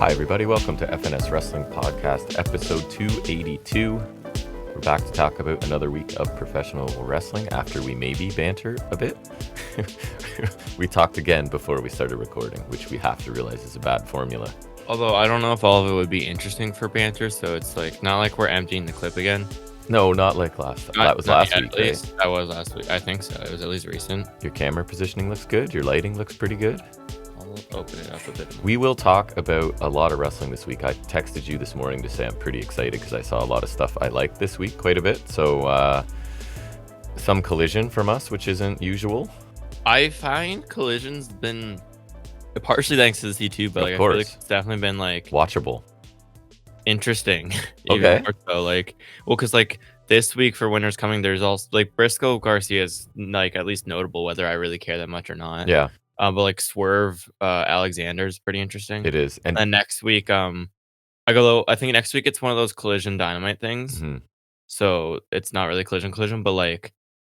Hi, everybody. Welcome to FNS Wrestling Podcast, episode 282. We're back to talk about another week of professional wrestling after we maybe banter a bit. We talked again before we started recording, which we have to realize is a bad formula. Although I don't know if all of it would be interesting for banter, so it's like not like we're emptying the clip again. No, not like last time. That was last week, right? That was last week. I think so. It was at least recent. Your camera positioning looks good. Your lighting looks pretty good. I'll open it up a bit more. We will talk about a lot of wrestling this week. I texted you this morning to say I'm pretty excited because I saw a lot of stuff I liked this week quite a bit. So some Collision from us, which isn't usual. I find Collision's been partially thanks to the C2, but like, I feel like it's definitely been like watchable, interesting. Okay. So like, well, because like this week for Winners Coming, there's also like Briscoe Garcia's like at least notable, whether I really care that much or not. Yeah. But like Swerve Alexander's pretty interesting. It is. And then next week, I think next week it's one of those Collision Dynamite things. Mm-hmm. So it's not really Collision, but like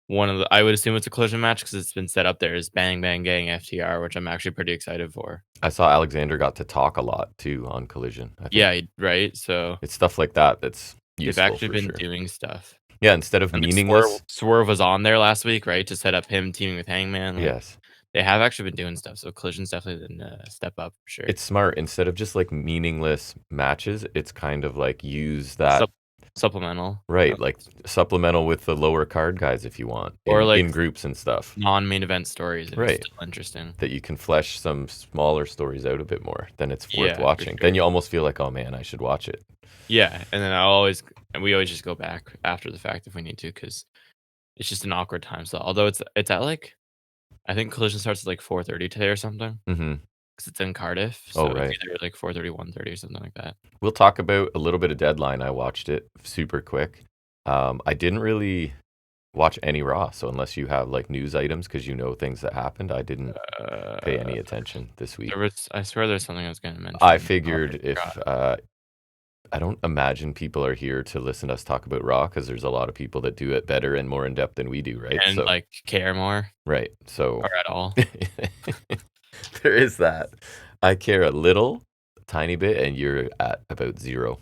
I would assume it's a Collision match because it's been set up there as Bang Bang Gang FTR, which I'm actually pretty excited for. I saw Alexander got to talk a lot too on Collision. Yeah, right. So it's stuff like that that's useful. They've actually been doing stuff. Yeah, instead of meaningless. Swerve was on there last week, right, to set up him teaming with Hangman. Yes. They have actually been doing stuff, so Collision's definitely been a step up for sure. It's smart. Instead of just like meaningless matches, it's kind of like use that supplemental, right? Like supplemental with the lower card guys if you want, or like in groups and stuff. Non-main event stories, right? Still interesting that you can flesh some smaller stories out a bit more. Then it's worth watching. Sure. Then you almost feel like, oh man, I should watch it. Yeah, and then we always just go back after the fact if we need to, because it's just an awkward time slot. Although it's at like, I think Collision starts at like 4:30 today or something. Mm-hmm. Because it's in Cardiff. So right. It's either like 4:30, 1:30 or something like that. We'll talk about a little bit of Deadline. I watched it super quick. I didn't really watch any Raw, so unless you have like news items because you know things that happened, I didn't pay any attention this week. I swear there's something I was going to mention. I figured I don't imagine people are here to listen to us talk about Raw because there's a lot of people that do it better and more in depth than we do, right? And like care more, right? So or at all. There is that. I care a little, tiny bit, and you're at about zero.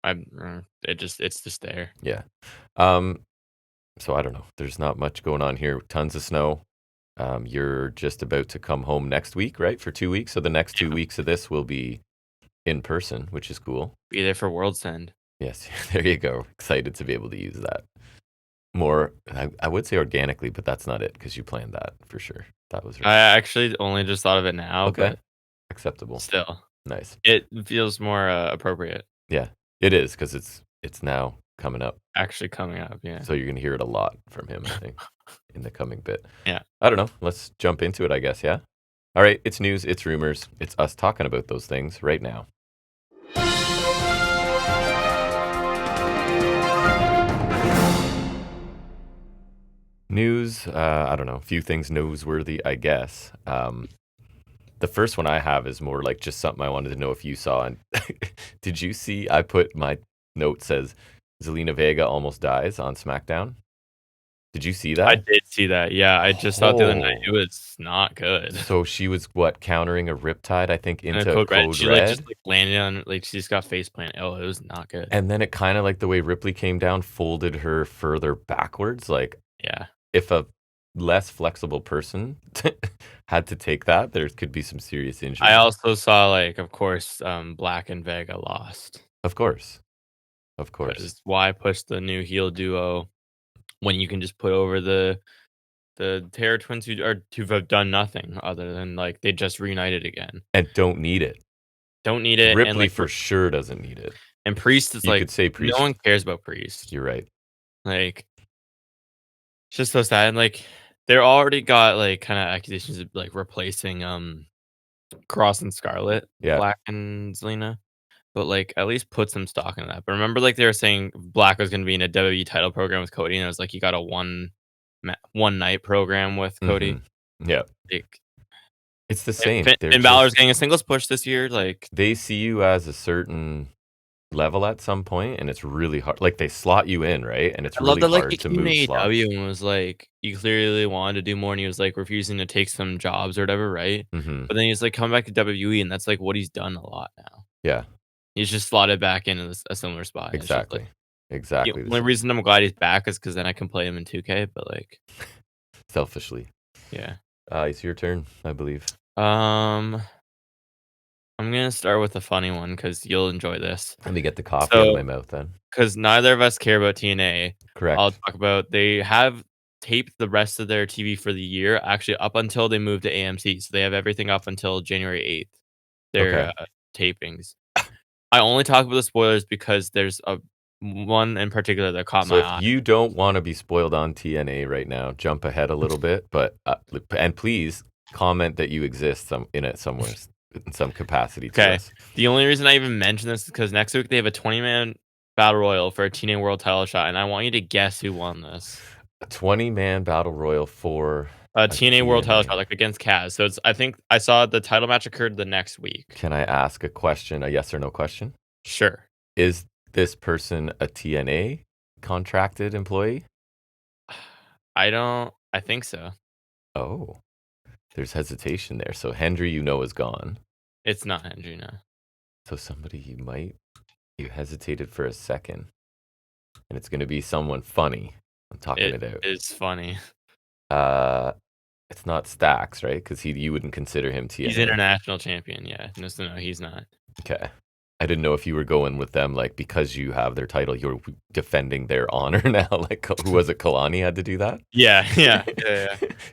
It's just there. Yeah. So I don't know. There's not much going on here. Tons of snow. You're just about to come home next week, right? For 2 weeks. So the next 2 weeks of this will be in person, which is cool. Be there for World's End. Yes, there you go. Excited to be able to use that. More, I would say organically, but that's not it because you planned that for sure. That was right. I actually only just thought of it now. Okay. But acceptable. Still. Nice. It feels more appropriate. Yeah, it is because it's now coming up. Actually coming up, yeah. So you're going to hear it a lot from him, I think, in the coming bit. Yeah. I don't know. Let's jump into it, I guess, yeah? All right, it's news, it's rumors. It's us talking about those things right now. News, I don't know, a few things newsworthy, I guess. The first one I have is more like just something I wanted to know if you saw. And did you see, I put my note says, Zelina Vega almost dies on SmackDown. Did you see that? I did see that, yeah. I just saw it the other night. It was not good. So she was, countering a Riptide, I think, into Code Red. She like, just landed on, like, she just got face planted. Oh, it was not good. And then it kind of, like, the way Ripley came down, folded her further backwards. Like, yeah. If a less flexible person had to take that, there could be some serious injury. I also saw, like, of course, Black and Vega lost. Of course. Why push the new heel duo when you can just put over the Terror Twins who have done nothing other than like they just reunited again and don't need it. Ripley and, like, for sure doesn't need it. And Priest is you could say Priest. No one cares about Priest. You're right. Like, it's just so sad. And like they're already got like kind of accusations of like replacing Cross and Scarlet, Black and Zelina. But like at least put some stock in that. But remember, like they were saying Black was going to be in a WWE title program with Cody, and it was like he got a one night program with Cody. Mm-hmm. Yeah, like, it's the same. Finn Balor's getting a singles push this year. Like they see you as a certain level at some point, and it's really hard. Like they slot you in, right? And it's really hard to move. AEW and was like, you clearly wanted to do more, and he was like refusing to take some jobs or whatever, right? Mm-hmm. But then he's like coming back to WWE, and that's like what he's done a lot now. Yeah. He's just slotted back in a similar spot. It's just like Exactly. the only reason I'm glad he's back is because then I can play him in 2K. But like, Selfishly. yeah. It's your turn, I believe. I'm gonna start with a funny one because you'll enjoy this. Let me get the coffee out of So, my mouth then. because neither of us care about TNA, I'll Correct. talk about they have taped the rest of their TV for the year, actually up until they moved to AMC. So they have everything up until January 8th, Okay. their tapings. I only talk about the spoilers because there's one in particular that caught So my if eye. you don't want to be spoiled on TNA right now, jump ahead a little bit, but and please comment that you exist in some capacity to Okay. us. The only reason I even mention this is because next week they have a 20-man battle royal for a TNA World Title shot, and I want you to guess who won this. A 20-man battle royal for A TNA World Title shot, TNA. like against Kaz. So I think I saw the title match occurred the next week. Can I ask a question, a yes or no question? Sure. Is this person a TNA contracted employee? I think so. Oh, there's hesitation there. So Hendry, is gone. It's not Hendry, no. So somebody you hesitated for a second, and it's going to be someone funny. I'm talking it out. It's funny. It's not Stacks, right? Because you wouldn't consider him TNA. He's international champion, yeah. No, he's not. Okay. I didn't know if you were going with them, like, because you have their title, you're defending their honor now. Like, who was it? Kalani had to do that? Yeah.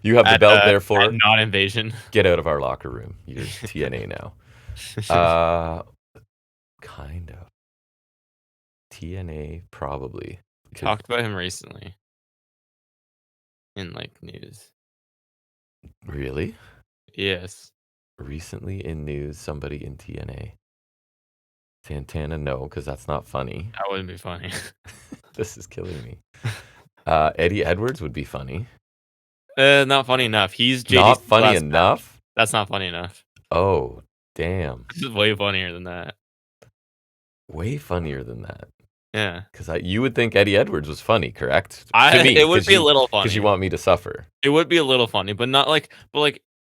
You have the belt, therefore. Not invasion. Get out of our locker room. You're TNA now. Kind of. TNA, probably. Talked about him recently. In, like, news. Really? Yes. Recently in news, somebody in TNA. Santana, no, because that's not funny. That wouldn't be funny. This is killing me. Eddie Edwards would be funny. Not funny enough. He's JD's not funny enough? Match. That's not funny enough. Oh, damn. This is way funnier than that. Way funnier than that. Yeah. Because you would think Eddie Edwards was funny, correct? To me, it would be a little funny. Because you want me to suffer. It would be a little funny, but not like,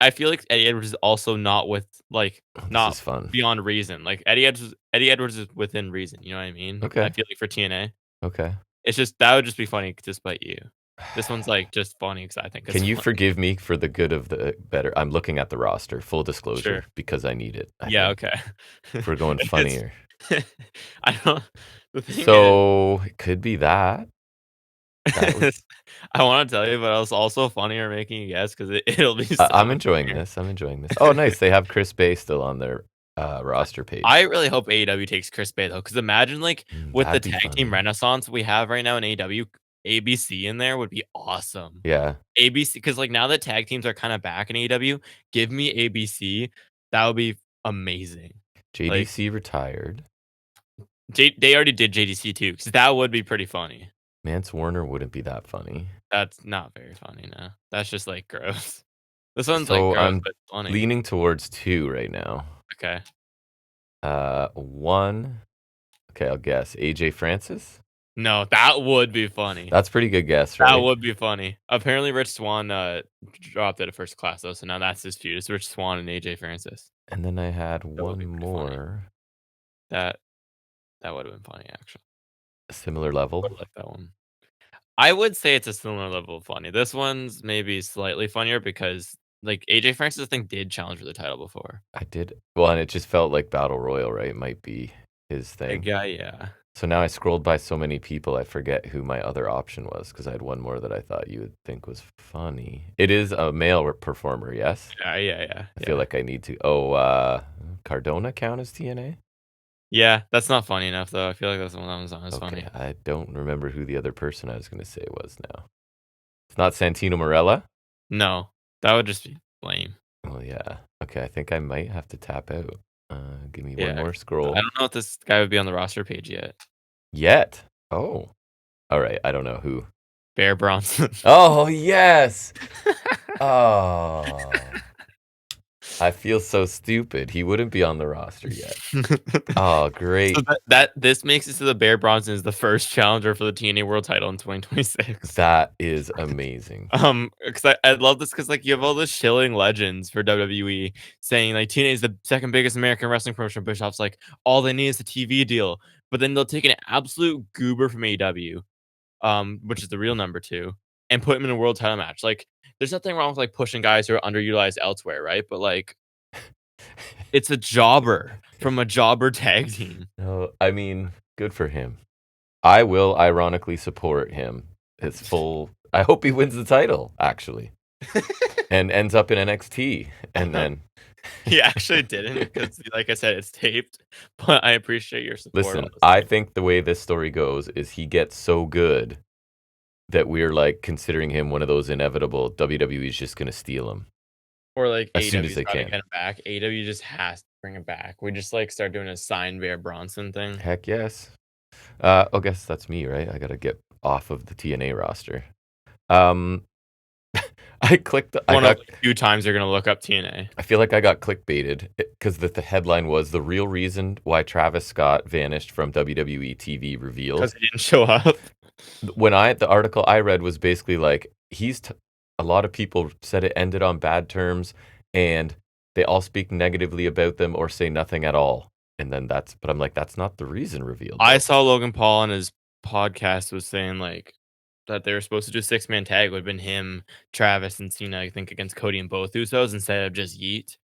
I feel like Eddie Edwards is also not with, like, not fun. Beyond reason. Like, Eddie Edwards is within reason. You know what I mean? Okay. I feel like for TNA. Okay. It's just, that would just be funny despite you. This one's, like, just funny because I think it's Can you funny. forgive me for the good of the better? I'm looking at the roster, full disclosure, because I need it. Okay. If we're going funnier. I don't. So it could be that. I want to tell you, but it's also funnier making you guess because it'll be. I'm enjoying this. Oh, nice. They have Chris Bay still on their roster page. I really hope AEW takes Chris Bay though, because imagine like with the tag team renaissance we have right now in AEW, ABC in there would be awesome. Yeah, ABC, because like now that tag teams are kind of back in AEW, give me ABC. That would be amazing. JDC retired. They already did JDC too, because that would be pretty funny. Mance Warner wouldn't be that funny. That's not very funny, no. That's just like gross. This one's so like gross, I'm but funny. Leaning towards 2 right now. Okay. 1. Okay, I'll guess AJ Francis. No, that would be funny. That's pretty good guess, right? That would be funny. Apparently, Rich Swann dropped out of first class though, so now that's his feud. It's Rich Swann and AJ Francis. And then I had one more. Funny. That would have been funny, actually. A similar level. I would like that one. I would say it's a similar level of funny. This one's maybe slightly funnier because like AJ Francis, I think, did challenge for the title before. I did. Well, and it just felt like Battle Royal, right? It might be his thing. Yeah. So now I scrolled by so many people, I forget who my other option was because I had one more that I thought you would think was funny. It is a male performer, yes? Yeah. I feel like I need to. Oh, Cardona count as TNA? Yeah, that's not funny enough, though. I feel like that's one that was not as funny. I don't remember who the other person I was going to say was now. It's not Santino Marella? No, that would just be lame. Oh, yeah. Okay, I think I might have to tap out. Give me one more scroll. I don't know if this guy would be on the roster page yet. Oh. All right, I don't know who. Bear Bronson. Oh, yes! Oh. I feel so stupid. He wouldn't be on the roster yet. Oh, So great. this makes it so the Bear Bronson is the first challenger for the TNA World Title in 2026. That is amazing. Because I love this because like you have all the shilling legends for WWE saying like TNA is the second biggest American wrestling promotion. Bischoff's like all they need is a TV deal, but then they'll take an absolute goober from AEW, which is the real number two, and put him in a world title match. Like, there's nothing wrong with like pushing guys who are underutilized elsewhere, right? But like, it's a jobber from a jobber tag team. No, I mean, good for him. I will ironically support him. His full. I hope he wins the title, actually, and ends up in NXT, and then. He actually didn't because, like I said, it's taped. But I appreciate your support. Listen, I think the way this story goes is he gets so good that we're like considering him one of those inevitable. WWE's just going to steal him. Or like as soon as AEW's they got to can. get him back. AEW just has to bring him back. We just like start doing a sign Bear Bronson thing. Heck yes. I guess that's me, right? I got to get off of the TNA roster. I clicked. One of the few times you're gonna look up TNA. I feel like I got clickbaited because the headline was the real reason why Travis Scott vanished from WWE TV revealed. Because he didn't show up. When the article I read was basically like a lot of people said it ended on bad terms, and they all speak negatively about them or say nothing at all. And then but I'm like, that's not the reason revealed. I saw Logan Paul on his podcast was saying like that they were supposed to do a 6-man tag would have been him, Travis, and Cena, I think, against Cody and both Usos instead of just Yeet.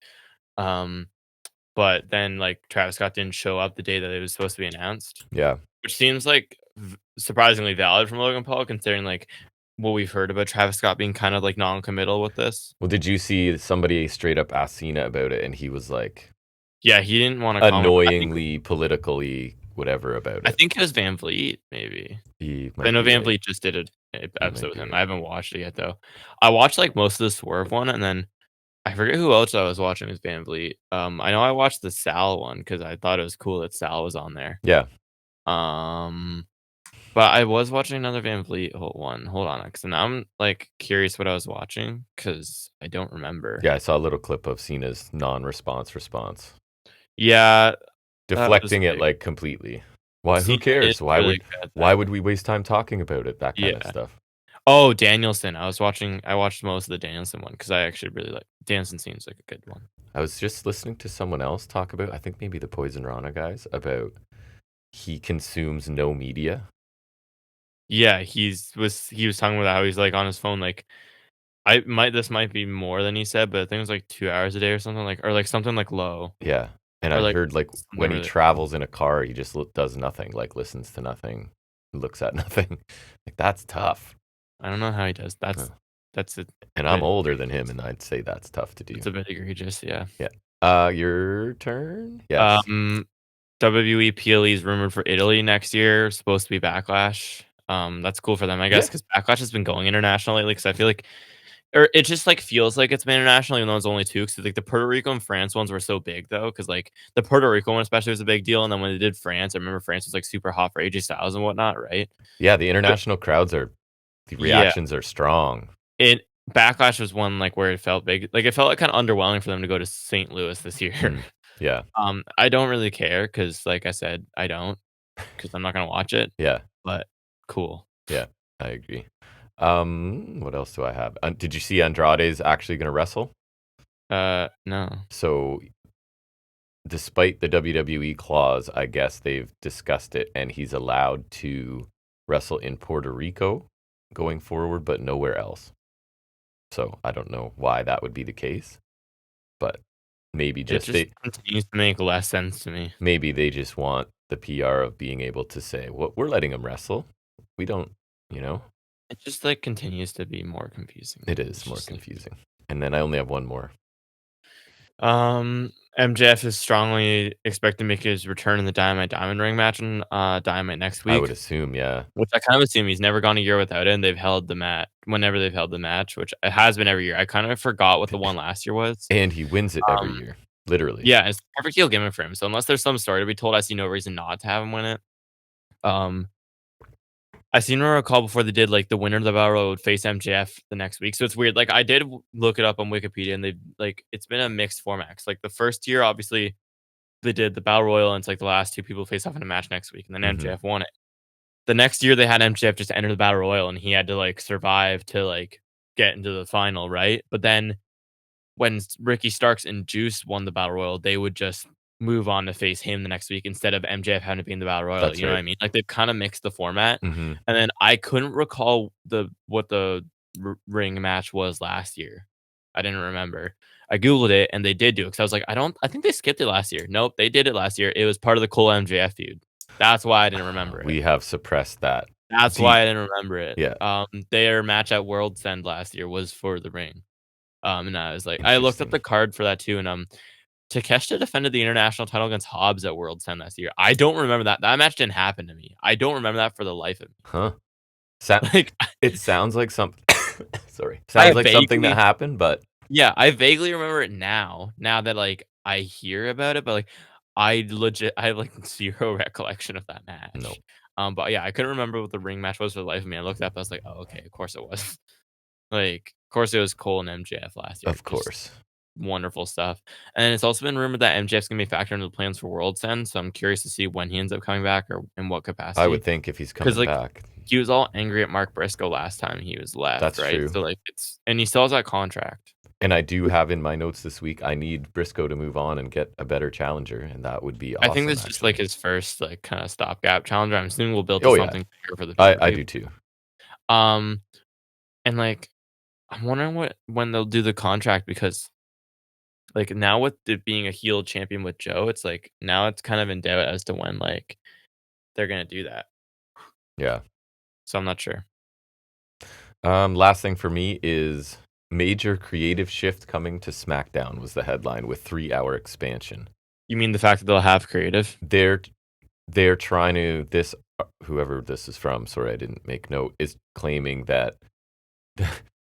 But then like Travis Scott didn't show up the day that it was supposed to be announced. Yeah. Which seems like surprisingly valid from Logan Paul, considering like what we've heard about Travis Scott being kind of like non-committal with this. Well, did you see somebody straight up ask Cena about it, and he was like, yeah, he didn't want to annoyingly politically whatever about it. I think it was Van Vliet, maybe. I know Van Vliet just did an episode with him. I haven't watched it yet though. I watched like most of the Swerve one, and then I forget who else I was watching with Van Vliet. I know I watched the Sal one because I thought it was cool that Sal was on there. Yeah. But I was watching another Van Vliet one. Hold on, because now I'm like curious what I was watching because I don't remember. Yeah, I saw a little clip of Cena's response. Yeah, deflecting it like completely. Why? Who cares? Why would we waste time talking about it? That kind of stuff. Oh, Danielson. I watched most of the Danielson one because I actually really like Danielson. Seems like a good one. I was just listening to someone else talk about, I think maybe the Poison Rana guys, about he consumes no media. Yeah, he was talking about how he's like on his phone, like this might be more than he said, but I think it was like 2 hours a day or something like something like low. Yeah. And I heard like when he travels in a car, he just does nothing, like listens to nothing, looks at nothing. Like that's tough. I don't know how he does. That's it. And I'm older than him, and I'd say that's tough to do. It's a bit egregious, yeah. Yeah. Your turn? Yes. WWE PLE is rumored for Italy next year. Supposed to be Backlash. That's cool for them, I guess, because Backlash has been going international lately. Because I feel like, or it just like feels like it's been international, even though it's only 2. Because like the Puerto Rico and France ones were so big though. Because like the Puerto Rico one especially was a big deal, and then when they did France, I remember France was like super hot for AJ Styles and whatnot, right? Yeah, the international crowds the reactions are strong. Backlash was one like where it felt big. Like it felt like kind of underwhelming for them to go to St. Louis this year. Yeah. I don't really care because, like I said, I don't because I'm not gonna watch it. Yeah. But cool. Yeah, I agree. What else do I have? Did you see Andrade's actually going to wrestle? No. So, despite the WWE clause, I guess they've discussed it, and he's allowed to wrestle in Puerto Rico going forward, but nowhere else. So, I don't know why that would be the case, but maybe it just continues to make less sense to me. Maybe they just want the PR of being able to say, well, we're letting him wrestle. We don't, It just like continues to be more confusing. It is more confusing. And then I only have one more. MJF is strongly expected to make his return in the Dynamite Diamond Ring match in Dynamite next week. I would assume, yeah. Which I kind of assume he's never gone a year without it, and they've held the match whenever they've held the match, which it has been every year. I kind of forgot what the one last year was. And he wins it every year, literally. Yeah, it's a perfect heel gimmick for him. So unless there's some story to be told, I see no reason not to have him win it. I seem to recall before they did, like, the winner of the Battle Royal would face MJF the next week, so it's weird. Like, I did look it up on Wikipedia, and it's been a mixed format. 'Cause, like, the first year, obviously, they did the Battle Royal, and it's, like, the last 2 people face off in a match next week, and then Mm-hmm. MJF won it. The next year, they had MJF just enter the Battle Royal, and he had to, like, survive to, like, get into the final, right? But then when Ricky Starks and Juice won the Battle Royal, they would just move on to face him the next week instead of MJF having to be in the Battle Royal. That's You know what right. I mean? Like they've kind of mixed the format. Mm-hmm. And then I couldn't recall what the ring match was last year. I didn't remember. I googled it and they did do it because I was like, I think they skipped it last year. Nope, they did it last year. It was part of the Cole MJF feud. That's why I didn't remember it. We have suppressed that. That's why I didn't remember it. Yeah. Their match at World's End last year was for the ring. And I was like, I looked up the card for that too, and Takeshita defended the international title against Hobbs at World's End last year. I don't remember that. That match didn't happen to me. I don't remember that for the life of me. Huh? Like, it sounds like something. Sorry, I sounds like something that happened, but yeah, I vaguely remember it now. Now that like I hear about it, but like I have like zero recollection of that match. no. But yeah, I couldn't remember what the ring match was for the life of me. I looked up, I was like, oh, okay, of course it was. Like, of course it was Cole and MJF last year. Of course. Wonderful stuff. And it's also been rumored that MJF's gonna be factored into the plans for World's End, so I'm curious to see when he ends up coming back or in what capacity. I would think if he's coming back. He was all angry at Mark Briscoe last time he was left, That's right? true. So like and he still has that contract. And I do have in my notes this week, I need Briscoe to move on and get a better challenger, and that would be awesome. I think this is just like his first like kind of stopgap challenger. I'm assuming we'll build Oh, something bigger for the I do too. And like I'm wondering when they'll do the contract because like now with it being a heel champion with Joe, it's like now it's kind of in doubt as to when like they're gonna do that. Yeah. So I'm not sure. Last thing for me is major creative shift coming to SmackDown was the headline with 3-hour expansion. You mean the fact that they'll have creative? They're trying to whoever this is from, sorry I didn't make note, is claiming that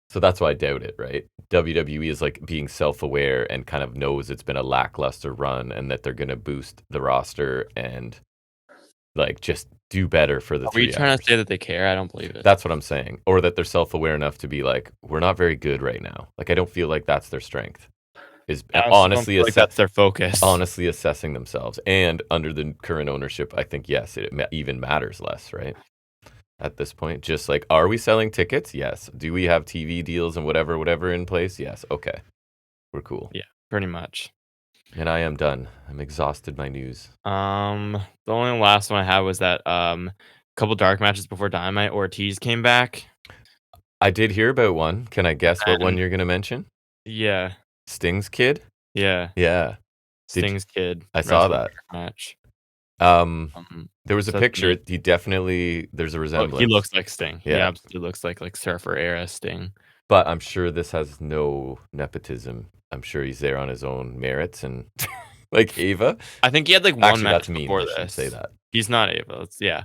so that's why I doubt it, right? WWE is like being self-aware and kind of knows it's been a lackluster run and that they're going to boost the roster and like just do better for the 3 hours. Are you trying to say that they care? I don't believe it. That's what I'm saying. Or that they're self-aware enough to be like, we're not very good right now. Like, I don't feel like that's their strength. Honestly, like that's their focus. Honestly, assessing themselves. And under the current ownership, I think, yes, it even matters less, right? At this point, just like, are we selling tickets? Yes. Do we have TV deals and whatever in place? Yes. Okay. We're cool. Yeah, pretty much. And I am done. I'm exhausted by news. The only last one I had was that couple dark matches before Dynamite, Ortiz came back. I did hear about one. Can I guess what one you're going to mention? Yeah. Sting's kid? Yeah. Yeah. Sting's kid. I saw that match. There was a picture. He definitely, there's a resemblance. He looks like Sting. Yeah. He absolutely looks like Surfer era Sting. But I'm sure this has no nepotism. I'm sure he's there on his own merits and like Ava. I think he had like one match before this. Say that. He's not Ava. Yeah.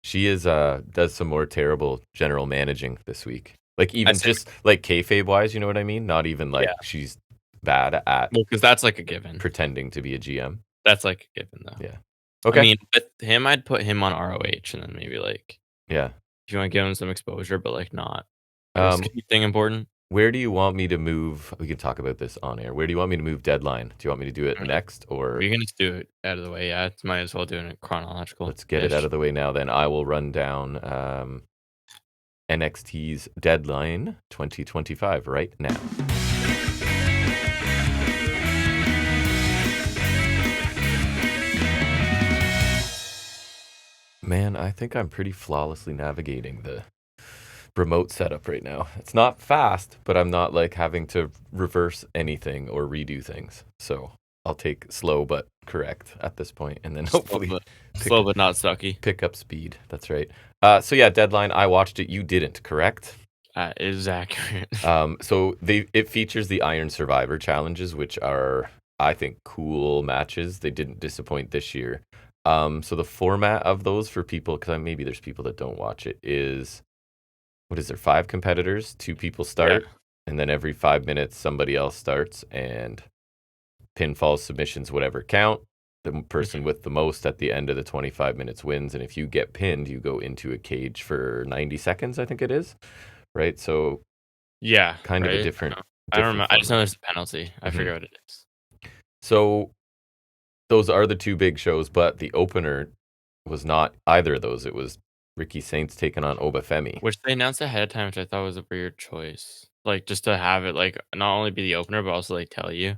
She is does some more terrible general managing this week. Like even just like kayfabe wise, you know what I mean? Not even like she's bad at because that's like a given. Pretending to be a GM. That's like a given though. Yeah. Okay. I mean, with him, I'd put him on ROH and then maybe like if you want to give him some exposure, but like not anything important. Where do you want me to move? We can talk about this on air. Where do you want me to move Deadline? Do you want me to do it next, or we can just do it out of the way? Yeah, it's might as well do it chronological. Let's get it out of the way now. Then I will run down NXT's Deadline 2025 right now. Man, I think I'm pretty flawlessly navigating the remote setup right now. It's not fast, but I'm not like having to reverse anything or redo things. So I'll take slow but correct at this point, and then hopefully slow but not sucky. Pick up speed. That's right. So yeah, Deadline. I watched it. You didn't, correct? That is accurate. So it features the Iron Survivor challenges, which are, I think, cool matches. They didn't disappoint this year. So the format of those for people, because maybe there's people that don't watch it, is what is there? 5 competitors, 2 people start, and then every 5 minutes somebody else starts, and pinfalls, submissions, whatever count. the person with the most at the end of the 25 minutes wins, and if you get pinned, you go into a cage for 90 seconds, I think it is, right? So Yeah, kind of a right? different I don't different remember. I just know format. there's a penalty. I Mhm. forget what it is. So those are the two big shows, but the opener was not either of those. It was Ricky Saints taking on Obafemi. Which they announced ahead of time, which I thought was a weird choice. Like, just to have it, like, not only be the opener, but also, like, tell you.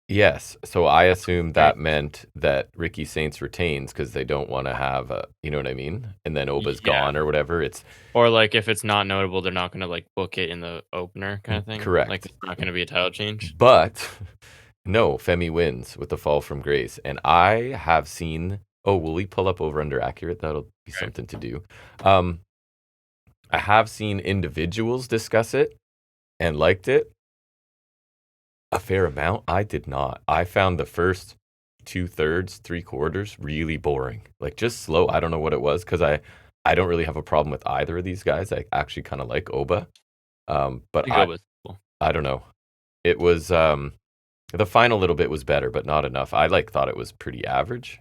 Yes, so I That's assumed strange. that meant that Ricky Saints retains because they don't wanna have a, you know what I mean? And then Oba's Yeah. gone or whatever. It's Or, like, if it's not notable, they're not gonna, like, book it in the opener kinda thing. Like, correct. it's not gonna be a title change. But no, Femi wins with the fall from grace. And I have seen, oh, will we pull up over under accurate? That'll be Okay. something to do. I have seen individuals discuss it and liked it a fair amount. I did not. I found the first 2/3, 3/4 really boring. Like just slow. I don't know what it was because I don't really have a problem with either of these guys. I actually kind of like Oba. But To go with cool. I don't know. It was the final little bit was better, but not enough. I like thought it was pretty average.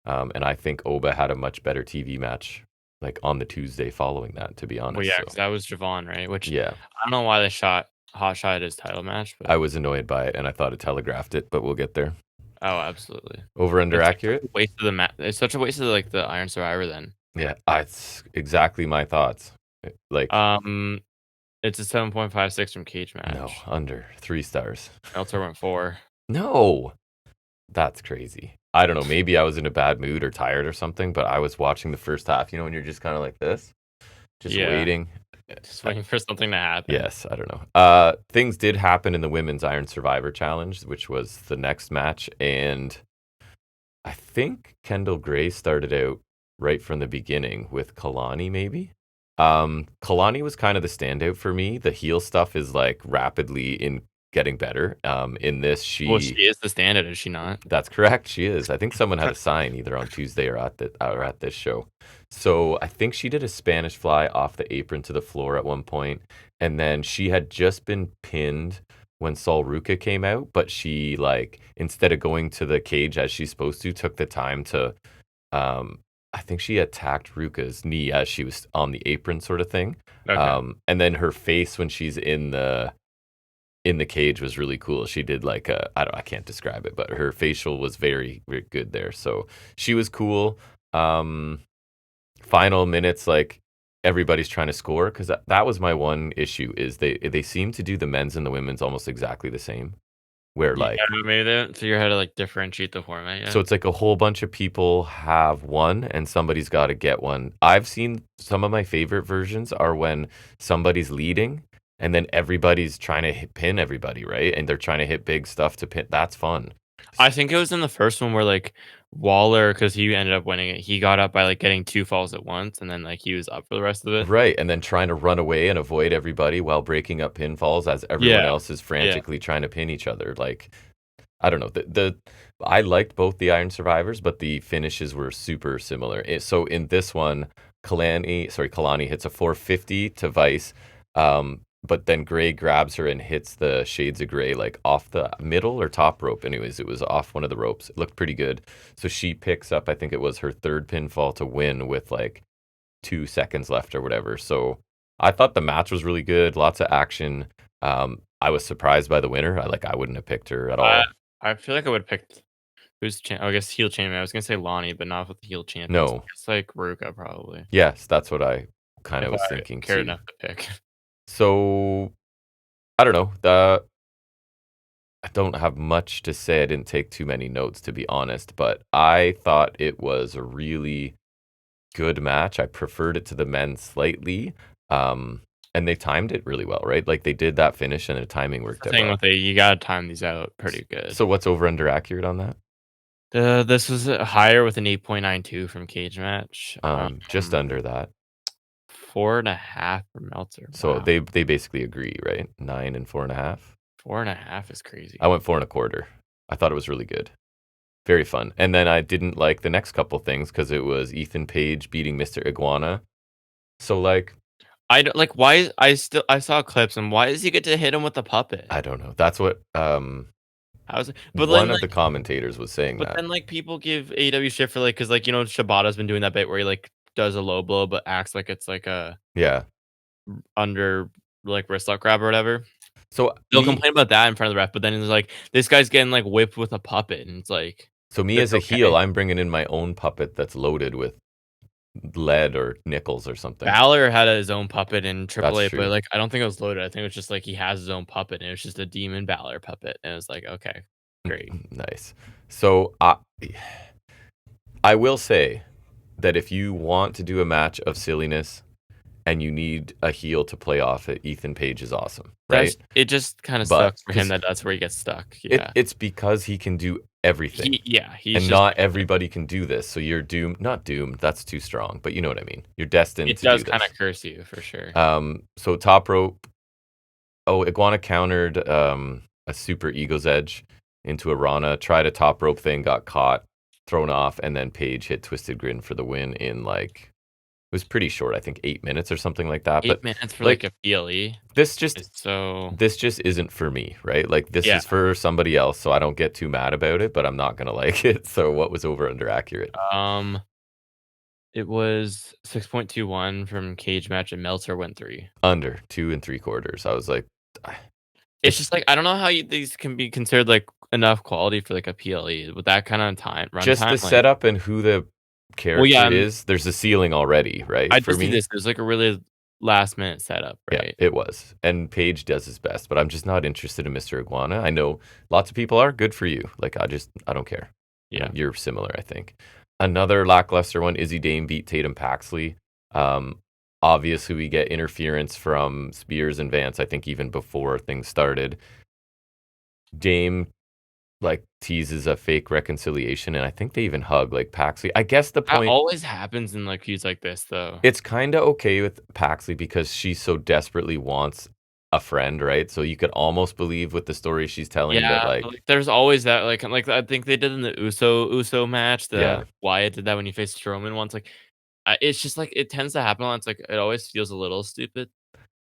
And I think Oba had a much better TV match like on the Tuesday following that, to be Well, honest. yeah, So because that was Javon, right? Which yeah, I don't know why they hot shot his title match, I but was annoyed by it and I thought it telegraphed it, but we'll get there. oh, absolutely. Over under It's like such accurate? a waste of the it's such a waste of, like, the Iron Survivor then. Yeah, it's exactly my thoughts. Like, Um, it's a 7.56 from Cage no, Match. under 3 stars. Meltzer went 4. No, that's crazy. I don't know. Maybe I was in a bad mood or tired or something, but I was watching the first half. You know, when you're just kind of like this, just Yeah, waiting. just waiting for something to happen. Yes, I don't know. Things did happen in the women's Iron Survivor Challenge, which was the next match, and I think Kendall Gray started out right from the beginning with Kalani, maybe. Kalani was kind of the standout for me. The heel stuff is like rapidly in getting better. In this, Well, she is the standard, is she not? that's correct. She is. I think someone had a sign either on Tuesday or at this show. So I think she did a Spanish fly off the apron to the floor at one point, and then she had just been pinned when Sol Ruka came out, but she like instead of going to the cage as she's supposed to, took the time to. I think she attacked Ruka's knee as she was on the apron, sort of thing. Okay. And then her face when she's in the cage was really cool. She did like I can't describe it, but her facial was very, very good there. So she was cool. Final minutes, like everybody's trying to score because that was my one issue is they seem to do the men's and the women's almost exactly the same. Where Yeah, like maybe they haven't figured out how to, like, differentiate the format so yet. it's like a whole bunch of people have one and somebody's got to get one. I've seen some of my favorite versions are when somebody's leading and then everybody's trying to pin everybody, right? And they're trying to hit big stuff to pin. That's fun. I think it was in the first one where, like, Waller, because he ended up winning it, he got up by, like, getting 2 falls at once, and then, like, he was up for the rest of it. Right, and then trying to run away and avoid everybody while breaking up pinfalls as everyone Yeah, else is yeah. frantically trying to pin each other. Like, I don't know. The I liked both the Iron Survivors, but the finishes were super similar. So in this one, Kalani hits a 450 to Vice, but then Gray grabs her and hits the Shades of Gray like off the middle or top rope. Anyways, it was off one of the ropes. It looked pretty good. So she picks up, I think it was her third pinfall to win with like 2 seconds left or whatever. So I thought the match was really good, lots of action. I was surprised by the winner. I wouldn't have picked her at I all. I feel like I would've picked I guess heel champion. I was gonna say Lonnie, but not with the heel champions. No. It's like Ruka probably, Yes, that's what I kind of if was I thinking cared too. enough to pick. So I don't know. I don't have much to say. I didn't take too many notes to be honest, but I thought it was a really good match. I preferred it to the men slightly. And they timed it really well, right? Like they did that finish and the timing That's worked the out thing well. with you gotta time these out pretty good. So what's over under accurate on that? This was, higher with an 8.92 from Cage Match, Just under that. 4.5 for Meltzer, So wow. they basically agree, right? 9 and 4.5. 4.5 is I crazy. went 4 and 1/4. I thought it was really good. Very fun. And then I didn't like the next couple things because it was Ethan Page beating Mr. Iguana. So like, I don't like, why I saw clips, and why does he get to hit him with the puppet? I don't know. That's what But One then, of the like commentators was saying but that. then, like, people give AEW shit for, like, 'cause, like, Shibata's been doing that bit where he, like, does a low blow, but acts like it's, like, a Yeah. under, like, wrist lock grab or whatever. So They'll me complain about that in front of the ref, but then it's like, this guy's getting, like, whipped with a puppet, and it's like, so me "That's as a okay." heel, I'm bringing in my own puppet that's loaded with lead or nickels or something. Balor had his own puppet in That's AAA, but, true. like, I don't think it was loaded. I think it was just, like, he has his own puppet, and it was just a Demon Balor puppet, and it was like, "Okay, great." Nice. So I will say that if you want to do a match of silliness and you need a heel to play off it, Ethan Page is awesome, right? It just kinda But sucks for him because that that's where he gets stuck, yeah. it's because he can do everything. He's And just not everybody can do this. So you're doomed, not doomed, that's too strong, but you know what I mean. You're destined it to do does kinda this. curse you for sure. So top rope. Oh, Iguana countered a super ego's edge into a Rana, tried a top rope thing, got caught, thrown off, and then Page hit Twisted Grin for the win in like it was pretty short, I think 8 minutes or something like that. 8 But minutes for, like, like a PLE this just is so this just isn't for me, right? Like this yeah, is for somebody else, so I don't get too mad about it, but I'm not gonna like it. So what was over under accurate? um, it was 6.21 from cage match, and Meltzer went 3. Under 2 3/4. I was like, "Ah, It's it's just like, I don't know how these can be considered, like, enough quality for, like, a PLE with that kinda time just runtime, the like setup and who the well, yeah, character is. There's a ceiling already, right? I For did see me. this, it was, like, a really last minute setup, Yeah, right? it was. And Paige does his best, but I'm just not interested in Mr. Iguana. I know lots of people are. Good for you. Like I don't care. Yeah. You're similar, I think. Another lackluster one, Izzy Dame beat Tatum Paxley. Um, Obviously we get interference from Spears and Vance, I think even before things started. Dame like teases a fake reconciliation and I think they even hug like Paxley. I guess the That point always happens in, like, feuds like this, though. it's kinda okay with Paxley because she so desperately wants a friend, right? So you could almost believe with the story she's telling that, Yeah, but, like like, there's always that, like, I think they did in the Uso match, yeah, the Wyatt did that when he faced Strowman once, like, it's just, like, it tends to happen a lot, it's, like, it always feels a little stupid.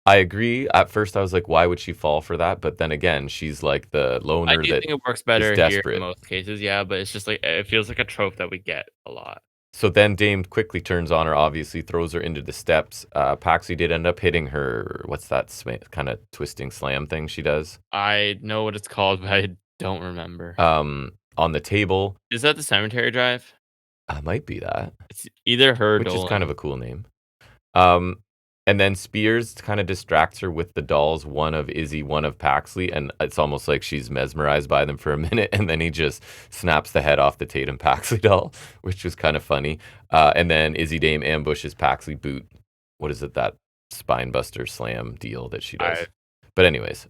I agree. At first, I was like, "Why would she fall for that?" But then again, she's like the I loner do that think it works is better here in desperate. most cases, yeah, but it's just, like, it feels like a trope that we get a lot. So then Dame quickly turns on her, obviously throws her into the steps. Paxi did end up hitting her what's that kinda twisting slam thing she does? I know what it's called, but I don't remember. On the table. Is that the cemetery drive? Might be that, It's either her or which is kind of Dolan. a cool name. Um, and then Spears kind of distracts her with the dolls, one of Izzy, one of Paxley, and it's almost like she's mesmerized by them for a minute, and then he just snaps the head off the Tatum Paxley doll, which was kind of funny. And then Izzy Dame ambushes Paxley boot. What is it, that spine buster slam deal that she I does? But anyways,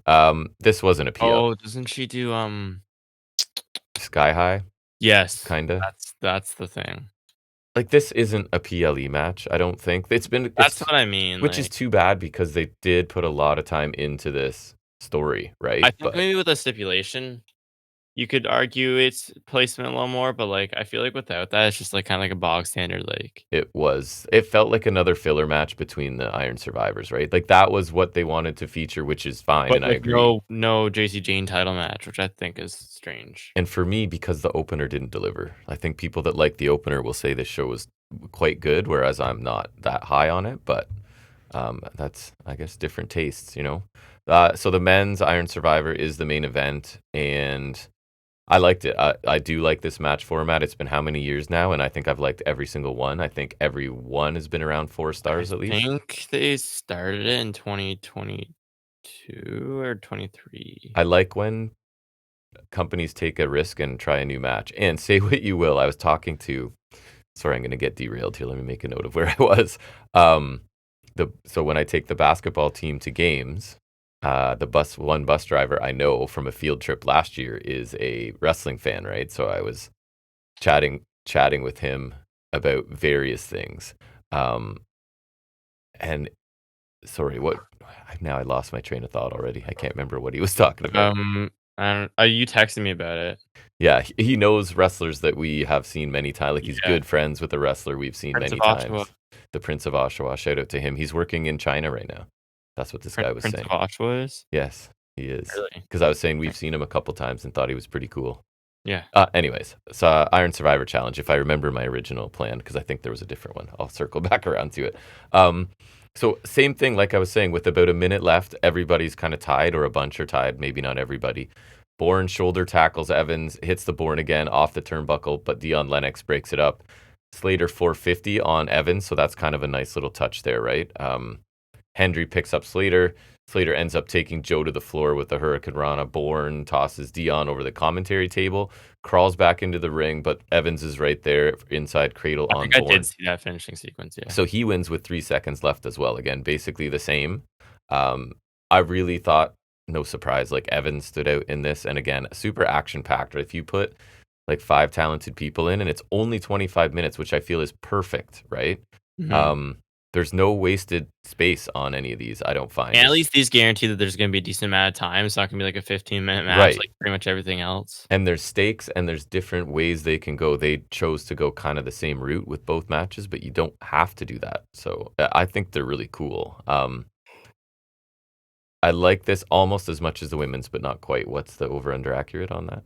this wasn't a PO. oh, doesn't she do, Sky High, yes, kinda. that's the thing. Like this isn't a PLE match. I don't think That's what I mean, which is like too bad because they did put a lot of time into this story, right? I think But maybe with a stipulation, you could argue its placement a little more, but, like, I feel like without that, it's just, like, kinda like a bog standard, like it felt like another filler match between the Iron Survivors, right? Like that was what they wanted to feature, which is fine, but and I with agree. no JC Jane title match, which I think is strange. And for me, because the opener didn't deliver, I think people that like the opener will say this show was quite good, whereas I'm not that high on it. But that's, I guess, different tastes, you know? So the men's Iron Survivor is the main event, and I liked it. I do like this match format. It's been how many years now? And I think I've liked every single one. I think every one has been around 4 stars I at least. think they started it in 2022 or 23. I like when companies take a risk and try a new match. And say what you will, I was talking to, sorry, I'm going to get derailed here. Let me make a note of where I was. Um, so when I take the basketball team to games, the bus driver I know from a field trip last year is a wrestling fan, right? So I was chatting with him about various things. And sorry, what? Now I lost my train of thought already. I can't remember what he was talking about. I don't are you texting me about it? Yeah, he knows wrestlers that we have seen many times. Like he's Yeah, good friends with a wrestler we've seen Prince of many Oshawa. times. The Prince of Oshawa. Shout out to him. He's working in China right now. That's what this guy was Prince of saying. Oshawa is? Yes. He is. Really? Because I was saying we've seen him a couple times and thought he was pretty cool. Yeah. Anyways, so Iron Survivor Challenge, if I remember my original plan, because I think there was a different one. I'll circle back around to it. So same thing, like I was saying, with about a minute left, everybody's kind of tied, or a bunch are tied, maybe not everybody. Bourne shoulder tackles Evans, hits the Bourne again off the turnbuckle, but Dion Lennox breaks it up. Slater 450 on Evans, so that's kind of a nice little touch there, right? Hendry picks up Slater. Slater ends up taking Joe to the floor with the Hurricane Rana. Bourne tosses Dion over the commentary table, crawls back into the ring, but Evans is right there inside cradle I on think I Bourne. did see that finishing sequence, yeah. So he wins with 3 seconds left as well. Again, basically the same. I really thought, no surprise, like Evans stood out in this. And again, super action packed. If you put like 5 talented people in and it's only 25 minutes, which I feel is perfect, right? Mhm. There's no wasted space on any of these, I don't find. And at least these guarantee that there's gonna be a decent amount of time. It's not gonna be like a 15-minute match Right. like pretty much everything else. And there's stakes and there's different ways they can go. They chose to go kind of the same route with both matches, but you don't have to do that. So I think they're really cool. I like this almost as much as the women's, but not quite. What's the over under accurate on that?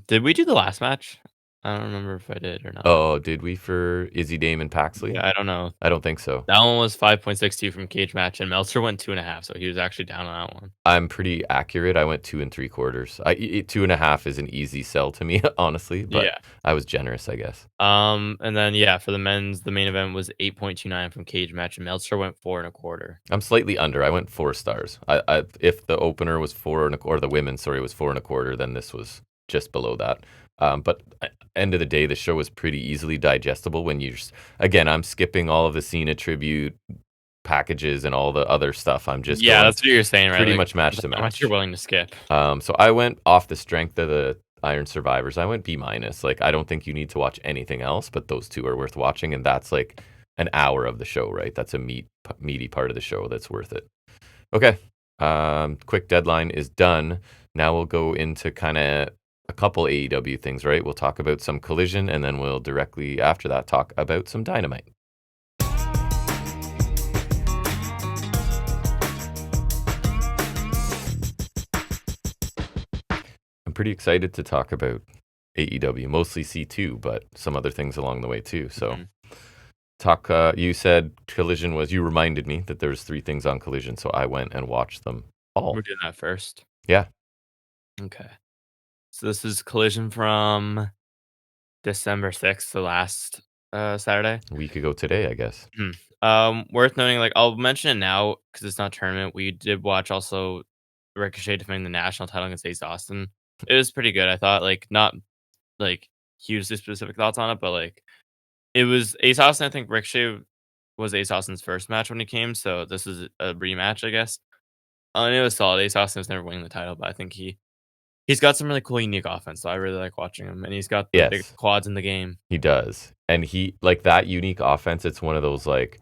Did we do the last match? I don't remember if I did or not. Oh, did we for Izzy Dame and Paxley? Yeah, I don't know. I don't think so. That one was 5.62 from cage match, and Meltzer went 2.5, so he was actually down on that one. I'm pretty accurate. I went 2 3/4. 2.5 is an easy sell to me, honestly, but Yeah. I was generous, I guess. And then yeah, for the men's, the main event was 8.29 from cage match, and Meltzer went 4.25. I'm slightly under. I went 4 stars. If the opener was 4.25, or the women's, sorry, was 4.25, then this was just below that. But end of the day, the show was pretty easily digestible when you just, again, I'm skipping all of the Cena tribute packages and all the other stuff. I'm just Yeah, going that's what you're saying, right? pretty Like, much match to how much match. you're willing to skip. So I went off the strength of the Iron Survivors. I went B minus. Like, I don't think you need to watch anything else, but those two are worth watching, and that's like an hour of the show, right? That's a meaty part of the show that's worth it. Okay. Quick deadline is done. Now we'll go into kind of a couple AEW things, right? We'll talk about some Collision, and then we'll directly after that talk about some Dynamite. I'm pretty excited to talk about AEW, mostly C2, but some other things along the way too. So you said Collision you reminded me that there was 3 things on Collision, so I went and watched them all. We're doing that first. Yeah. Okay. So this is Collision from December 6th, the last Saturday. A week ago today, I guess. Worth noting, like I'll mention it now because it's not tournament. We did watch also Ricochet defending the national title against Ace Austin. It was pretty good. I thought like not like hugely specific thoughts on it, but like it was Ace Austin. I think Ricochet was Ace Austin's first match when he came, so this is a rematch, I guess. And it was solid. Ace Austin was never winning the title, but I think he's got some really cool, unique offense. So I really like watching him, and he's got the big Yes, quads in the game. he does. And he like that unique offense, it's one of those like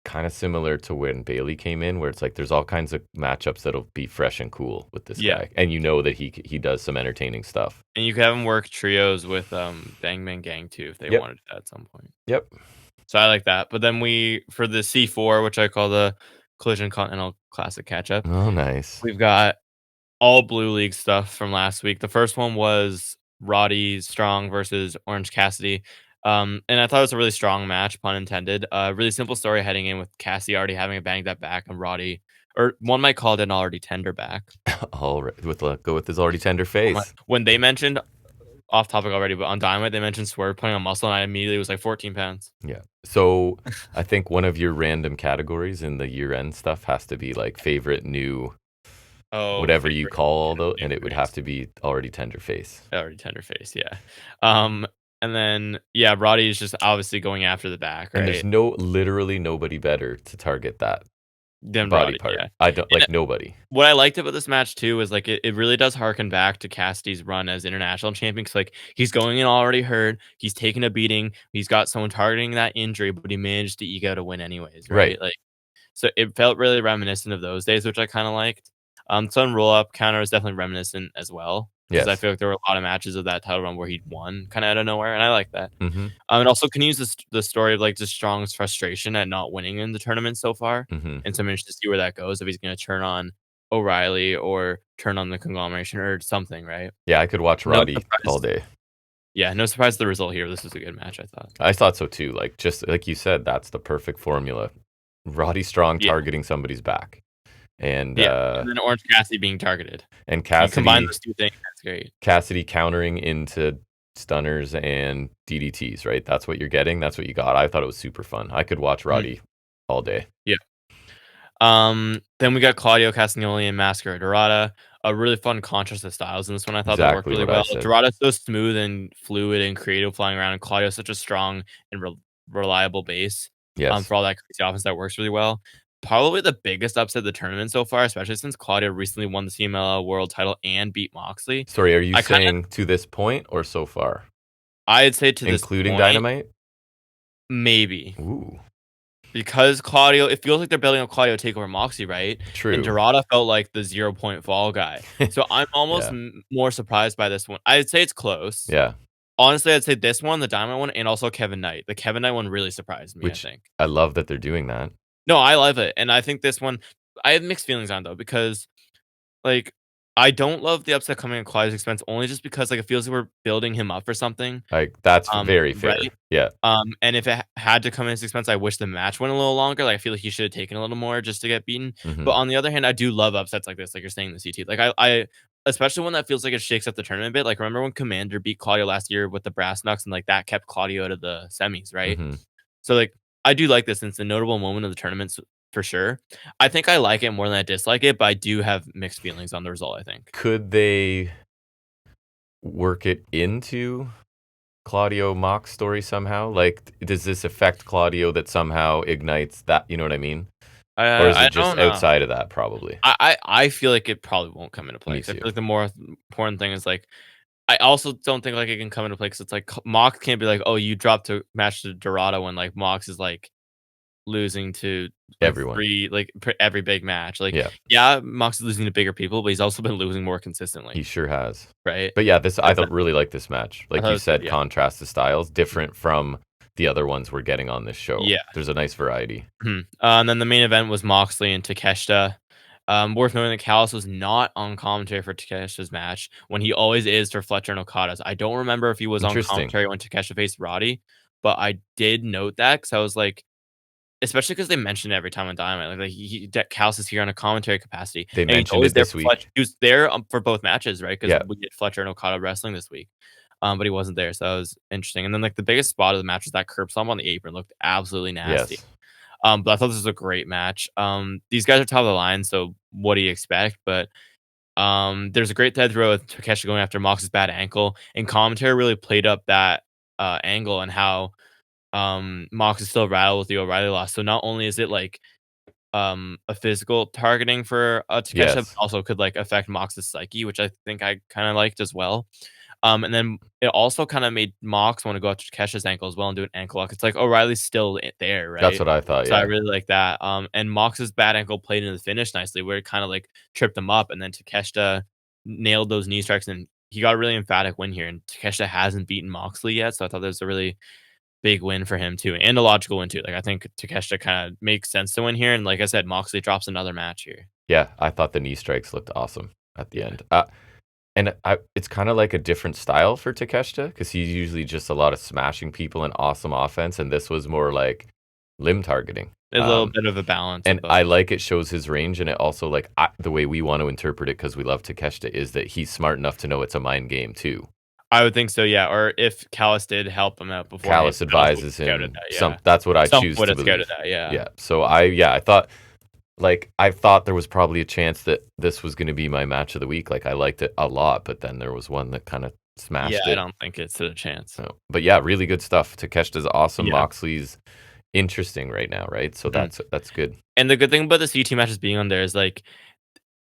kind of similar to when Bailey came in, where it's like there's all kinds of matchups that'll be fresh and cool with this guy, and you know that he does some entertaining stuff. And you could have him work trios with Bang Bang Gang too if they Yep. wanted to at some point. Yep. So I like that. But then for the C4, which I call the Collision Continental Classic catch up, Oh, nice. we've got all Blue League stuff from last week. The first one was Roddy Strong versus Orange Cassidy. And I thought it was a really strong match, pun intended. Really simple story heading in with Cassidy already having a banged up back and Roddy, or one might call it an already tender back. All right, go with his already tender face. When they mentioned, off topic already, but on Dynamite, they mentioned Swerve putting on muscle, and I immediately was like 14 pounds. Yeah. So I think one of your random categories in the year-end stuff has to be like favorite new, whatever you call all those, and it would have to be already tender face. Already tender face, yeah. And then yeah, Roddy is just obviously going after the back, right? And there's literally nobody better to target that Then body Roddy, part. yeah. I don't like nobody. What I liked about this match too is like it really does harken back to Cassidy's run as international champion. Cause like he's going in already hurt, he's taking a beating, he's got someone targeting that injury, but he managed to eke out a win anyways, right? Like so it felt really reminiscent of those days, which I kind of liked. Sun roll up counter is definitely reminiscent as well. Because I feel like there were a lot of matches of that title run where he'd won kind of out of nowhere, and I like that. And also can use the story of like just Strong's frustration at not winning in the tournament so far, and so I'm interested to see where that goes if he's going to turn on O'Reilly or turn on the conglomeration or something, right? Yeah, I could watch No Roddy all surprise. day. Yeah, no surprise the result here. This was a good match, I thought. I thought so too. Like just like you said, that's the perfect formula. Roddy Strong Yeah, targeting somebody's back, and yeah, and then Orange Cassidy being targeted. and You combine Cassidy those 2 things, that's great. Cassidy countering into stunners and DDTs. Right, that's what you're getting. That's what you got. I thought it was super fun. I could watch Mhm, Roddy all day. yeah. Then we got Claudio Castagnoli and Mascara Dorada. A really fun contrast of styles in this one. I thought that worked Exactly really what I well. said. Dorada's so smooth and fluid and creative flying around, and Claudio's such a strong and reliable base. Yes. For all that crazy offense that works really well. Probably the biggest upset of the tournament so far, especially since Claudio recently won the CMLL World Title and beat Moxley. Sorry, are you I kind of, saying to this point or so far, I'd say to this including point, Dynamite? maybe. Ooh, Because Claudio, it feels like they're building up Claudio to take over Moxie, right? And true. Dorada felt like the 0 point fall guy. So I'm almost Yeah, more surprised by this one. I'd say it's close. yeah. Honestly, I'd say this one, the Diamond one, and also Kevin Knight. The Kevin Knight one really surprised me, I Which think. I love that they're doing that. No, I love it. And I think this one, I have mixed feelings on though, because like I don't love the upset coming at Claudio's expense only just because like it feels like we're building him up for something. Like that's very Right? fair. Yeah. And if it had to come at his expense, I wish the match went a little longer. Like, I feel like he should have taken a little more just to get beaten. But Hmm. on the other hand, I do love upsets like this, like you're saying in the CT. Like, I especially when that feels like it shakes up the tournament a bit. Like, remember when Commander beat Claudio last year with the brass knucks and like that kept Claudio out of the semis, right? Hmm. So like, I do like this. And it's a notable moment of the tournament for sure. I think I like it more than I dislike it, but I do have mixed feelings on the result. I think. Could they work it into Claudio Mock's story somehow? Like, does this affect Claudio that somehow ignites that? You know what I mean? Or is I it just don't know. outside of that? Probably. I feel like it probably won't come into play Me 'cause I feel too. like the more important thing is like I also don't think like it can come into play because it's like Mox can't be like, oh, you dropped a match to Dorado when like Mox is like losing to like Everyone. every big match. Like, Yeah, yeah, Mox is losing to bigger people, but he's also been losing more he consistently, sure has. right? But yeah, this I Like that, don't really like this match. I Like thought it you was good. said, Yeah, contrast the styles, different from the other ones we're getting on this show. yeah. There's a nice variety. And then the main event was Moxley and Takeshita. Worth noting that Callis was not on commentary for Takeshita's match when he always is for Fletcher and Okada's. I don't remember if he was on Interesting. commentary when Takeshita faced Roddy, but I did note that because I was like, especially because they mention it every time on Dynamite, that Callis is here on a commentary capacity, They and he's mentioned always it there this for Fletcher. week. He was there for both matches, right? Because Yeah. we get Fletcher and Okada wrestling this week, but he wasn't there, so that was interesting. And then like the biggest spot of the match was that curb stomp on the apron, looked absolutely nasty. Yes. But I thought this was a great match. These guys are top of the line, so what do you expect? But there's a great death throw with Takeshi going after Mox's bad ankle, and commentary really played up that angle and how Mox is still rattled with the O'Reilly loss. So not only is it like a physical targeting for Takeshi, but Yes. also could like affect Mox's psyche, which I think I kind of liked as well. And then it also kind of made Mox want to go after Takesha's ankle as well and do an ankle lock. It's like O'Reilly's still there, That's right? what I thought, So I yeah. really like that. And Mox's bad ankle played into the finish nicely, where it kind of like tripped him up, and then Takeshita nailed those knee strikes, and he got a really emphatic win here. And Takeshita hasn't beaten Moxley yet, so I thought that was a really big win for him too, and a logical win too. Like I think Takeshita kind of makes sense to win here, and like I said, Moxley drops another match here. Yeah, I thought the knee strikes looked awesome at the end. It's kind of like a different style for Takeshita because he's usually just a lot of smashing people and awesome offense, and this was more like limb targeting. A little bit of a balance of And both. I like it shows his range, and it also like the way we want to interpret it because we love Takeshita is that he's smart enough to know it's a mind game too. I would think so, yeah. Or if Callis did help him out beforehand, Callis Callis would have advises scouted him that, some. yeah. That's what I Someone choose would to have scouted believe. that, yeah. Yeah. So I thought I thought there was probably a chance that this was going to be my match of the week. Like I liked it a lot, but then there was one that kind of Yeah, smashed I it. don't think it's a chance. So, but yeah, really good stuff. Takeshita's awesome. Yeah. Moxley's interesting right now, right? So Mhm. that's good. And the good thing about the CT matches being on there is, like,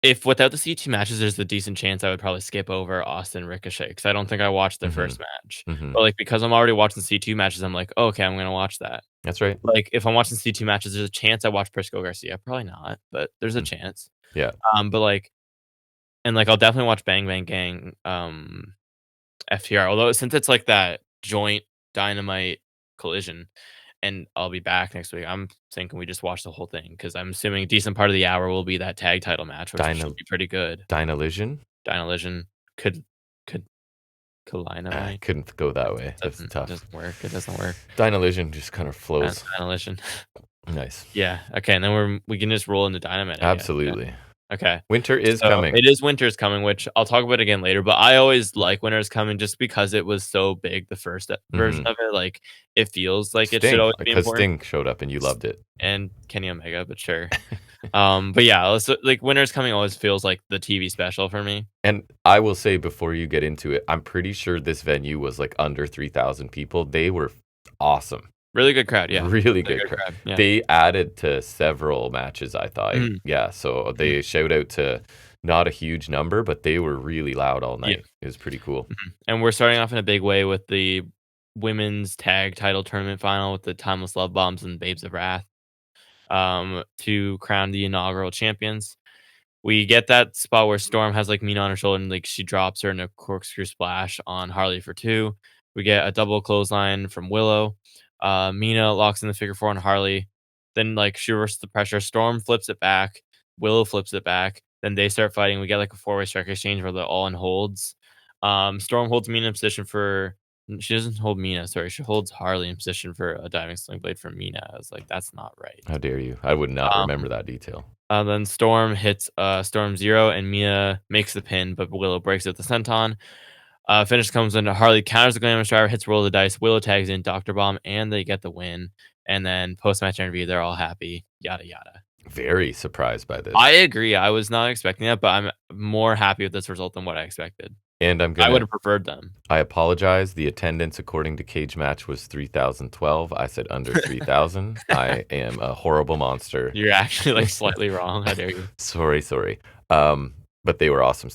if without the CT matches, there's a decent chance I would probably skip over Austin Ricochet because I don't think I watched the Hmm. first match. Hmm. But, like, because I'm already watching C2 matches, I'm like, "Oh, okay, I'm gonna watch that." That's right. Like, if I'm watching C2 matches, there's a chance I watch Prisco Garcia. Probably not, but there's a Mm. chance. Yeah. But, like, and, like, I'll definitely watch Bang Bang Gang, FTR, although since it's, like, that joint Dynamite Collision, and I'll be back next week. I'm thinking we just watch the whole thing because I'm assuming a decent part of the hour will be that tag title match, which Dyna should be pretty good. Dynalision? Dynalision could could I Collinemite. couldn't go that way. That's Doesn't tough. doesn't work. It doesn't work. Dynalision just kind of flows. Dynalision. Nice. Yeah. Okay, and then we can just roll into Dynamite, I guess. Yeah. Absolutely. Okay. Winter is So, coming. it is winter's coming, which I'll talk about again later, but I always like winter's coming just because it was so big, the first version of it, like, it feels like it should Sting, always be because important. Sting showed up and you loved it. And Kenny Omega, but sure. But yeah, so, like, winter's coming always feels like the TV special for me. And I will say before you get into it, I'm pretty sure this venue was like under 3,000 people. They were awesome. Really good crowd, yeah. Really good crowd. Yeah. They added to several matches, I thought. Yeah, so they shout out to not a huge number, but they were really loud all night. It was pretty cool. And we're starting off in a big way with the women's tag title tournament final with the Timeless Love Bombs and Babes of Wrath to crown the inaugural champions. We get that spot where Storm has like Mina on her shoulder and like she drops her in a corkscrew splash on Harley for 2. We get a double clothesline from Willow. Mina locks in the figure 4 on Harley. Then like she reverses the pressure. Storm flips it back. Willow flips it back. Then they start fighting. We get like a 4-way strike exchange where they're all in holds. Storm holds Mina in position for. She doesn't hold Mina. Sorry, she holds Harley in position for a diving sling blade from Mina. I was like, that's not right. How dare you? I would not remember that detail. Then Storm hits Storm 0 and Mina makes the pin, but Willow breaks it with the senton. Finish comes in. Harley counters the Glamorous Driver, hits Roll the Dice. Willow tags in Dr. Bomb, and they get the win. And then post-match interview, they're all happy. Yada, yada. Very surprised by this. I agree. I was not expecting that, but I'm more happy with this result than what I expected. And I would have preferred them. I apologize. The attendance, according to Cage Match, was 3,012. I said under 3,000. I am a horrible monster. You're actually like slightly wrong. How dare you? Sorry. But they were awesome.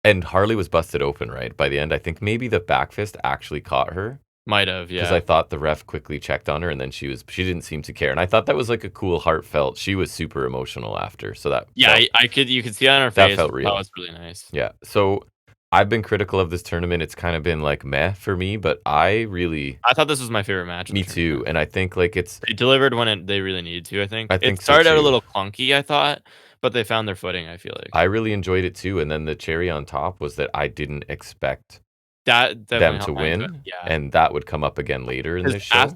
And Harley was busted open, right? By the end, I think maybe the back fist actually caught her. Might have, yeah. Because I thought the ref quickly checked on her, and then she didn't seem to care. And I thought that was like a cool, heartfelt. She was super emotional after, so that you could see that on her face. That felt real. That was really nice. Yeah. So I've been critical of this tournament. It's kind of been like meh for me, but I thought this was my favorite match. Me too, and I think like they delivered when they really needed to. I think it started out a little clunky. I thought. But they found their footing, I feel like. I really enjoyed it too. And then the cherry on top was that I didn't expect them to win. Yeah. And that would come up again later in this show.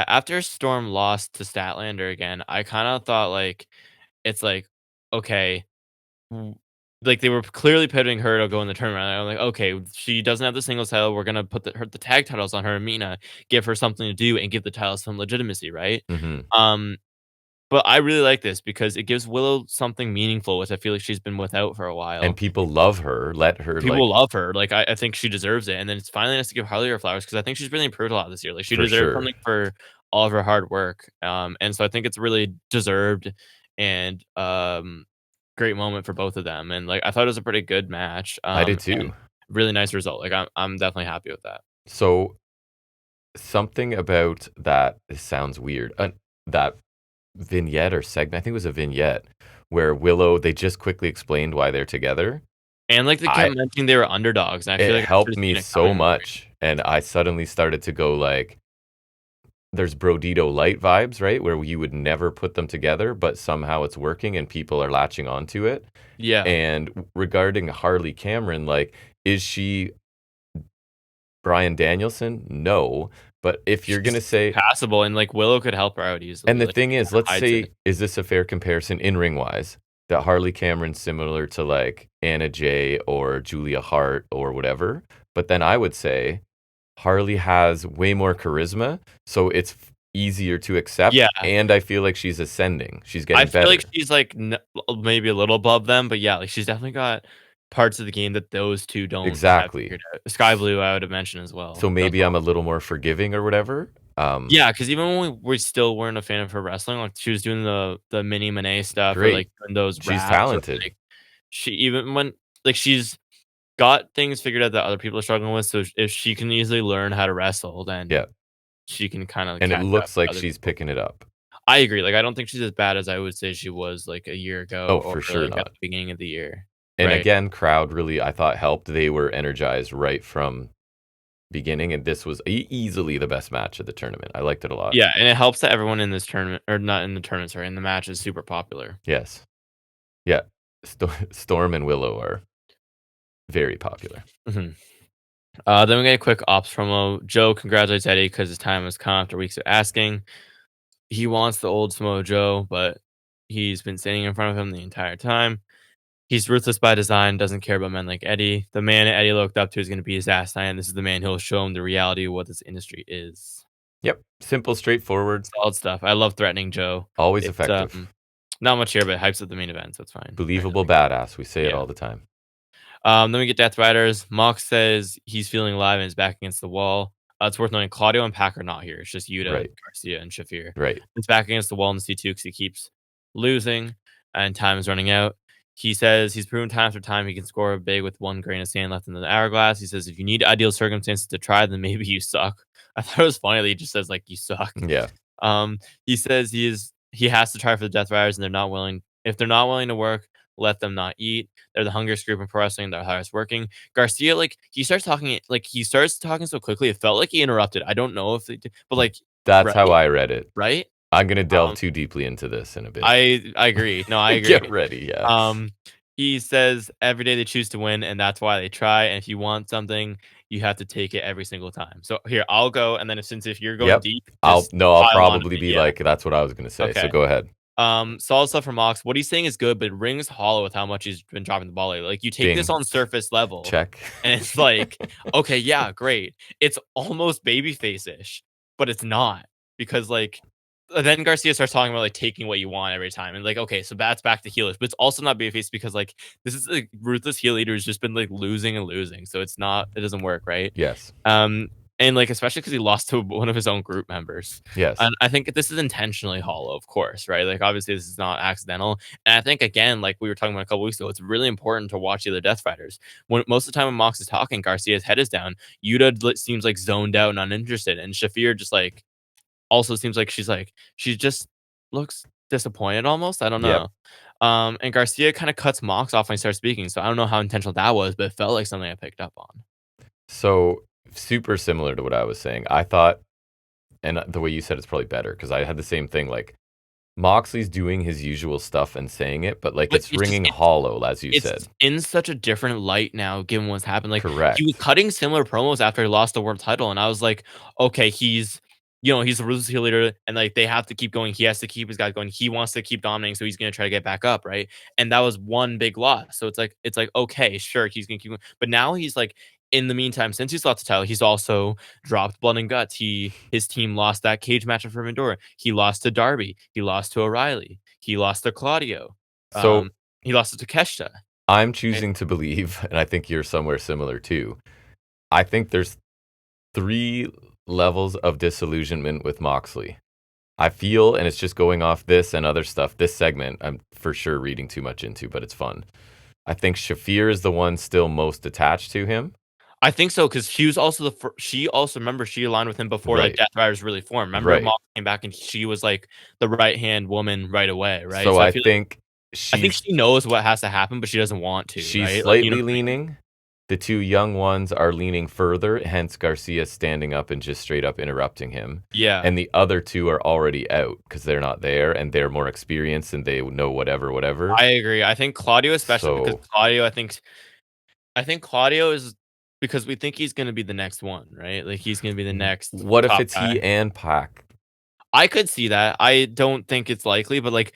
After Storm lost to Statlander again, I kind of thought like, it's like, okay. Like they were clearly pivoting her to go in the tournament. I'm like, okay, she doesn't have the singles title. We're going to put the tag titles on her and Mina, give her something to do and give the titles some legitimacy, right? But I really like this because it gives Willow something meaningful, which I feel like she's been without for a while. And people love her. People love her. Like I think she deserves it. And then it's finally nice to give Harley her flowers because I think she's really improved a lot this year. Like she deserves something for all of her hard work. And so I think it's really deserved and great moment for both of them. And like I thought it was a pretty good match. I did too. Really nice result. Like I'm definitely happy with that. So something about that, this sounds weird. That vignette or segment, I think it was a vignette where Willow, they just quickly explained why they're together, and like they kept mentioning they were underdogs, and I feel like it helped me so much. And I suddenly started to go like, there's Brodito Light vibes, right, where you would never put them together, but somehow it's working and people are latching onto it. Yeah. And regarding Harley Cameron, like, is she Bryan Danielson? No. But if you're going to say passable, and like Willow could help her out easily. And the thing is, let's say, is this a fair comparison in ring wise? That Harley Cameron's similar to like Anna Jay or Julia Hart or whatever. But then I would say Harley has way more charisma, so it's easier to accept. Yeah. And I feel like she's ascending. She's getting better. I feel like she's like maybe a little above them, but yeah, like she's definitely got parts of the game that those two don't exactly. Sky Blue, I would have mentioned as well. So maybe I'm a little more forgiving or whatever. Yeah, because even when we still weren't a fan of her wrestling, like she was doing the mini Monet stuff, or like doing those. She's talented. Like, she's got things figured out that other people are struggling with. So if she can easily learn how to wrestle, then she can kind of. And it looks like she's picking it up. I agree. Like I don't think she's as bad as I would say she was like a year ago. Oh, for sure not. At the beginning of the year. And again, crowd really, I thought, helped. They were energized right from beginning, and this was easily the best match of the tournament. I liked it a lot. Yeah, and it helps that everyone in this tournament, or not in the tournament, sorry, in the match is super popular. Yes. Yeah. Storm and Willow are very popular. Mhm. Then we get a quick ops promo. Joe congratulates Eddie because his time has come after weeks of asking. He wants the old Samoa Joe, but he's been standing in front of him the entire time. He's ruthless by design, doesn't care about men like Eddie. The man Eddie looked up to is going to be his ass and this is the man who'll show him the reality of what this industry is. Yep. Simple, straightforward. Solid stuff. I love threatening Joe. Always It's effective. not much here, but it hypes up the main event, so it's fine. Believable badass. We say it all the time. Then we get Death Riders. Mox says he's feeling alive and is back against the wall. It's worth noting Claudio and Pac are not here. It's just Yuta, Garcia, and Shafir. Right. He's back against the wall in the C2 because he keeps losing and time is running out. He says he's proven time after time he can score big with one grain of sand left in the hourglass. He says if you need ideal circumstances to try, then maybe you suck. I thought it was funny that he just says like you suck. Yeah. He says he has to try for the Death Riders and they're not willing. If they're not willing to work, let them not eat. They're the hungriest group in pro wrestling. They're hardest working. Garcia, like he starts talking so quickly. It felt like he interrupted. I don't know if they did, but like that's how I read it. Right? I'm gonna delve too deeply into this in a bit. I agree. No, I agree. Get ready. Yeah. He says every day they choose to win, and that's why they try. And if you want something, you have to take it every single time. So here, I'll go, and then if you're going deep, I'll probably be like that's what I was gonna say. Okay. So go ahead. Solid stuff from Mox. What he's saying is good, but it rings hollow with how much he's been dropping the ball lately. Like you take this on surface level, check, and it's like, okay, yeah, great. It's almost babyface-ish, but it's not because like then Garcia starts talking about like taking what you want every time, and like okay, so that's back to heelish, but it's also not babyface because like this is a ruthless heel leader who's just been like losing and losing, so it doesn't work, right? Yes. And like especially because he lost to one of his own group members. Yes. And I think this is intentionally hollow, of course, right? Like obviously this is not accidental. And I think again, like we were talking about a couple weeks ago, it's really important to watch the other Death Fighters. When most of the time when Mox is talking, Garcia's head is down. Yuta seems like zoned out and uninterested, and Shafir just like also seems like she just looks disappointed almost. I don't know. Yep. And Garcia kind of cuts Mox off when he starts speaking. So I don't know how intentional that was, but it felt like something I picked up on. So super similar to what I was saying. I thought, and the way you said it's probably better because I had the same thing. Like Moxley's doing his usual stuff and saying it, but like it's ringing hollow, as you said. It's in such a different light now, given what's happened. Like correct. He was cutting similar promos after he lost the world title, and I was like, okay, he's a ruthless heel leader, and like they have to keep going. He has to keep his guys going. He wants to keep dominating, so he's gonna try to get back up, right? And that was one big loss. So it's like okay, sure, he's gonna keep going, but now he's like. In the meantime, since he's lost the title, he's also dropped Blood and Guts. His team lost that cage match for Vendora. He lost to Darby. He lost to O'Reilly. He lost to Claudio. So he lost to Takeshita. I'm choosing to believe, and I think you're somewhere similar too. I think there's 3 levels of disillusionment with Moxley. I feel, and it's just going off this and other stuff, this segment I'm for sure reading too much into, but it's fun. I think Shafir is the one still most attached to him. I think so because she was also she aligned with him before like Death Riders really formed. Remember, Mox came back and she was like the right hand woman right away, right? So I think she knows what has to happen, but she doesn't want to. She's right? slightly leaning. The 2 young ones are leaning further, hence Garcia standing up and just straight up interrupting him. Yeah. And the other 2 are already out because they're not there and they're more experienced and they know whatever. I agree. I think Claudio, especially because Claudio, I think Claudio is because we think he's going to be the next one, right? Like he's going to be the next. What if it's guy. He and Pac? I could see that. I don't think it's likely, but like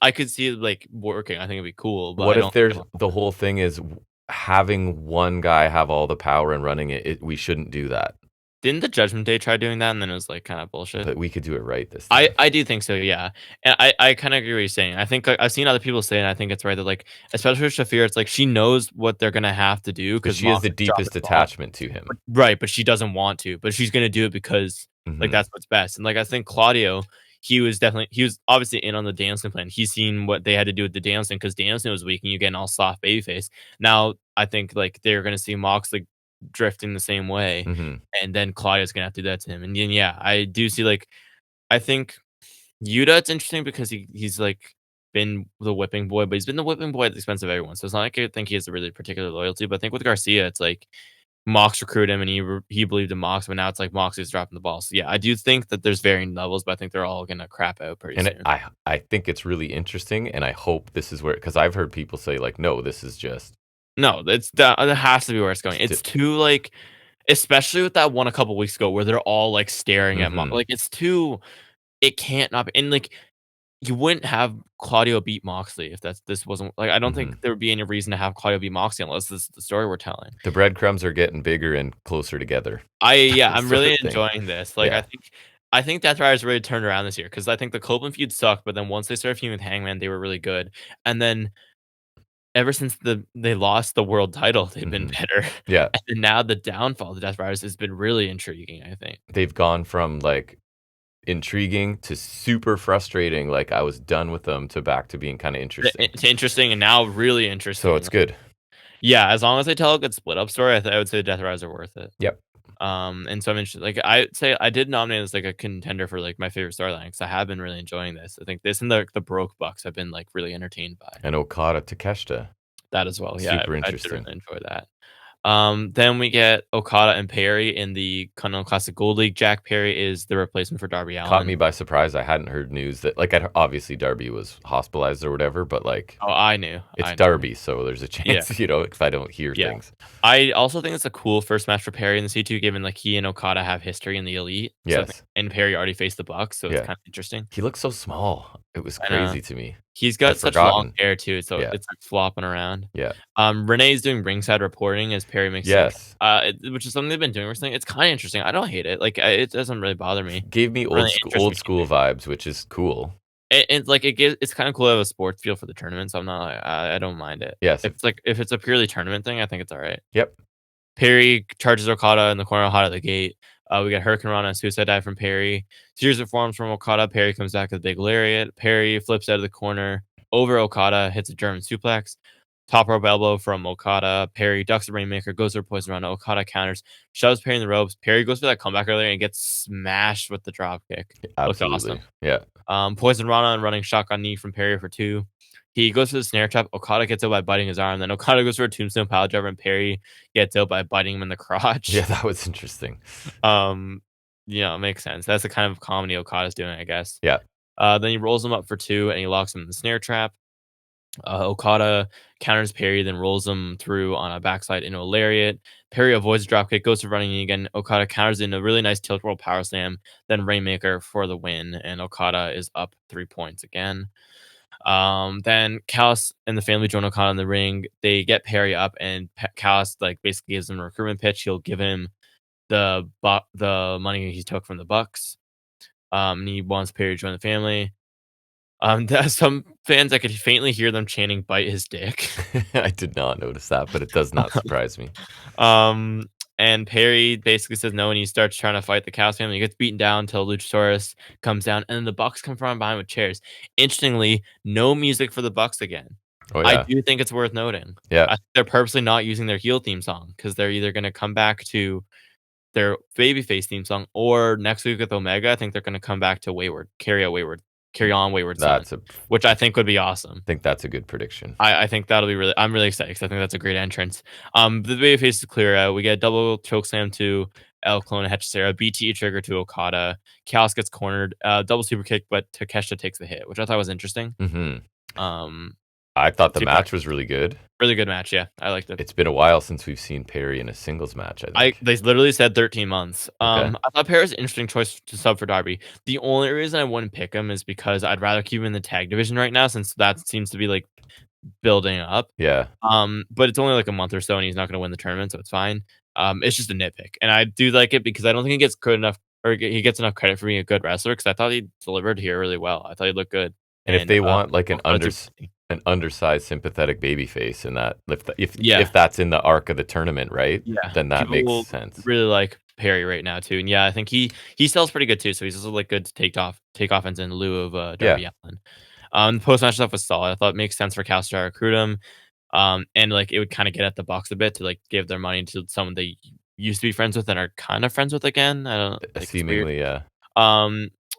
I could see it like working. I think it'd be cool. But what if there's the whole thing is having one guy have all the power and running it? We shouldn't do that. Didn't the Judgment Day try doing that and then it was like kind of bullshit? But we could do it right this time. I do think so, yeah. And I kind of agree what you're saying. I think I've seen other people say, and I think it's right that like, especially with Shafir, it's like she knows what they're gonna have to do because she has the deepest attachment to him, right? But she doesn't want to, but she's gonna do it because like that's what's best. And like I think Claudio, he was obviously in on the Danielson plan. He's seen what they had to do with the Danielson because Danielson was weak and you getting all soft babyface. Now I think like they're gonna see Mox like drifting the same way, and then Claudio's gonna have to do that to him. And then yeah, I do see like I think Yuta, it's interesting because he's like been the whipping boy, but he's been the whipping boy at the expense of everyone. So it's not like I think he has a really particular loyalty. But I think with Garcia, it's like Mox recruited him, and he believed in Mox, but now it's like Mox is dropping the ball. So yeah, I do think that there's varying levels, but I think they're all gonna crap out pretty And soon. I think it's really interesting, and I hope this is where, because I've heard people say like, no, this is just No, that has to be where it's going. t- It's too like, especially with that one a couple weeks ago where they're all like staring at mhm, like it's too. It can't not be, and like you wouldn't have Claudio beat Moxley if this wasn't like I don't think mhm. there would be any reason to have Claudio beat Moxley unless this is the story we're telling. The breadcrumbs are getting bigger and closer together, Yeah, I'm sort really of thing. enjoying this. Like, Yeah. I think Death Riders really turned around this year because I think the Copeland feud sucked, but then once they started feuding with Hangman, they were really good. And then ever since they lost the world title, they've been Mhm. better. Yeah. And then now the downfall of the Death Riders has been really intriguing, I think. They've gone from, like, intriguing to super frustrating, like, I was done with them, to back to being kinda interesting. It's interesting and now really So interesting. it's good. Yeah, as long as they tell a good split up story, I would say the Death Riders are worth it. Yep. And so I'm interested. Like I'd say I did nominate as like a contender for like my favorite storyline because I have been really enjoying this. I think this and the Broke Bucks I've been like really entertained by And Okada Takeshita, that as well. Yeah, super I did interesting. really enjoy that. Then we get Okada and Perry in the Continental Classic Gold League. Jack Perry is the replacement for Darby Caught Allin. me by surprise, I hadn't heard news that, like, I'd obviously Darby was hospitalized or whatever, but, like, Oh, I knew. it's I knew. Darby, so there's a Yeah, chance, if I don't hear yeah. things. I also think it's a cool first match for Perry in the C2, given like he and Okada have history in the Elite. So I think, Yes. and Perry already faced the Bucks, so it's Yeah. kind of interesting. He looks so small. It was I know. crazy to me. He's I'd got such long forgotten. hair too, so Yeah. it's, like, flopping around. Yeah. Renee's doing ringside reporting as Perry makes his Yes. which is something they've been doing recently. It's kinda interesting. I don't hate it. Like, it doesn't really bother me. Gave me Really interests old me. school vibes, which is cool. Like, it's kinda cool to have a sports feel for the tournament, so I'm not like I don't mind it. Yes. If it's a purely tournament thing, I think it's alright. Yep. Perry charges Okada in the corner hot at the gate. We got Hurricane Rana and Suicide Dive from Perry. Series of forms from Okada. Perry comes back with a big lariat. Perry flips out of the corner over Okada, hits a German suplex. Top rope elbow from Okada. Perry ducks the Rainmaker, goes for a poison run. Okada counters, shoves Perry in the ropes. Perry goes for that comeback earlier and gets smashed with the drop kick. Looked Absolutely. awesome. Yeah. Poison Rana and running shotgun knee from Perry for 2. He goes for the snare trap. Okada gets out by biting his arm. Then Okada goes for a tombstone pile driver, and Perry gets out by biting him in the crotch. Yeah, that was interesting. Um, it makes sense. That's the kind of comedy Okada's doing, I guess. Yeah. Then he rolls him up for 2, and he locks him in the snare trap. Okada counters Perry, then rolls him through on a backslide into a lariat. Perry avoids a dropkick, goes for running again. Okada counters in a really nice tilt roll power slam, then Rainmaker for the win, and Okada is up 3 points again. Then Callis and the family join Okada in the ring. They get Perry up, and Callis like basically gives him a recruitment pitch. He'll give him the money he took from the Bucks. And he wants Perry to join the family. Some fans I could faintly hear them chanting "Bite his dick." I did not notice that, but it does not surprise me. Um, and Perry basically says no, and he starts trying to fight the Chaos family. He gets beaten down until Luchasaurus comes down, and then the Bucks come from behind with chairs. Interestingly, no music for the Bucks again. Oh I yeah. do think it's worth noting. Yeah. I think they're purposely not using their heel theme song because they're either going to come back to their babyface theme song, or next week with Omega, I think they're going to come back to Carry On Wayward Son, That's a which I think would be awesome. think that's a good prediction. I think that'll be I'm really excited because I think that's a great entrance. The babyface is clear out. We get double chokeslam to El Clone Hechicera, BT trigger to Okada. Chaos gets cornered, double super kick, but Takeshita takes the hit, which I thought was interesting. Mhm. Um, I thought the super match was really good. really good match. Yeah, I liked it. It's been a while since we've seen Perry in a singles match, I think. They literally said 13 months. Okay. I thought Perry's an interesting choice to sub for Darby. The only reason I wouldn't pick him is because I'd rather keep him in the tag division right now, since that seems to be like building up. Yeah. But it's only like a month or so, and he's not going to win the tournament, so it's fine. It's just a nitpick, and I do like it because I don't think he gets good enough, or he gets enough credit for being a good wrestler. Because I thought he delivered here really well. I thought he looked good. And if they want like an Okada undersized sympathetic babyface, and that Yeah. if that's in the arc of the tournament, right? Yeah, Then that people makes sense. really like Perry right now too, and yeah, I think he sells pretty good too. So he's also like good to take offense in lieu of Darby Yeah. Allin. The post match stuff was solid. I thought it makes sense for Cal to recruit him. And like it would kind of get at the Bucks a bit to like give their money to someone they used to be friends with and are kind of friends with again. I don't like it's weird. Seemingly, yeah.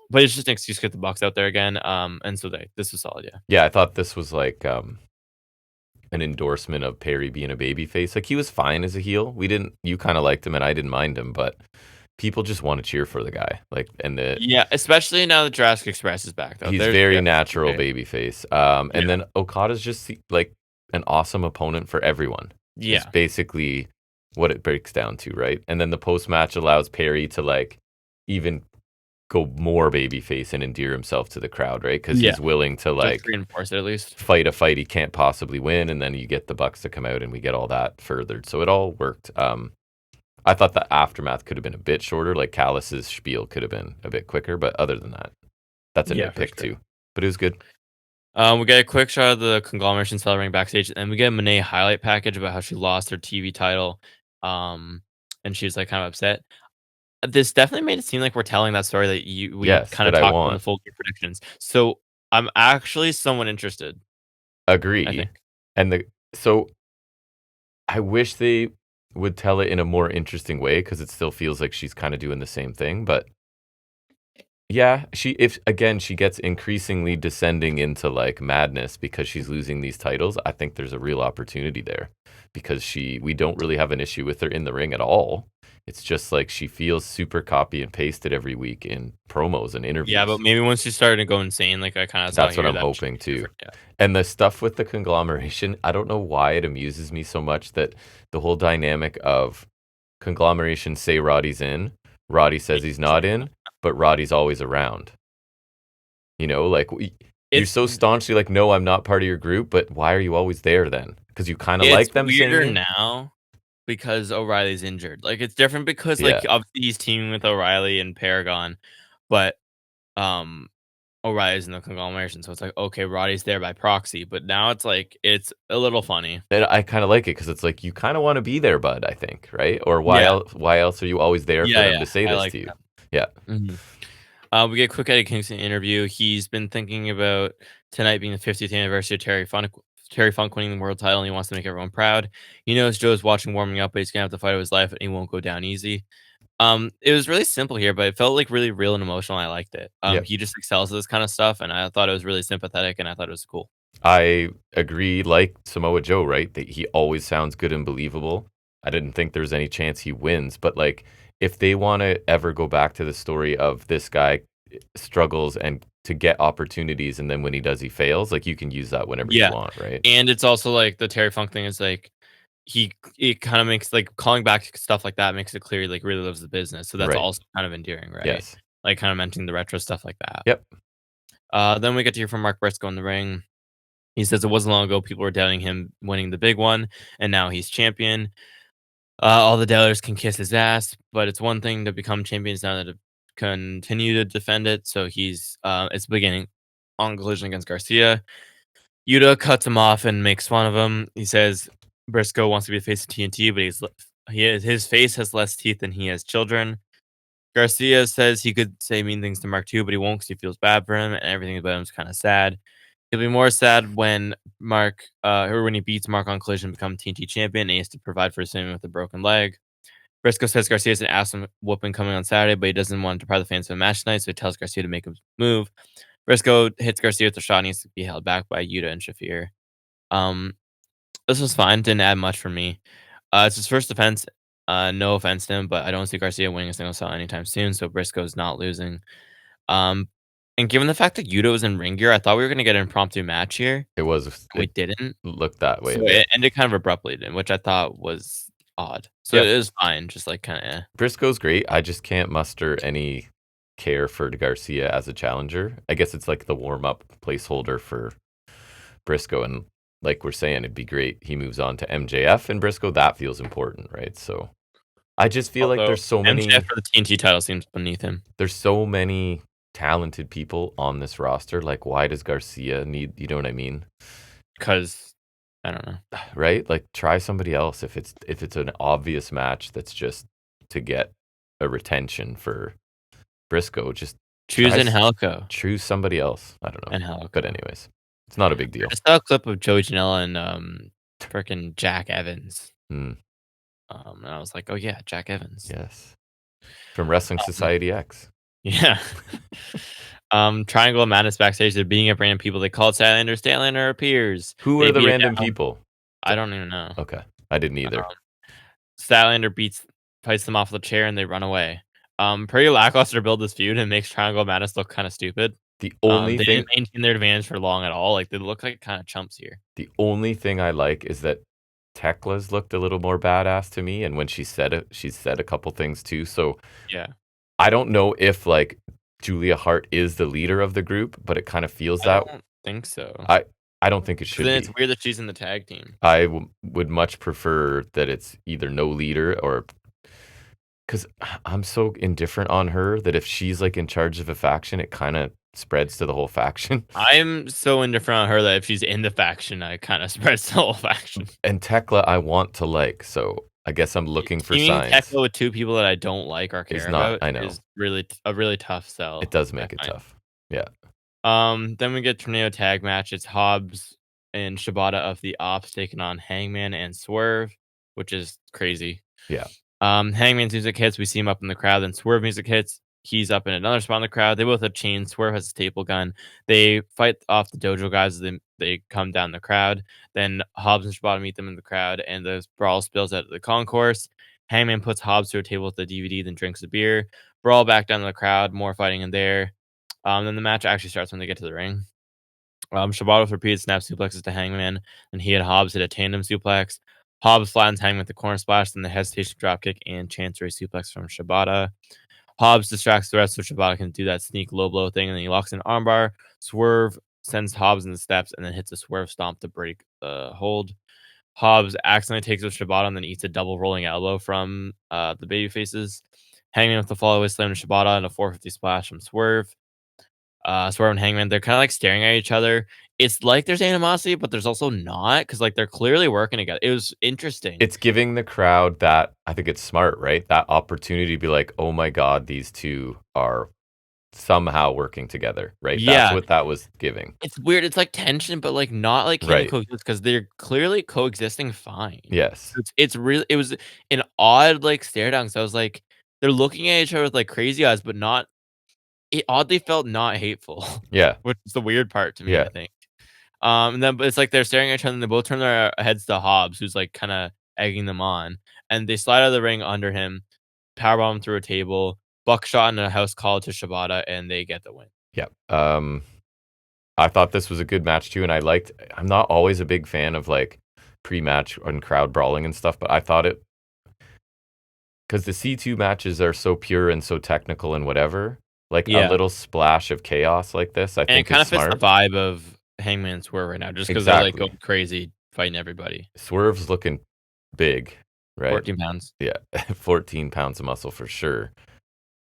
But it's just an excuse to get the Bucks out there again. And so this was solid, yeah. Yeah, I thought this was like an endorsement of Perry being a babyface. Like, he was fine as a heel. You kind of liked him, and I didn't mind him, but people just want to cheer for the guy. Like, Yeah, especially now that Jurassic Express is back, though. he's There's very yeah, natural okay. babyface. Yeah. And then Okada's just like an awesome opponent for everyone. Is Yeah. basically what it breaks down to, right? And then the post match allows Perry to like even go more babyface and endear himself to the crowd, right? Because Yeah. he's willing to Just like reinforce it at least. fight a fight he can't possibly win, and then you get the Bucks to come out, and we get all that furthered. So it all worked. I thought the aftermath could have been a bit shorter. Like, Callis's spiel could have been a bit quicker, but other than that, that's a Yeah, for nitpick sure. too. But it was good. We get a quick shot of the conglomeration celebrating backstage, and we get a Monet highlight package about how she lost her TV title, and she's like kind of upset. This definitely made it seem like we're telling that story that we Yes, kind of that I talked about in the want. full gear predictions. So I'm actually somewhat interested. I Agree. think. And so I wish they would tell it in a more interesting way, because it still feels like she's kind of doing the same thing. But yeah, if again she gets increasingly descending into like madness because she's losing these titles, I think there's a real opportunity there, because we don't really have an issue with her in the ring at all. It's just like she feels super copy and pasted every week in promos and Yeah, but interviews. maybe once she started to go insane, like I kind of saw That's what here, I'm that should hoping be too. different. Yeah. And the stuff with the conglomeration, I don't know why it amuses me so much, that the whole dynamic of conglomeration say Roddy's in, Roddy says he's not in, but Roddy's always around. Like, you're It's so staunchly like, no, I'm not part of your group, but why are you always there then? Because you kind of it's like them saying weirder it? now because O'Reilly's injured. Like it's different because Yeah. like obviously he's teaming with O'Reilly and Paragon, but um O'Reilly's in the conglomeration, so it's like okay, Roddy's there by proxy. But now it's like it's a little funny. And I kind of like it, because it's like, you kind of want to be there, bud, I think, right? Or Yeah, why else are you always there for yeah, them yeah. to say I this like to you? that. Yeah. Mhm. We get a quick Eddie Kingston interview. He's been thinking about tonight being the 50th anniversary of Terry Funk winning the world title, and he wants to make everyone proud. He knows Joe's watching warming up, but he's gonna have to fight of his life, and he won't go down easy. It was really simple here, but it felt like really real and emotional. I liked it. Yeah. He just excels at this kind of stuff, and I thought it was really sympathetic, and I thought it was cool. I agree, like Samoa Joe, right? That he always sounds good and believable. I didn't think there was any chance he wins, but like, if they want to ever go back to the story of this guy struggles and to get opportunities, and then when he does, he fails, like, you can use that whenever you Yeah, want, right? and it's also like the Terry Funk thing is like it kind of makes like calling back stuff like that makes it clear he like really loves the business. So that's Right. also kind of endearing, right? Yes. Like kind of mentioning the retro stuff like that. Yep. Then we get to hear from Mark Briscoe in the ring. He says it wasn't long ago people were doubting him winning the big one, and now he's champion. All the doubters can kiss his ass, but it's one thing to become champions now to continue to defend it. So it's beginning on Collision against Garcia. Yuta cuts him off and makes fun of him. He says Briscoe wants to be the face of TNT, but his face has less teeth than he has children. Garcia says he could say mean things to Mark too, but he won't because he feels bad for him, and everything about him is kind of sad. He'll be more sad when when he beats Mark on Collision, become TNT champion, and he has to provide for his family with a broken leg. Briscoe says Garcia's an ass whooping coming on Saturday, but he doesn't want to deprive the fans of a match tonight, so he tells Garcia to make a move. Briscoe hits Garcia with a shot, and he needs to be held back by Yuta and Shafir. Um, this was fine. Didn't add much for me. It's his first defense. No offense to him, but I don't see Garcia winning a single cell anytime soon. So Briscoe's not losing. Um, and given the fact that Yuta was in ring gear, I thought we were gonna get an impromptu match here. We It didn't. looked that way So a bit. it ended kind of abruptly, which I thought was odd. So Yep. it was fine, just like kind of. Briscoe's great. I just can't muster any care for Garcia as a challenger. I guess it's like the warm-up placeholder for Briscoe, and like we're saying, it'd be great he moves on to MJF and Briscoe. That feels important, right? So I just feel like Although there's so MJF many for the TNT title seems beneath him there's so many talented people on this roster. Like, why does Garcia need, you know what I mean? because I don't know. Right? Like, try somebody else if it's an obvious match that's just to get a retention for Briscoe. Just Choose Angelico choose somebody else. I don't know. and Angelico. But anyways, it's not a big deal. I saw a clip of Joey Janela and freaking Jack Evans. Hmm. And I was like, oh yeah, Jack Evans. Yes. From Wrestling Society X. Yeah. Triangle of Madness backstage. They're beating up random people. They call it Stylander. Stylander appears. Who They are the beat him random down. people? I don't even know. Okay. I didn't either. Statlander fights them off the chair and they run away. Pretty lackluster build this feud and makes Triangle Madness look kind of stupid. The only They didn't thing maintain their advantage for long at all. Like they look like kind of chumps here. the only thing I like is that Tekla's looked a little more badass to me, and when she said it, she said a couple things too. So Yeah, I don't know if like Julia Hart is the leader of the group, but it kind of feels I that. don't think so. I I don't think it 'Cause should then it's be. weird that she's in the tag team. Would much prefer that it's either no leader or because I'm so indifferent on her that if she's like in charge of a faction, it kind of spreads to the whole faction. I'm so indifferent on her that if she's in the faction, I kind of spreads the whole faction. And Tekla, I want to like, so I guess I'm looking for Teaming signs. Tekla with two people that I don't like or Is care not, about I know. is a really tough sell. It does I make it find. tough. Yeah. Then we get tornado tag match. It's Hobbs and Shibata of the Ops taking on Hangman and Swerve, which is crazy. Yeah. Hangman's music hits. We see him up in the crowd. Then Swerve music hits. He's up in another spot in the crowd. They both have chains. Swerve has a staple gun. They fight off the dojo guys as they come down the crowd. Then Hobbs and Shibata meet them in the crowd, and the brawl spills out of the concourse. Hangman puts Hobbs to a table with the DVD, then drinks a beer. Brawl back down to the crowd. More fighting in there. Then the match actually starts when they get to the ring. Shibata with repeated snap suplexes to Hangman, and he and Hobbs hit a tandem suplex. Hobbs flattens Hangman with the corner splash, then the hesitation dropkick and chancery suplex from Shibata. Hobbs distracts the rest so Shibata can do that sneak low blow thing, and then he locks in armbar. Swerve sends Hobbs in the steps and then hits a swerve stomp to break the hold. Hobbs accidentally takes with Shibata and then eats a double rolling elbow from the baby faces. Hangman with the follow-away slam to Shibata and a 450 splash from Swerve. Swerve and Hangman, they're kind of like staring at each other. It's like there's animosity, but there's also not because like they're clearly working together. It was interesting. It's giving the crowd that, I think it's smart, right? That opportunity to be like, oh my God, these two are somehow working together, right? That's Yeah, what that was giving. it's weird. It's like tension, but like not like can Right. coexist because they're clearly coexisting fine. Yes. It's really it was an odd like stare down. So I was like, they're looking at each other with like crazy eyes, but not. It oddly felt not hateful, Yeah. which is the weird part to me. Yeah. I think. And then but it's like they're staring at each other and they both turn their heads to Hobbs, who's like kind of egging them on. And they slide out of the ring under him, powerbomb through a table, buckshot and a house call to Shibata, and they get the win. Yeah. I thought this was a good match too, and I'm not always a big fan of like pre-match and crowd brawling and stuff, but I thought it, because the C2 matches are so pure and so technical and whatever, like a Yeah. little splash of chaos like this, I And it think kind is of fits the smart. vibe of Hangman Swerve right now, just because they're like Exactly. going crazy fighting everybody. Swerve's looking big, right? 14 pounds. Yeah, 14 pounds of muscle for sure.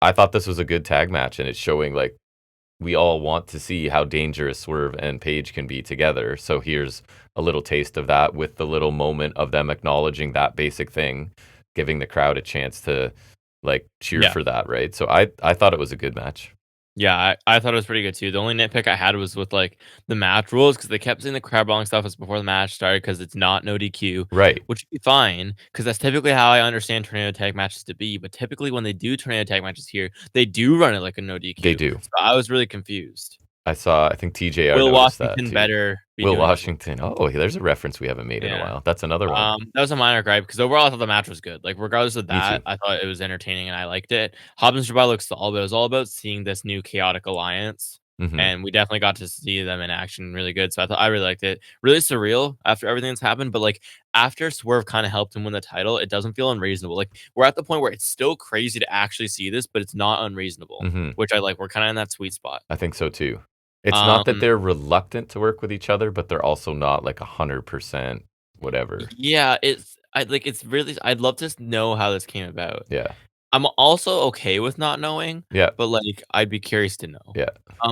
I thought this was a good tag match, and it's showing like we all want to see how dangerous Swerve and Paige can be together. So here's a little taste of that with the little moment of them acknowledging that basic thing, giving the crowd a chance to like cheer Yeah. for that, right? So I thought it was a good match. Yeah, I thought it was pretty good too. The only nitpick I had was with like the match rules because they kept saying the crowd brawling stuff was before the match started because it's not no DQ, Right. which would be fine because that's typically how I understand tornado tag matches to be. But typically when they do tornado tag matches here, they do run it like a no DQ. They do. So I was really confused. I think TJR Will noticed that Washington too. better be Will doing it. Washington. Oh, there's a reference we haven't made in a Yeah. while. That's another one. That was a minor gripe because overall I thought the match was good. Like regardless of Me too. that, I thought it was entertaining and I liked it. Hobbs and Shibata looked solid, but it was all about seeing this new chaotic alliance. Hmm. And we definitely got to see them in action really good. So I really liked it. Really surreal after everything that's happened. But like after Swerve kind of helped him win the title, it doesn't feel unreasonable. Like we're at the point where it's still crazy to actually see this, but it's not unreasonable, Hmm. which I like. We're kind of in that sweet spot. I think so too. It's not that Um, they're reluctant to work with each other, but they're also not like 100% whatever. yeah, it's really I'd love to know how this came about. Yeah. I'm also okay with not knowing, Yeah. but, like, I'd be curious to know. Yeah.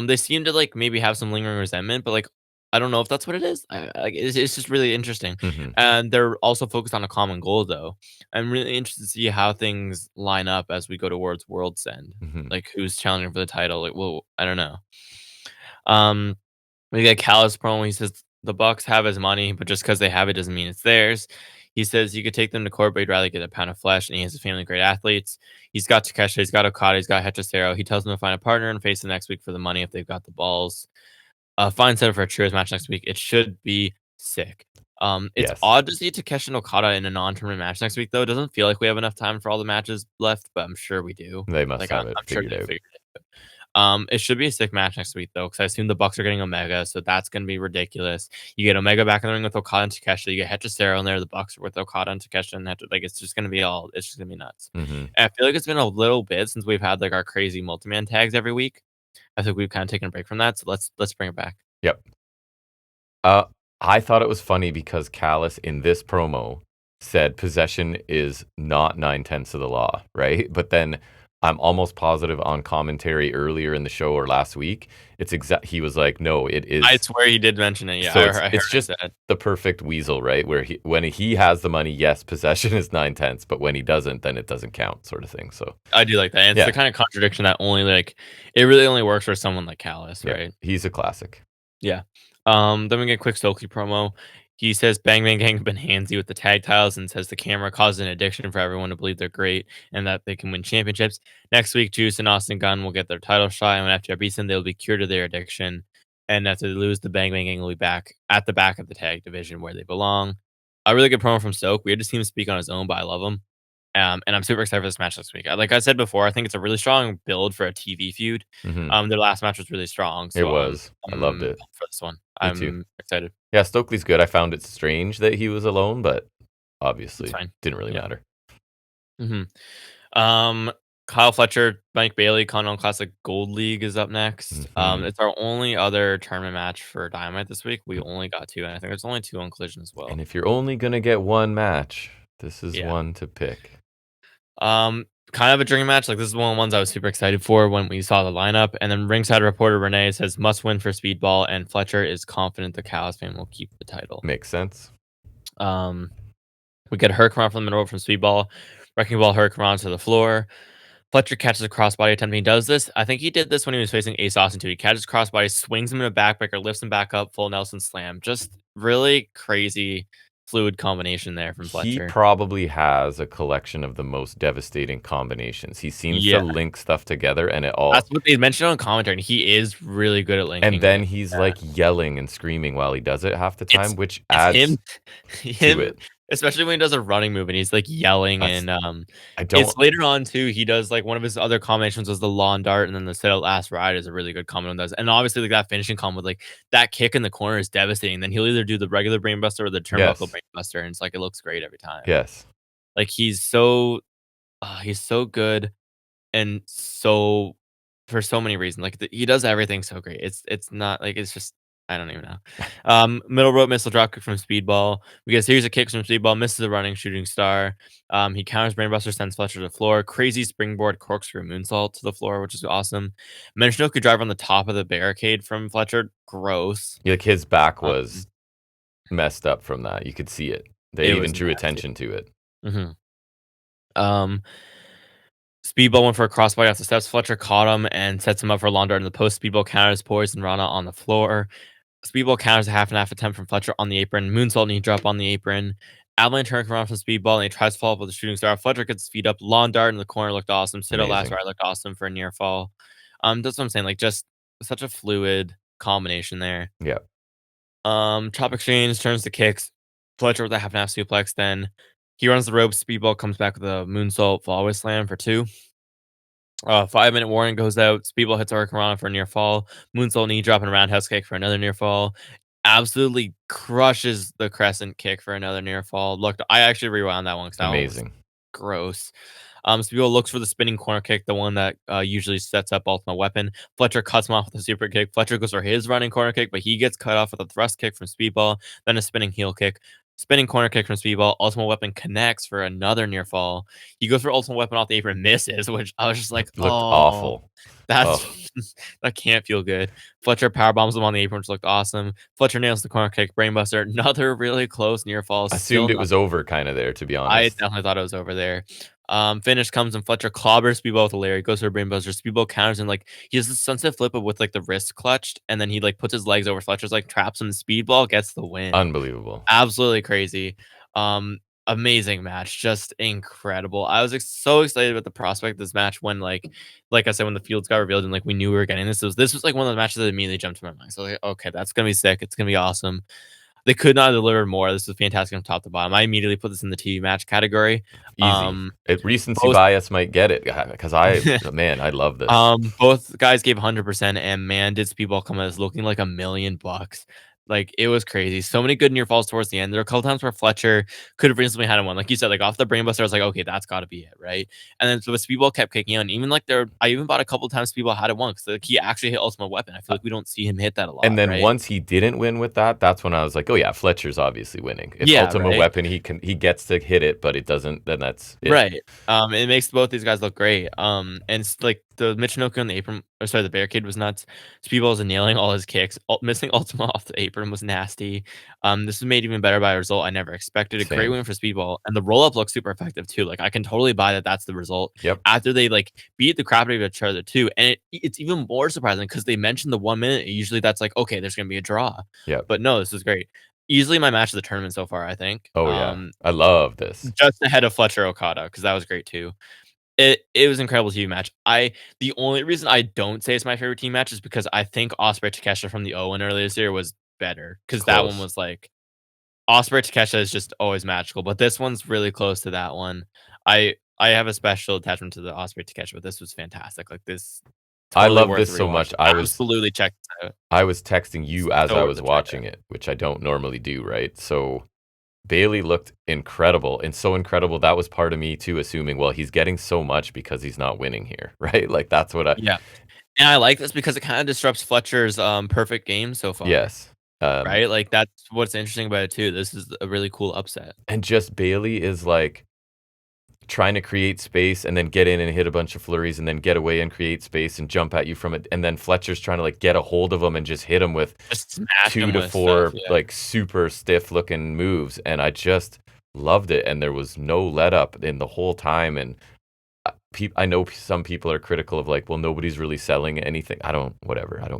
They seem to, like, maybe have some lingering resentment, but, like, I don't know if that's what it is. Like, it's just really interesting, Hmm. and they're also focused on a common goal, though. I'm really interested to see how things line up as we go towards World's End. Hmm. Like, who's challenging for the title? Like, well, I don't know. Um, we get Callis promo. He says the Bucks have his money, but just because they have it doesn't mean it's theirs. He says you could take them to court, but he'd rather get a pound of flesh, and he has a family of great athletes. He's got Takeshita, he's got Okada, he's got Hechicero. He tells them to find a partner and face them next week for the money if they've got the balls. Fine setup for a trios match next week. It should be sick. It's Yes. odd to see Takeshi and Okada in a non-tournament match next week, though. It doesn't feel like we have enough time for all the matches left, but I'm sure we do. They must Like, have it I'm sure figured they out. figured it out. It should be a sick match next week, though, because I assume the Bucks are getting Omega, so that's gonna be ridiculous. You get Omega back in the ring with Okada and Takeshi. You get Hechicero in there. The Bucks are with Okada and Takeshi, and like it's just gonna be nuts. Mhm. And I feel like it's been a little bit since we've had like our crazy multi-man tags every week. I think we've kind of taken a break from that, so let's bring it back. Yep. Uh, I thought it was funny because Callis in this promo said possession is not 9/10 of the law, right? But then I'm almost positive on commentary earlier in the show or last week, he was like, "No, it I is." swear he did mention it. Yeah, So I heard it's him just say it. the perfect weasel, right? Where when he has the money, yes, possession is 9/10, but when he doesn't, then it doesn't count, sort of thing. So I do like that. And it's the yeah, kind of contradiction that only like it really only works for someone like Callis, yeah, right? he's a classic. Yeah. Then we get a quick Stokely promo. He says Bang Bang Gang have been handsy with the tag titles and says the camera causes an addiction for everyone to believe they're great and that they can win championships. Next week, Juice and Austin Gunn will get their title shot, and when after beats them, they'll be cured of their addiction. And after they lose, the Bang Bang Gang will be back at the back of the tag division where they belong. A really good promo from Stoke. We had to see him speak on his own, but I love him. And I'm super excited for this match this week. Like I said before, I think it's a really strong build for a TV feud. Hmm. Their last match was really strong, It so was. I loved I'm it. pumped for this one. Me too. I'm excited. Yeah, Stokely's good. I found it strange that he was alone, but It's obviously fine. didn't really Yeah. matter. hmm Kyle Fletcher, Mike Bailey, Continental Classic Gold League is up next. Hmm. It's our only other tournament match for Dynamite this week. We only got two, and I think there's only two on Collision as well. And if you're only gonna get one match, this is Yeah. one to pick. Kind of a dream match. Like this is one of the ones I was super excited for when we saw the lineup. And then ringside reporter Renee says must win for Speedball, and Fletcher is confident the Cows fan will keep the title. Makes sense. We get a Hurricane from the middle from Speedball, Wrecking Ball Hurricane to the floor. Fletcher catches a crossbody attempt. He does this. I think he did this when he was facing Ace Austin too. He catches crossbody, swings him in a backbreaker, lifts him back up, full Nelson slam. Just really crazy, fluid combination there from He Fletcher. probably has a collection of the most devastating combinations. He seems to Yeah, link stuff together and it all. that's what they mentioned on commentary. And he is really good at linking. And then Like, he's like yelling and screaming while he does it half the time, which it's him, adds to him, it. especially when he does a running move and he's like yelling I, s- and I it's don't. later on too. He does like one of his other combinations was the lawn dart, and then the set out last ride is a really good combo. Does and obviously like that finishing combo, like that kick in the corner is devastating. Then he'll either do the regular brainbuster or the turnbuckle Yes. brainbuster, and it's like it looks great every time. Yes. Like he's so good and so for so many reasons. Like he does everything so great. It's not like it's just I don't even know. Middle rope missile drop kick from Speedball. We get a series of kicks from Speedball, misses a running shooting star. He counters Brainbuster, sends Fletcher to the floor. Crazy springboard corkscrew moonsault to the floor, which is awesome. Menshinoku driver on the top of the barricade from Fletcher. Gross. Like his back Um, was messed up from that. You could see it. They it even was drew nasty. attention to it. hmm Um, Speedball went for a crossbody off the steps. Fletcher caught him and sets him up for a lawn dart in the post. Speedball counters Poison Rana on the floor. Speedball counters a half and half attempt from Fletcher on the apron. Moonsault knee drop on the apron. Avalanche turn around from Speedball and he tries to follow up with a shooting star. Fletcher gets his feet up. Lawn dart in the corner looked awesome. Sit out last Amazing. ride looked awesome for a near fall. That's what I'm saying. Like just such a fluid combination there. Yeah. Chop exchange turns to kicks. Fletcher with a half and half suplex. Then he runs the ropes. Speedball comes back with a moonsault follow slam for two. 5-minute warning goes out. Speedball hits Hurricane for a near fall. Moonsault knee drop and roundhouse kick for another near fall. Absolutely crushes the crescent kick for another near fall. Looked, I actually rewound that one because that one was Amazing. gross. Speedball looks for the spinning corner kick, the one that usually sets up Ultimate Weapon. Fletcher cuts him off with a super kick. Fletcher goes for his running corner kick, but he gets cut off with a thrust kick from Speedball, then a spinning heel kick. Spinning corner kick from Speedball. Ultimate Weapon connects for another near fall. He goes for Ultimate Weapon off the apron, misses, which I was just like, Looked oh, awful. that's Oh, that can't feel good. Fletcher power bombs him on the apron, which looked awesome. Fletcher nails the corner kick, brainbuster. Another really close near fall. assumed Still it was over kind of there, to be I honest. definitely thought it was over there. Finish comes and Fletcher clobbers Speedball with a Larry, goes for a brainbuster. Speedball counters and like he has this sunset flip with like the wrist clutched, and then he like puts his legs over Fletcher's like traps him. Speedball gets the win. Unbelievable. Absolutely crazy. Amazing match, just incredible. I was so excited with the prospect of this match when like I said when the fields got revealed and like we knew we were getting this. This was like one of the matches that immediately jumped to my mind. So like, okay, that's gonna be sick. It's gonna be awesome. They could not have delivered more. This was fantastic from top to bottom. I immediately put this in the TV match category. Easy. Recency Both bias might get it because man, I love this. both guys gave 100%, and man, did Speedball come at us looking like $1,000,000. Like, it was crazy. So many good near falls towards the end. There were a couple times where Fletcher could have recently had him one. Like you said, like off the brainbuster, I was like, okay, that's got to be it, right? And then so the Speedball kept kicking on. Even like I even bought a couple times Speedball had it one because like, he actually hit Ultimate Weapon. I feel like we don't see him hit that a lot, And then right? once he didn't win with that, that's when I was like, oh yeah, Fletcher's obviously winning. If Yeah, Ultimate right. Weapon, he gets to hit it, but it doesn't. Then that's it. Right. It makes both these guys look great. And it's like the Michinoku on the apron, or sorry, the barricade was nuts. Speedball's nailing all his kicks. Missing Ultima off the apron was nasty. This was made even better by a result I never expected. A great Same. win for Speedball, and the roll up looks super effective too. Like I can totally buy that. That's the result. Yep. After they like beat the crap out of each other too, and it's even more surprising because they mentioned the 1 minute. Usually that's like okay, there's gonna be a draw. Yep. But no, this is great. Easily my match of the tournament so far, I think. Oh yeah, I love this. Just ahead of Fletcher Okada because that was great too. It was an incredible TV match. The only reason I don't say it's my favorite team match is because I think Ospreay Takeshita from the Owen earlier this year was better because that one was like Ospreay Takeshita is just always magical, but this one's really close to that one. I have a special attachment to the Ospreay Takeshita, but this was fantastic. Like this, I totally love worth this the so rewatch. much. Absolutely check this out. I was texting you as So I worth was the check watching out. it, which I don't normally do, right? So Bailey looked incredible, and so incredible that was part of me too, assuming, well, he's getting so much because he's not winning here, right? Like that's what I Yeah, and I like this because it kind of disrupts Fletcher's perfect game so far. Yes. Right? Like, that's what's interesting about it too. This is a really cool upset. And just Bailey is like trying to create space and then get in and hit a bunch of flurries and then get away and create space and jump at you from it. And then Fletcher's trying to like get a hold of him and just hit him with Just smash 2 him to with 4 stuff, yeah. like super stiff looking moves. And I just loved it. And there was no let up in the whole time. And I know some people are critical of like, well, nobody's really selling anything. I don't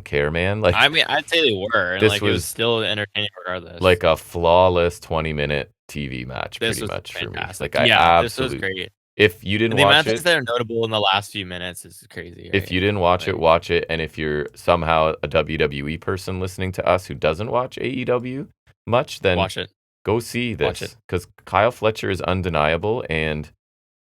care, man. Like, I mean, I'd say they were, and, this like, it was still entertaining regardless. like a flawless 20-minute TV match, This pretty was much for me. fantastic. Like, Yeah, this was great. if you didn't And the amount watch of things it, that are notable in the last few minutes is crazy, if right? you didn't watch it, Like watch it. And if you're somehow a WWE person listening to us who doesn't watch AEW much, then watch it. go see Watch this it. because Kyle Fletcher is undeniable, and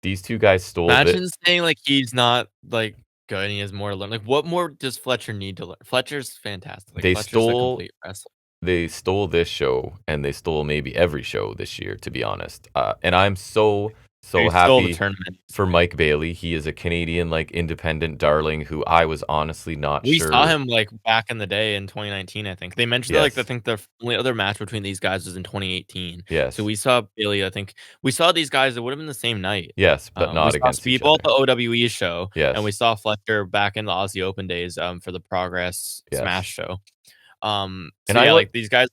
these two guys stole Imagine it. saying, like, he's not, like, good and he has more to learn. Like, what more does Fletcher need to learn? Fletcher's fantastic. Like, They Fletcher's a stole complete wrestler. they stole this show, and they stole maybe every show this year, to be honest. And I'm so They stole the happy tournament. for Mike Bailey. He is a Canadian like independent darling who I was honestly not We sure. saw him, like, back in the day in 2019, I think. They mentioned that, like, I Yes. think the only other match between these guys was in 2018. So Yes. we saw Bailey, I think we saw these guys, it would've been the same night. Yes, but We not saw against each Speedball at other. the OWE show, and we Yes. saw Fletcher back in the Aussie Open days, for the Progress Smash Yes. show. And So yeah, like, these guys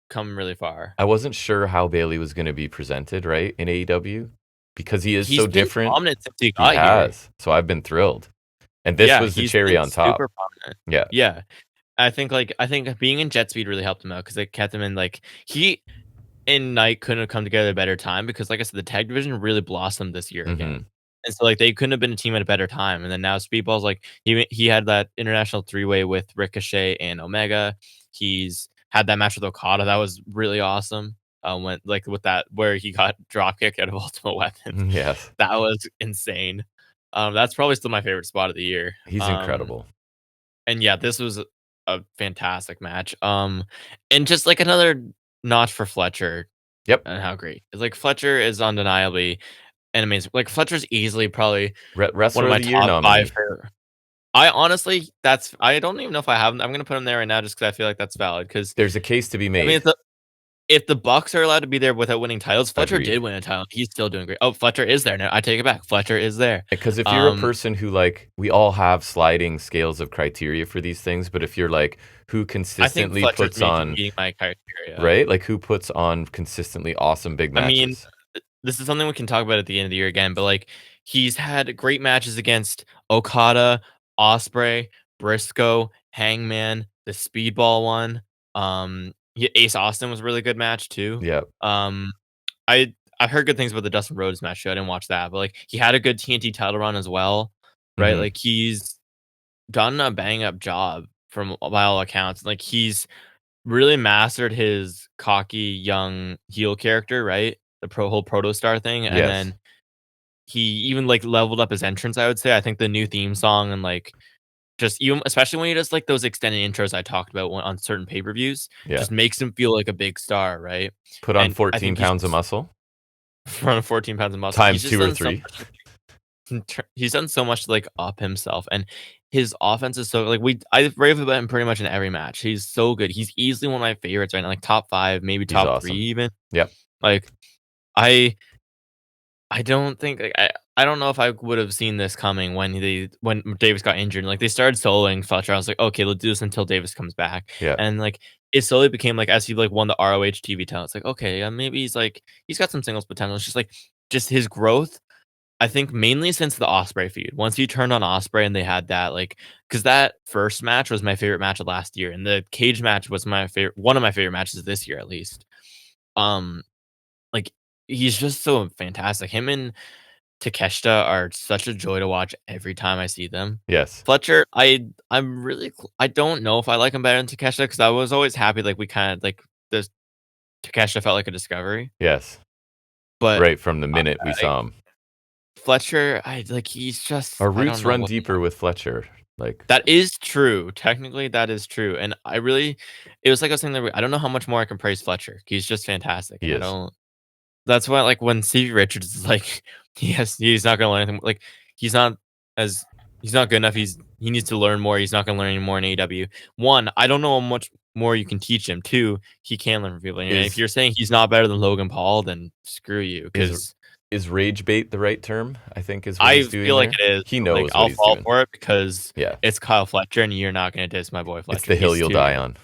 come really far. I wasn't sure how Bailey was gonna be presented, right, in AEW because he is He's so been different. prominent since he He got here. has. So I've been thrilled. And this Yeah, was the he's cherry been on top. super prominent. Yeah. Yeah. I think being in Jet Speed really helped him out because it kept him in, like he and Knight couldn't have come together at a better time because, like I said, the tag division really blossomed this year again. Mhm. And so, like, they couldn't have been a team at a better time. And then now Speedball's like he had that international three-way with Ricochet and Omega. He's had that match with Okada. That was really awesome. When like with that where he got drop kicked out of Ultimate Weapon. Yes. That was insane. That's probably still my favorite spot of the year. He's incredible. And yeah, this was a fantastic match. And just like another notch for Fletcher. Yep. And how great. It's like Fletcher is undeniably an amazing. Like Fletcher's easily probably one Wrestler of of my the Year top 5 nominee. for I honestly I don't even know if I have him. I'm gonna put him there right now just because I feel like that's valid. Because There's a case to be made. I mean, if the Bucks are allowed to be there without winning titles, Fletcher Agreed. did win a title. He's still doing great. Oh, Fletcher is there now. I take it back. Fletcher is there. Because if you're a person who like we all have sliding scales of criteria for these things, but if you're like who consistently puts on my criteria. right, like who puts on consistently awesome big matches. I mean, this is something we can talk about at the end of the year again, but like he's had great matches against Okada, Ospreay, Briscoe, Hangman, the Speedball one. Ace Austin was a really good match too. Yep. I've heard good things about the Dustin Rhodes match too. I didn't watch that, but like he had a good TNT title run as well, right? Like he's done a bang up job from by all accounts. Like he's really mastered his cocky young heel character, right? The whole proto star thing, and Yes. then he even like leveled up his entrance. I would say. I think the new theme song and like just even especially when he does like those extended intros I talked about on certain pay per views, Yeah. just makes him feel like a big star, right? Put on And I 14 think he's pounds of muscle from 14 pounds of muscle. He's times just 2 or done so 3. much. He's done so much to like up himself, and his offense is so like I rave about him pretty much in every match. He's so good. He's easily one of my favorites right now, like top 5, maybe He's top 3 awesome. even. Yep. Like I I don't think like, I don't know if I would have seen this coming when Davis got injured. Like they started soloing Fletcher. I was like, okay, let's do this until Davis comes back. Yeah. And like it slowly became like as he like won the ROH TV title, it's like, okay, yeah, maybe he's got some singles potential. It's just like just his growth. I think mainly since the Osprey feud. Once he turned on Osprey and they had that like because that first match was my favorite match of last year, and the cage match was my favorite one of my favorite matches this year at least. Um like he's just so fantastic. Him and Takeshita are such a joy to watch every time I see them. Yes. Fletcher, I don't know if I like him better than Takeshita because I was always happy like we kind of like this Takeshita felt like a discovery, Yes. but Right from the minute we I, saw him. Fletcher, I like he's just Our I don't roots know run what deeper with Fletcher. Like that is true. Technically, that is true, and I really, it was like I was saying that I don't know how much more I can praise Fletcher. He's just fantastic, he and I is. don't. That's why, like, when Stevie Richards is like, he's not gonna learn anything. Like, he's not as he's not good enough. He needs to learn more. He's not gonna learn any more in AEW. One, I don't know how much more you can teach him. Two, he can learn from people. And if Is you're saying he's not better than Logan Paul, then screw you. is Because is rage bait the right term? I think is what I he's doing feel like there. it is. He Like, knows what I'll he's fall doing. for it because Yeah. it's Kyle Fletcher, and you're not gonna diss my boy It's Fletcher. the hill He's you'll too die good. on.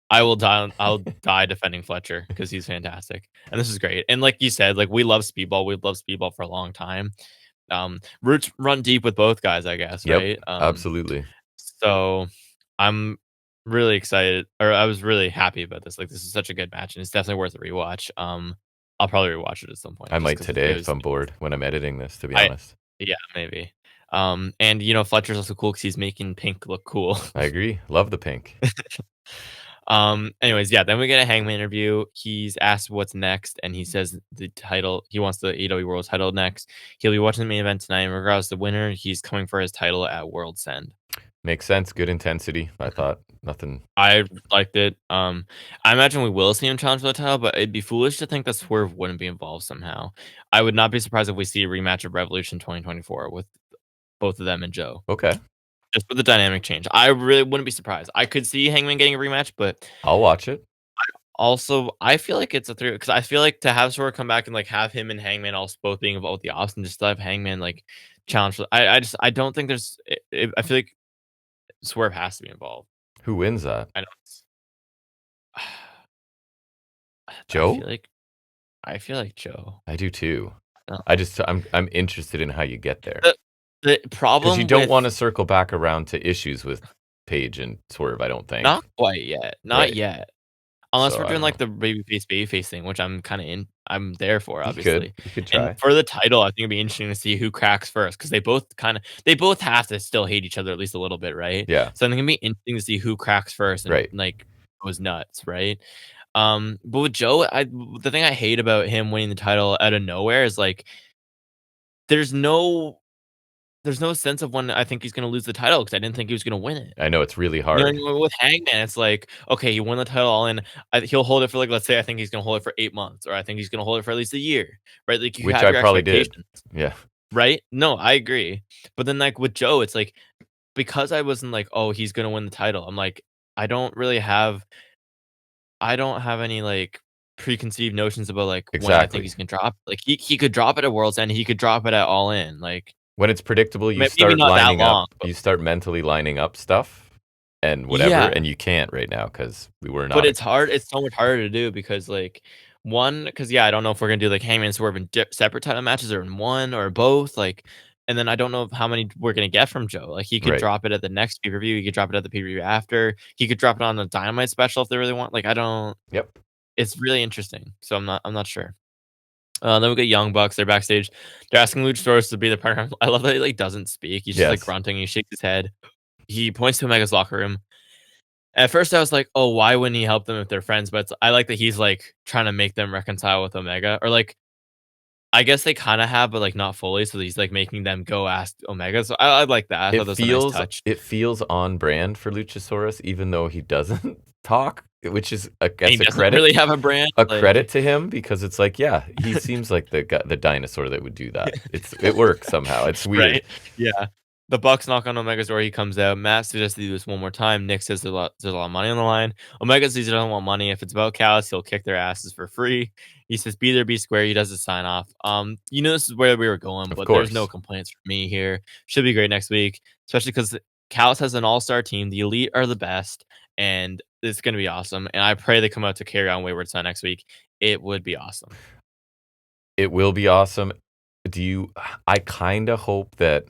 I will die. I'll die defending Fletcher because he's fantastic, and this is great. And like you said, like we love Speedball. We've loved Speedball for a long time. Roots run deep with both guys, I guess, Yep. right? Absolutely. So I'm really excited, or I was really happy about this. Like, this is such a good match, and it's definitely worth a rewatch. I'll probably rewatch it at some point I just might because today it if was. I'm bored when I'm editing this, to be I honest. Yeah, maybe. And Fletcher's also cool because he's making Pink look cool. I agree. Love the pink. Anyways, yeah, then we get a Hangman interview. He's asked what's next, and he says the title, he wants the AEW World title next. He'll be watching the main event tonight. And regardless of the winner, he's coming for his title at World's End. Makes sense. Good intensity. I thought nothing. I liked it. I imagine we will see him challenge for the title, but it'd be foolish to think that Swerve wouldn't be involved somehow. I would not be surprised if we see a rematch of Revolution 2024 with both of them and Joe. Okay. Just with the dynamic change. I really wouldn't be surprised. I could see Hangman getting a rematch, but I'll watch it. also, I feel like it's a three because I feel like to have Swerve come back and like have him and Hangman also both being involved with the Austin, just to have Hangman like challenge. I don't think there's. I feel like Swerve has to be involved. Who wins that? I don't. Joe? I feel like Joe. I do too. No. I'm interested in how you get there. The problem Because you don't want to circle back around to issues with Paige and Swerve, I don't think. not quite yet. Not Right. yet. Unless So, we're I doing don't like know. the babyface thing, which I'm kind of in. I'm there for, You obviously. could try. And for the title, I think it'd be interesting to see who cracks first because they both have to still hate each other at least a little bit, right? Yeah. So I think it'd be interesting to see who cracks first and Right. like goes nuts, right? But with Joe, the thing I hate about him winning the title out of nowhere is like there's no sense of when I think he's gonna lose the title because I didn't think he was gonna win it. I know it's really You know what I hard. mean? With Hangman, it's like, okay, he won the title all in. He'll hold it for like, let's say, I think he's gonna hold it for 8 months, or I think he's gonna hold it for at least a year, right? Like you Which have I your probably did. expectations, Yeah. right? No, I agree. But then like with Joe, it's like because I wasn't like, oh, he's gonna win the title. I'm like, I don't really have, I don't have any like preconceived notions about like when I think Exactly. he's gonna drop. Like he could drop it at World's End, he could drop it at All In. Like When it's predictable, you maybe start not that lining up. long, but You start mentally lining up stuff and whatever, yeah. and you can't right now because we were But not. it's hard, it's so much harder to do because, like, because yeah, I don't know if we're gonna do, like, Hangman Swerve in separate title matches or in one or both, like and then I don't know how many we're gonna get from Joe. Like, he could Right. drop it at the next pay-per-view, he could drop it at the pay-per-view after, he could drop it on the Dynamite special if they really want. Like, I don't Yep. it's really interesting, so I'm not sure. Then we get Young Bucks, they're backstage. They're asking Luchasaurus to be the partner. I love that he, like, doesn't speak. He's just, like, Yes. grunting, he shakes his head. He points to Omega's locker room. At first, I was like, "Oh, why wouldn't he help them if they're friends?" But I like that he's, like, trying to make them reconcile with Omega, or, like, I guess they kinda have, but, like, not fully, so he's, like, making them go ask Omega, so I like that, I thought It that was a nice feels touch. it feels on brand for Luchasaurus, even though he doesn't talk, which is, I And he guess, doesn't really have a brand, a credit like to him because it's like, yeah, he seems like the dinosaur that would do that. It works somehow. It's weird. right? Yeah. The Bucks knock on Omega's door, he comes out. Matt suggests they do this one more time. Nick says there's a lot of money on the line. Omega says he doesn't want money. If it's about Callis, he'll kick their asses for free. He says, "Be there, be square." He does the sign off. This is where we were going, Of but there's no course. complaints from me here. Should be great next week, especially because Callis has an all-star team. The Elite are the best, and it's gonna be awesome. And I pray they come out to carry on Wayward Son next week. It would be awesome. It will be awesome. Do you I kinda hope that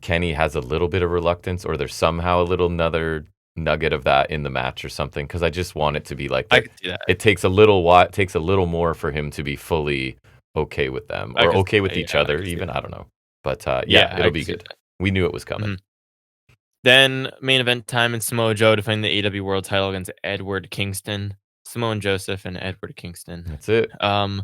Kenny has a little bit of reluctance or there's somehow a little another nugget of that in the match or something because I just want it to be like I that. could see that. It takes a little while, it takes a little more for him to be fully okay with them I or could okay see with that, each yeah, I other could see even, that. I don't know. But, yeah, Yeah, I it'll could be see good. that. We knew it was coming. Mhm. Then main event time and Samoa Joe defending the AEW World Title against Edward Kingston, Samoan Joseph, and Edward Kingston. That's it. Um,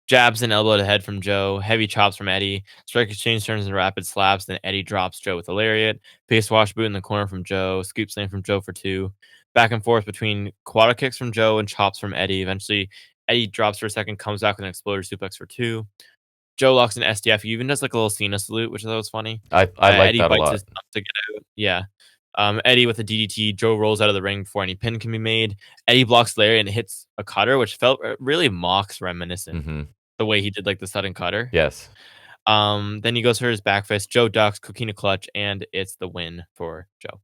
Jabs and elbow to head from Joe, heavy chops from Eddie. Strike exchange turns into rapid slaps. Then Eddie drops Joe with a lariat. Face wash boot in the corner from Joe. Scoop slam from Joe for two. Back and forth between quad kicks from Joe and chops from Eddie. Eventually, Eddie drops for a second, comes back with an exploder suplex for two. Joe locks an SDF. He even does like a little Cena salute, which I thought was funny. I like Eddie that a bites lot. his thumb to get out. Yeah. Eddie with a DDT. Joe rolls out of the ring before any pin can be made. Eddie blocks Larry and hits a cutter, which felt really Mox reminiscent. Mhm. The way he did like the sudden cutter. Yes. Then he goes for his back fist. Joe ducks, Coquina clutch, and it's the win for Joe.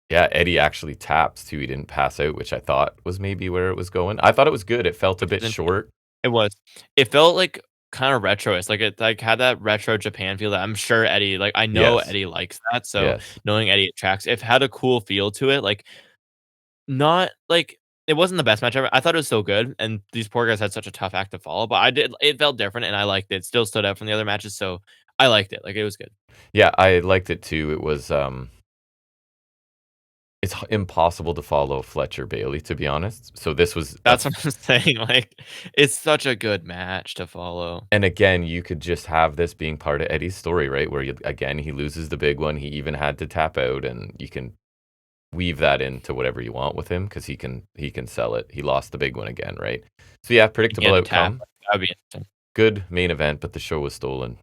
Yeah, Eddie actually taps too, he didn't pass out, which I thought was maybe where it was going. I thought it was good, it felt a Which bit is interesting. short. It was. It felt like kind of retro. It's like it like had that retro Japan feel that I'm sure Eddie like I know Yes. Eddie likes that. So Yes. knowing Eddie attracts it had a cool feel to it. Like not like it wasn't the best match ever. I thought it was so good, and these poor guys had such a tough act to follow. But I did it felt different, and I liked it. Still stood out from the other matches, so I liked it. Like it was good. Yeah, I liked it too. It was, it's impossible to follow Fletcher Bailey, to be honest. So this was That's what I'm saying. Like it's such a good match to follow. and again, you could just have this being part of Eddie's story, right? Where again, he loses the big one. He even had to tap out, and you can weave that into whatever you want with him because he can sell it. He lost the big one again, right? So yeah, predictable Again, tap. outcome. That'd be interesting. Good main event, but the show was stolen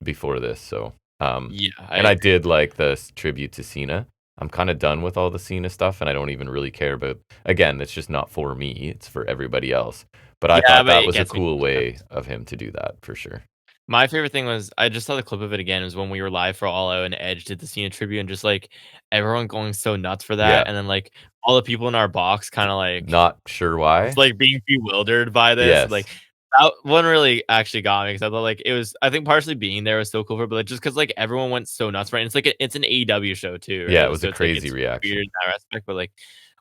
before this. So Yeah, I and I agree. did like the tribute to Cena. I'm kind of done with all the Cena stuff, and I don't even really care about. Again, it's just not for me; it's for everybody else. But I Yeah, thought but that it was a gets me cool way sometimes. of him to do that for sure. My favorite thing was I just saw the clip of it again. It was when we were live for All Out and Edge did the Cena tribute and just like everyone going so nuts for Yeah, that, and then like all the people in our box kind of not sure just why. like being bewildered by this. Like Yes, that one really actually got me because I thought like it was. I think partially being there was so cool for, but like, just because like everyone went so nuts for it. And it's like it's an AEW show too, yeah, right? it Like, was so a it's like crazy it's weird reaction. in that aspect, but like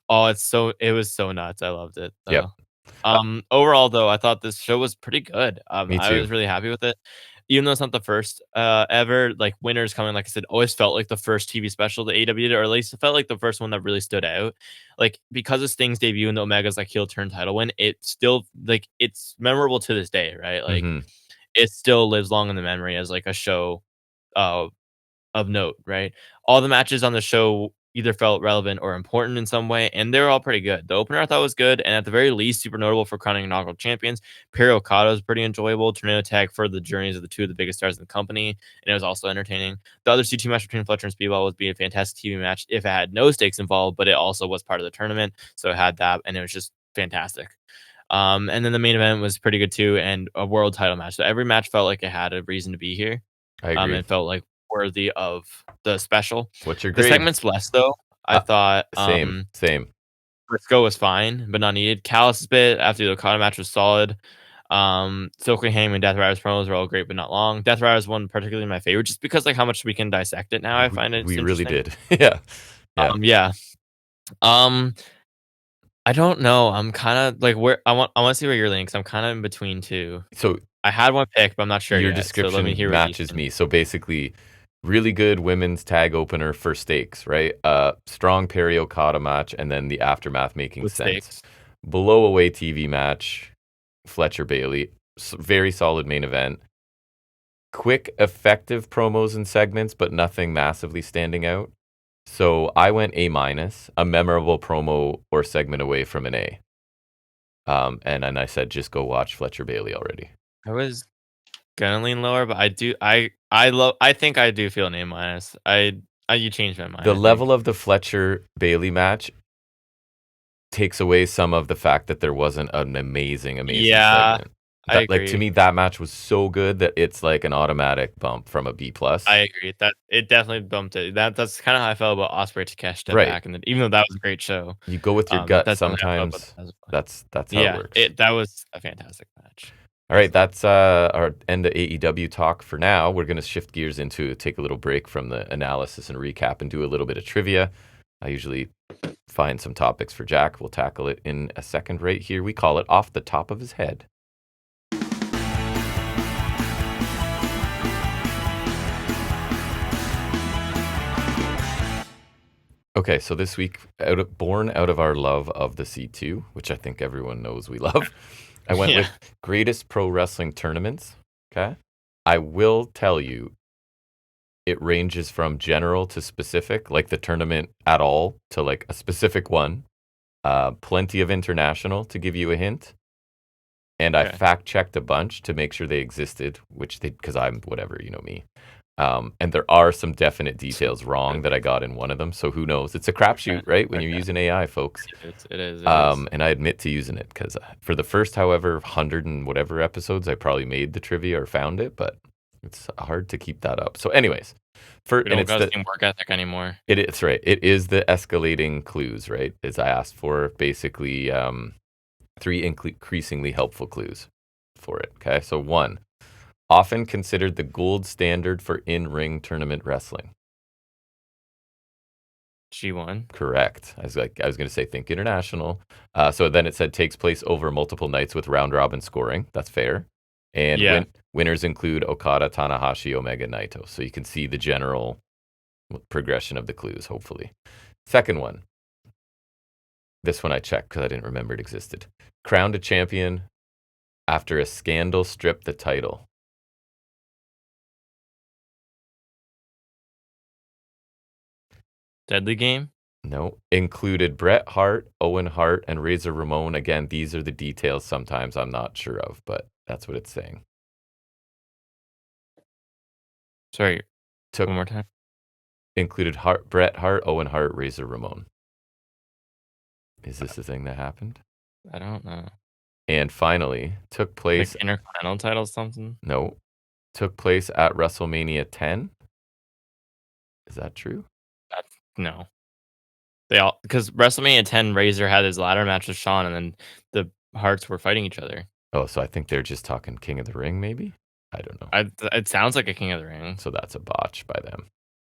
oh, it was so nuts. I loved it. Yep, Overall though, I thought this show was pretty good. me I too. was really happy with it. Even though it's not the first ever, like winners coming, like I said, always felt like the first TV special that AEW did, or at least it felt like the first one that really stood out. Like because of Sting's debut and the Omega's like heel turn title win, it still like it's memorable to this day, right? Like Hmm. it still lives long in the memory as like a show uh of note, right? All the matches on the show either felt relevant or important in some way, and they're all pretty good. The opener I thought was good, and at the very least, super notable for crowning inaugural champions. Perry Okada was pretty enjoyable. Tornado tag for the journeys of the two of the biggest stars in the company, and it was also entertaining. The other two match between Fletcher and Speedball would be a fantastic TV match if it had no stakes involved, but it also was part of the tournament, so it had that, and it was just fantastic. And then the main event was pretty good too, and a world title match. So every match felt like it had a reason to be here. I agree. It felt like worthy of the special. What's your The grade? segments less though. I thought Same, same. Briscoe was fine, but not needed. Callis' bit after the Okada match was solid. Silky Hangman and Death Rider's promos were all great, but not long. Death Rider's one particularly my favorite, just because like how much we can dissect it now. I find it's We really interesting. did. Yeah, yeah. Yeah. Um, I don't know. I'm kind of like where I want to see where you're leaning because I'm kind of in between two. So I had one pick, but I'm not sure your yet. So let me description hear what you matches think. me. So basically, really good women's tag opener for stakes, right? Strong Perry Okada match, and then the aftermath making With sense. stakes. Below away TV match, Fletcher Bailey, very solid main event. Quick, effective promos and segments, but nothing massively standing out. So I went A minus, a memorable promo or segment away from an A. And then I said, just go watch Fletcher Bailey already. I was gonna lean lower, but I think I do feel an A minus. You changed my mind. The level of the Fletcher Bailey match takes away some of the fact that there wasn't an amazing segment. I agree. Like, to me, that match was so good that it's like an automatic bump from a B plus. I agree that it definitely bumped it. That's kind of how I felt about Ospreigh Takeshita Right. back, and even though that was a great show, you go with your gut sometimes. That's how it works. That was a fantastic match. All right, that's our end of AEW talk for now. We're going to shift gears into take a little break from the analysis and recap and do a little bit of trivia. I usually find some topics for Jack. We'll tackle it in a second right here. We call it Off the Top of His Head. Okay, so this week, born out of our love of the C2, which I think everyone knows we love, I went with greatest pro wrestling tournaments. Okay, I will tell you, it ranges from general to specific, like the tournament at all, to like a specific one. Plenty of international to give you a hint. And I fact checked a bunch to make sure they existed, because I'm whatever, you know me. And there are some definite details wrong that I got in one of them. So who knows? It's a crapshoot, right? When you're using AI, folks. It is. And I admit to using it because for the first, however, 100 and whatever episodes, I probably made the trivia or found it, but it's hard to keep that up. So anyways, we don't got the same work ethic anymore. It's right. It is the escalating clues, right? As I asked for basically 3 increasingly helpful clues for it. Okay. So 1. Often considered the gold standard for in-ring tournament wrestling. G1. Correct. I was going to say think international. So then it said takes place over multiple nights with round robin scoring. That's fair. And winners include Okada, Tanahashi, Omega, Naito. So you can see the general progression of the clues, hopefully. Second one. This one I checked because I didn't remember it existed. Crowned a champion after a scandal stripped the title. Deadly Game? No. Included Bret Hart, Owen Hart, and Razor Ramon. Again, these are the details sometimes I'm not sure of, but that's what it's saying. Sorry. One more time. Included Bret Hart, Owen Hart, Razor Ramon. Is this the thing that happened? I don't know. And finally, took place... Like Intercontinental title something? No. Took place at WrestleMania 10. Is that true? No. Because WrestleMania 10, Razor had his ladder match with Shawn, and then the Hearts were fighting each other. Oh, so I think they're just talking King of the Ring, maybe? I don't know. It sounds like a King of the Ring. So that's a botch by them.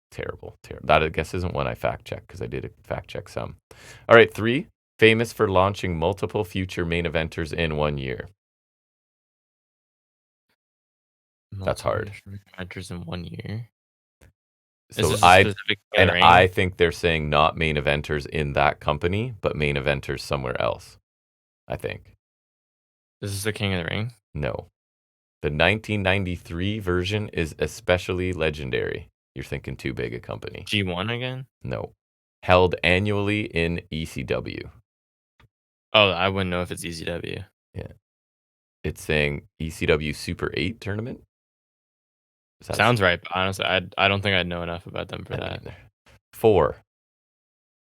Terrible. That, I guess, isn't one I fact-checked, because I did fact-check some. All right, 3. Famous for launching multiple future main eventers in 1 year. That's hard. Main eventers in 1 year? So I think they're saying not main eventers in that company, but main eventers somewhere else. I think. Is this the King of the Ring? No. The 1993 version is especially legendary. You're thinking too big a company. G1 again? No. Held annually in ECW. Oh, I wouldn't know if it's ECW. Yeah. It's saying ECW Super 8 tournament. Sounds right, but honestly, I don't think I'd know enough about them for that. 4.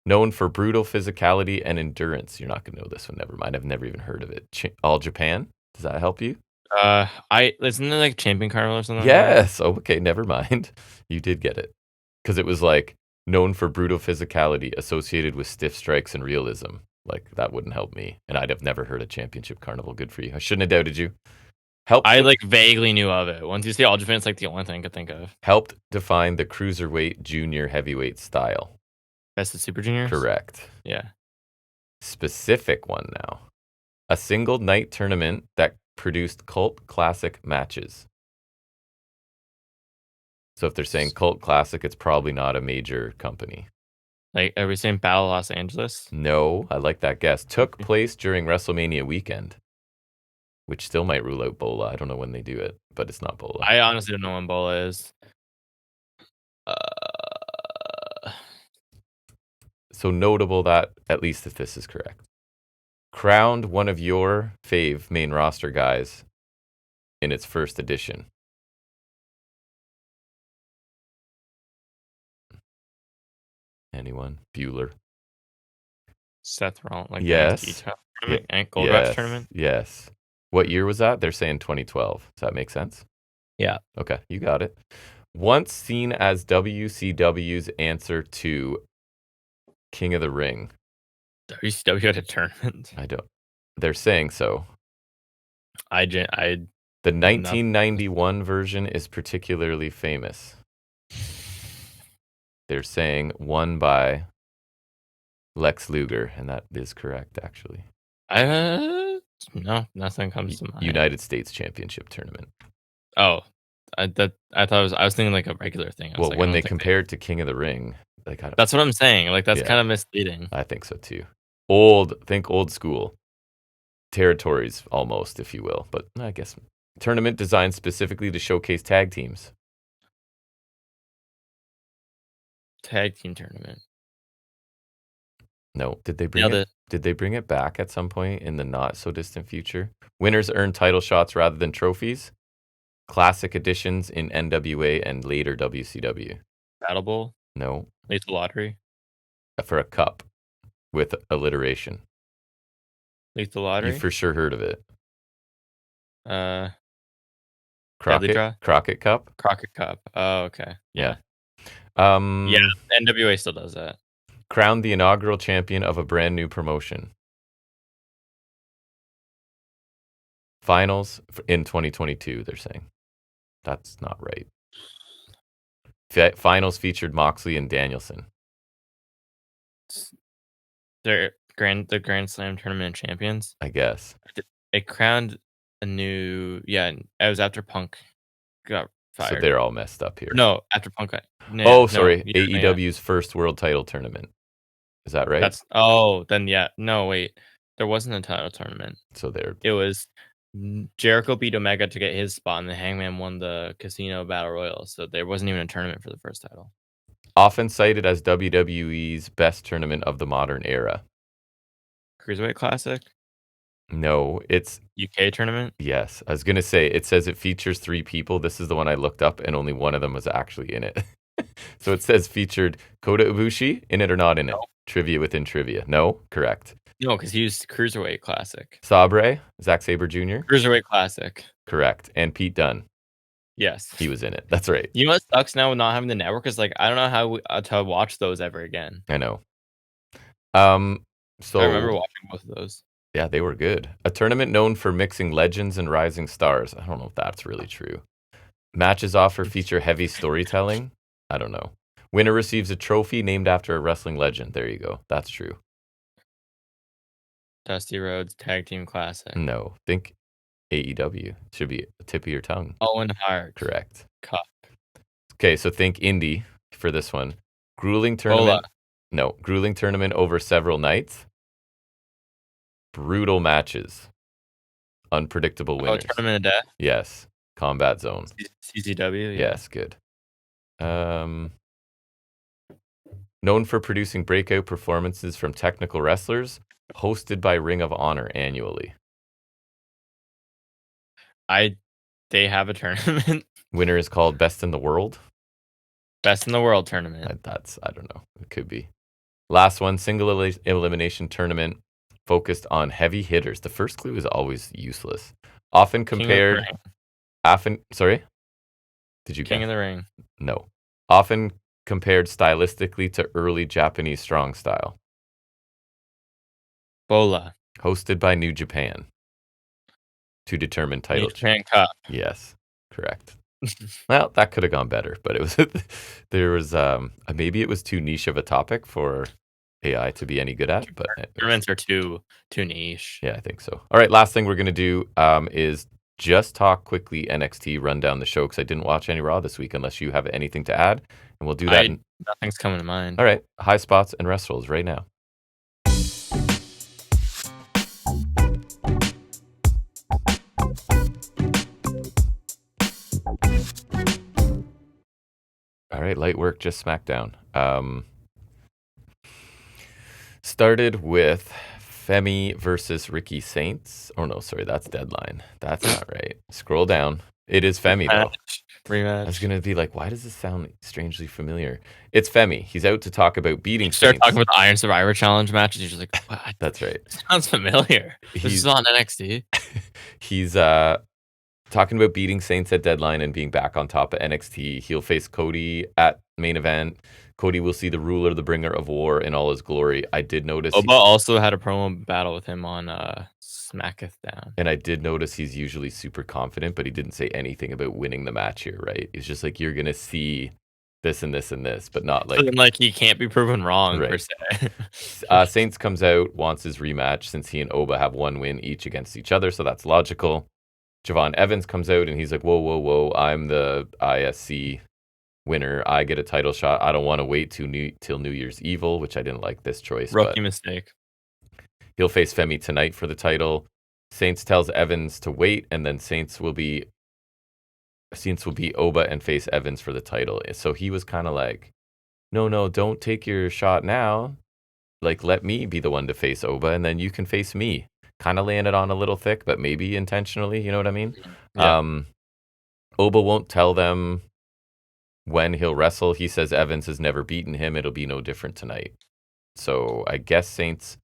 Known for brutal physicality and endurance. You're not going to know this one. Never mind. I've never even heard of it. All Japan. Does that help you? Isn't it like Champion Carnival or something? Yes. Like okay, never mind. You did get it. Because it was like known for brutal physicality associated with stiff strikes and realism. Like that wouldn't help me. And I'd have never heard of Championship Carnival. Good for you. I shouldn't have doubted you. I like vaguely knew of it. Once you say All Japan, it's like the only thing I could think of. Helped define the cruiserweight junior heavyweight style. Best of Super Juniors? Correct. Yeah. Specific one now. A single night tournament that produced cult classic matches. So if they're saying cult classic, it's probably not a major company. Like, are we saying Battle Los Angeles? No, I like that guess. Took place during WrestleMania weekend, which still might rule out Bola. I don't know when they do it, but it's not Bola. I honestly don't know when Bola is. So notable that, at least if this is correct, crowned one of your fave main roster guys in its first edition. Anyone? Bueller. Seth Rollins, like Yes. the NXT tournament and Gold Rush tournament. Yes. What year was that? They're saying 2012. Does that make sense? Yeah. Okay, you got it. Once seen as WCW's answer to King of the Ring. WCW had a tournament. I don't. They're saying so. The 1991 version is particularly famous. They're saying won by Lex Luger, and that is correct, actually. No, nothing comes to mind. United States Championship Tournament. Oh, I thought I was thinking like a regular thing. Well, when they compared to King of the Ring, like that's what I'm saying. Like that's kind of misleading. I think so too. Think old school territories, almost, if you will. But I guess tournament designed specifically to showcase tag teams. Tag team tournament. No, did they bring it back at some point in the not so distant future? Winners earn title shots rather than trophies. Classic editions in NWA and later WCW. Battle Bowl? No. Lethal Lottery? For a cup with alliteration. Lethal Lottery? You for sure heard of it. Crockett Cup? Crockett Cup. Oh, okay. Yeah. Yeah, NWA still does that. Crowned the inaugural champion of a brand new promotion. Finals in 2022, they're saying. That's not right. Finals featured Moxley and Danielson. They're the Grand Slam tournament champions, I guess. It crowned a new. Yeah, it was after Punk got fired. So they're all messed up here. No, after Punk got. AEW's first world title tournament. Is that right? No, wait. There wasn't a title tournament. So it was Jericho beat Omega to get his spot, and the Hangman won the Casino Battle Royal. So there wasn't even a tournament for the first title. Often cited as WWE's best tournament of the modern era. Cruiserweight Classic? No, it's UK tournament? Yes. I was going to say, it says it features 3 people. This is the one I looked up, and only one of them was actually in it. So it says featured Kota Ibushi, in it or not in it? Trivia within trivia. No? Correct. No, because he used Cruiserweight Classic. Sabre, Zack Sabre Jr. Cruiserweight Classic. Correct. And Pete Dunne. Yes. He was in it. That's right. You know what sucks now with not having the network is like, I don't know how to watch those ever again. I know. So I remember watching both of those. Yeah, they were good. A tournament known for mixing legends and rising stars. I don't know if that's really true. Matches feature heavy storytelling. I don't know. Winner receives a trophy named after a wrestling legend. There you go. That's true. Dusty Rhodes Tag Team Classic. No, think AEW. Should be a tip of your tongue. Owen Hart. Correct. Cup. Okay, so think indie for this one. Grueling tournament. No, grueling tournament over several nights. Brutal matches. Unpredictable winners. Tournament of Death? Yes. Combat Zone. CZW? Yeah. Yes, good. Known for producing breakout performances from technical wrestlers, hosted by Ring of Honor annually. They have a tournament. Winner is called Best in the World. Best in the World tournament. I don't know. It could be. Last one, single elimination tournament focused on heavy hitters. The first clue is always useless. Often compared. Sorry? Did you King of the Ring? No. Often compared stylistically to early Japanese strong style. Bola. Hosted by New Japan. To determine title. New Japan Cup. Yes, correct. Well, that could have gone better, but it was there was maybe it was too niche of a topic for AI to be any good at. But tournaments are too niche. Yeah, I think so. All right, last thing we're gonna do is just talk quickly NXT, run down the show because I didn't watch any Raw this week unless you have anything to add, and we'll do that. Nothing's coming to mind. All right, Highspots and Restholds right now. All right, light work, just SmackDown. Started with Femi versus Ricky Saints. Oh no, sorry, that's Deadline. That's not right. Scroll down. It is Femi though. Rematch. I was gonna be like, why does this sound strangely familiar? It's Femi. He's out to talk about beating Start Saints. talking about the Iron Survivor Challenge matches. You're just like, what? That's right. Sounds familiar. This is on NXT. He's talking about beating Saints at Deadline and being back on top of NXT. He'll face Cody at main event. Cody will see the ruler, the bringer of war in all his glory. I did notice Oba also had a promo battle with him on Smacketh Down. And I did notice he's usually super confident, but he didn't say anything about winning the match here, right? He's just like, you're going to see this and this and this, but not like... So then, like, he can't be proven wrong, right. Per se. Saints comes out, wants his rematch since he and Oba have one win each against each other, so that's logical. Javon Evans comes out, and he's like, whoa, whoa, whoa, I'm the ISC winner. I get a title shot. I don't want to wait till New Year's Evil, which I didn't like this choice. Rookie mistake. He'll face Femi tonight for the title. Saints tells Evans to wait, and then Saints will be Oba and face Evans for the title. So he was kind of like, no, don't take your shot now. Like, let me be the one to face Oba, and then you can face me. Kind of laying it on a little thick, but maybe intentionally, you know what I mean? Yeah. Oba won't tell them when he'll wrestle. He says Evans has never beaten him. It'll be no different tonight. So I guess Saints...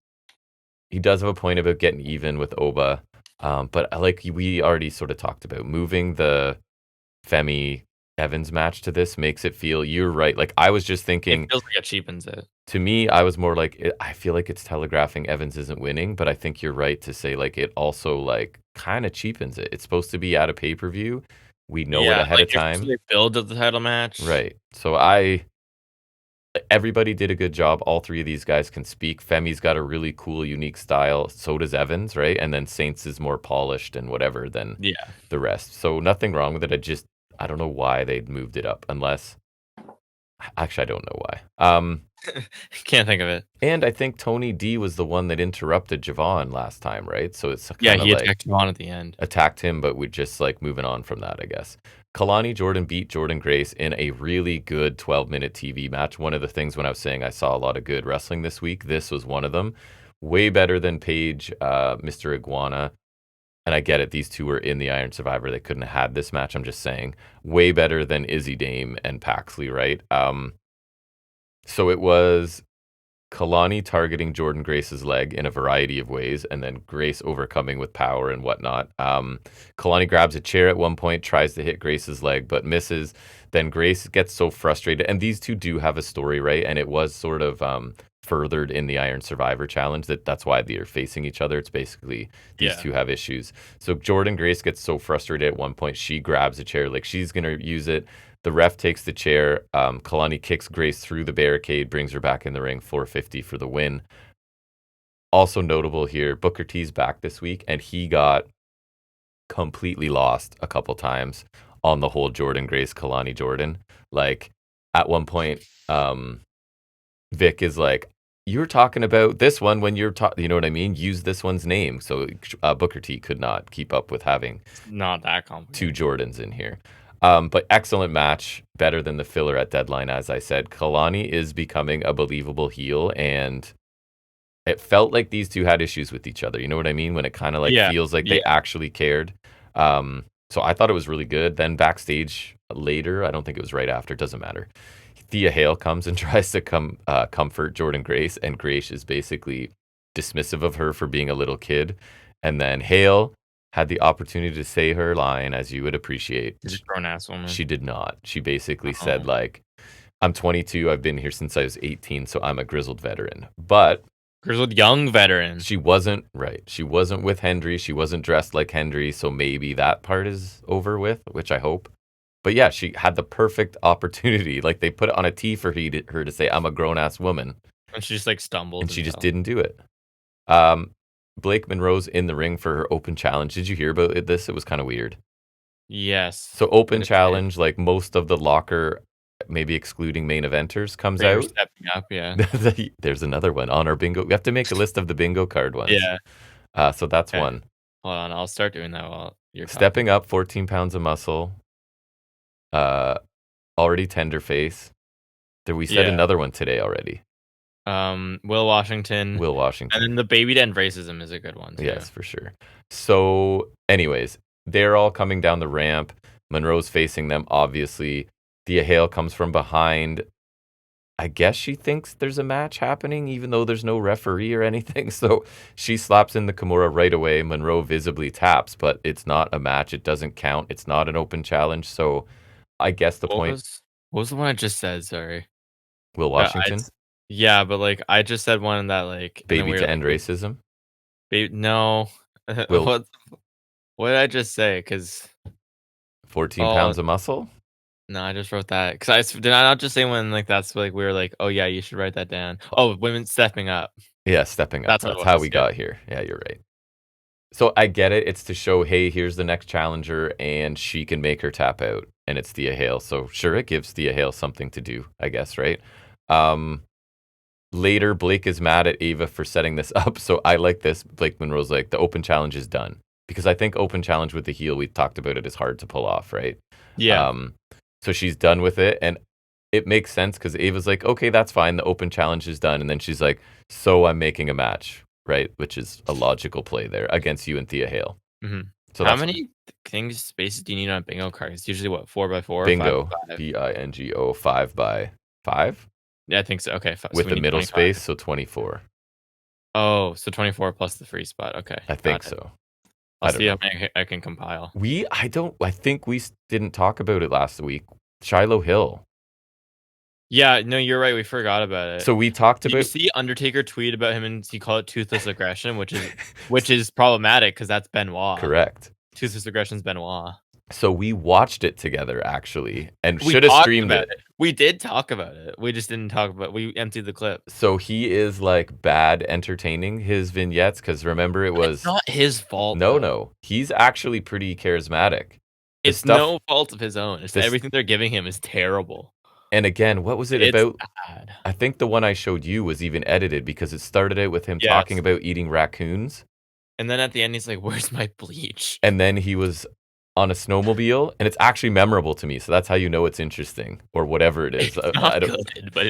He does have a point about getting even with Oba, but like we already sort of talked about, moving the Femi Evans match to this makes it feel... You're right. Like, I was just thinking... It feels like it cheapens it. To me, I was more like, I feel like it's telegraphing Evans isn't winning, but I think you're right to say, like, it also, like, kind of cheapens it. It's supposed to be at a pay-per-view. We know it ahead of time. They build up the title match. Right. So everybody did a good job. All three of these guys can speak. Femi's got a really cool, unique style. So does Evans, right? And then Saints is more polished and whatever than the rest. So nothing wrong with it. I don't know why they moved it up, unless... Actually, I don't know why. Can't think of it. And I think Tony D was the one that interrupted Javon last time, right? So it's he attacked Javon at the end. Attacked him, but we're just like moving on from that, I guess. Kalani Jordan beat Jordan Grace in a really good 12-minute TV match. One of the things when I was saying I saw a lot of good wrestling this week, this was one of them. Way better than Paige, Mr. Iguana. And I get it, these two were in the Iron Survivor. They couldn't have had this match, I'm just saying. Way better than Izzy Dame and Paxley, right? So it was Kalani targeting Jordan Grace's leg in a variety of ways, and then Grace overcoming with power and whatnot. Kalani grabs a chair at one point, tries to hit Grace's leg, but misses. Then Grace gets so frustrated, and these two do have a story, right? And it was sort of furthered in the Iron Survivor Challenge that's why they're facing each other. It's basically these two have issues. So Jordan Grace gets so frustrated at one point, she grabs a chair like she's going to use it. The ref takes the chair. Kalani kicks Grace through the barricade, brings her back in the ring, 450 for the win. Also notable here, Booker T's back this week, and he got completely lost a couple times on the whole Jordan Grace, Kalani Jordan. Like, at one point, Vic is like, you're talking about this one when you're you know what I mean? Use this one's name. So Booker T could not keep up with having not that complicated. 2 Jordans in here. But excellent match, better than the filler at Deadline, as I said. Kalani is becoming a believable heel, and it felt like these two had issues with each other. You know what I mean? When it kind of like feels like they actually cared. So I thought it was really good. Then backstage later, I don't think it was right after, doesn't matter. Thea Hale comes and tries to comfort Jordan Grace, and Grace is basically dismissive of her for being a little kid. And then Hale had the opportunity to say her line, as you would appreciate. She's a grown-ass woman. She did not. She basically said, like, I'm 22, I've been here since I was 18, so I'm a grizzled veteran. But... grizzled young veteran. She wasn't, right. She wasn't with Hendry. She wasn't dressed like Hendry, so maybe that part is over with, which I hope. But yeah, she had the perfect opportunity. Like, they put it on a tee for her to say, I'm a grown-ass woman. And she just, like, stumbled. And she just didn't do it. Blake Monroe's in the ring for her open challenge. Did you hear about this? It was kind of weird. Yes. So open What did it say? challenge, like most of the locker, maybe excluding main eventers, comes They were out. stepping up, yeah. There's another one on our bingo. We have to make a list of the bingo card ones. Yeah. So that's Okay. one. Hold on, I'll start doing that while you're Stepping talking. up, 14 pounds of muscle. Already tender face. We said Yeah. another one today already. Will Washington. Will And Washington. then the baby to end racism is a good one too. Yes, for sure. So, anyways, they're all coming down the ramp. Monroe's facing them, obviously. Thea Hale comes from behind. I guess she thinks there's a match happening, even though there's no referee or anything. So she slaps in the Kimura right away. Monroe visibly taps, but it's not a match. It doesn't count. It's not an open challenge. So I guess the point. What was the one I just said? Sorry. Will I Washington, yeah, but like I just said one that like, and then baby we were to like, end racism. no, Will what did I just say? Because 14 oh pounds of muscle. no, I just wrote that because did I not just say when like that's like we were like, oh yeah, you should write that down. Oh, women stepping up. Yeah, stepping up. That's what it That's how was. we Yeah. got here. Yeah, you're right. So I get it. It's to show, hey, here's the next challenger, and she can make her tap out, and it's Thea Hale. So sure, it gives Thea Hale something to do, I guess, right? Later, Blake is mad at Ava for setting this up. So I like this. Blake Monroe's like, the open challenge is done. Because I think open challenge with the heel, we've talked about it, is hard to pull off, right? Yeah. So she's done with it. And it makes sense because Ava's like, okay, that's fine. The open challenge is done. And then she's like, so I'm making a match, right? Which is a logical play there against you and Thea Hale. Mm-hmm. So How many spaces do you need on a bingo card? It's usually what, 4x4? Bingo. 5x5? BINGO 5x5? Yeah, I think so. Okay. With So the middle space, so 24. Oh, so 24 plus the free spot. Okay. I think so. I'll see how many I can compile. I think we didn't talk about it last week. Shiloh Hill. Yeah, no, you're right. We forgot about it. So we talked about. Did you see Undertaker tweet about him and he called it toothless aggression, which is problematic because that's Benoit. Correct. Toothless aggression's Benoit. So we watched it together actually, and should have streamed it. We did talk about it. We just didn't talk about. We emptied the clip. So he is like bad entertaining his vignettes because remember it was it's not his fault. No, he's actually pretty charismatic. It's no fault of his own. It's everything they're giving him is terrible. And again, what was it about? Bad. I think the one I showed you was even edited because it started out with him talking about eating raccoons. And then at the end, he's like, "Where's my bleach?" And then he was on a snowmobile, and it's actually memorable to me. So that's how you know it's interesting, or whatever it is. It's not good, but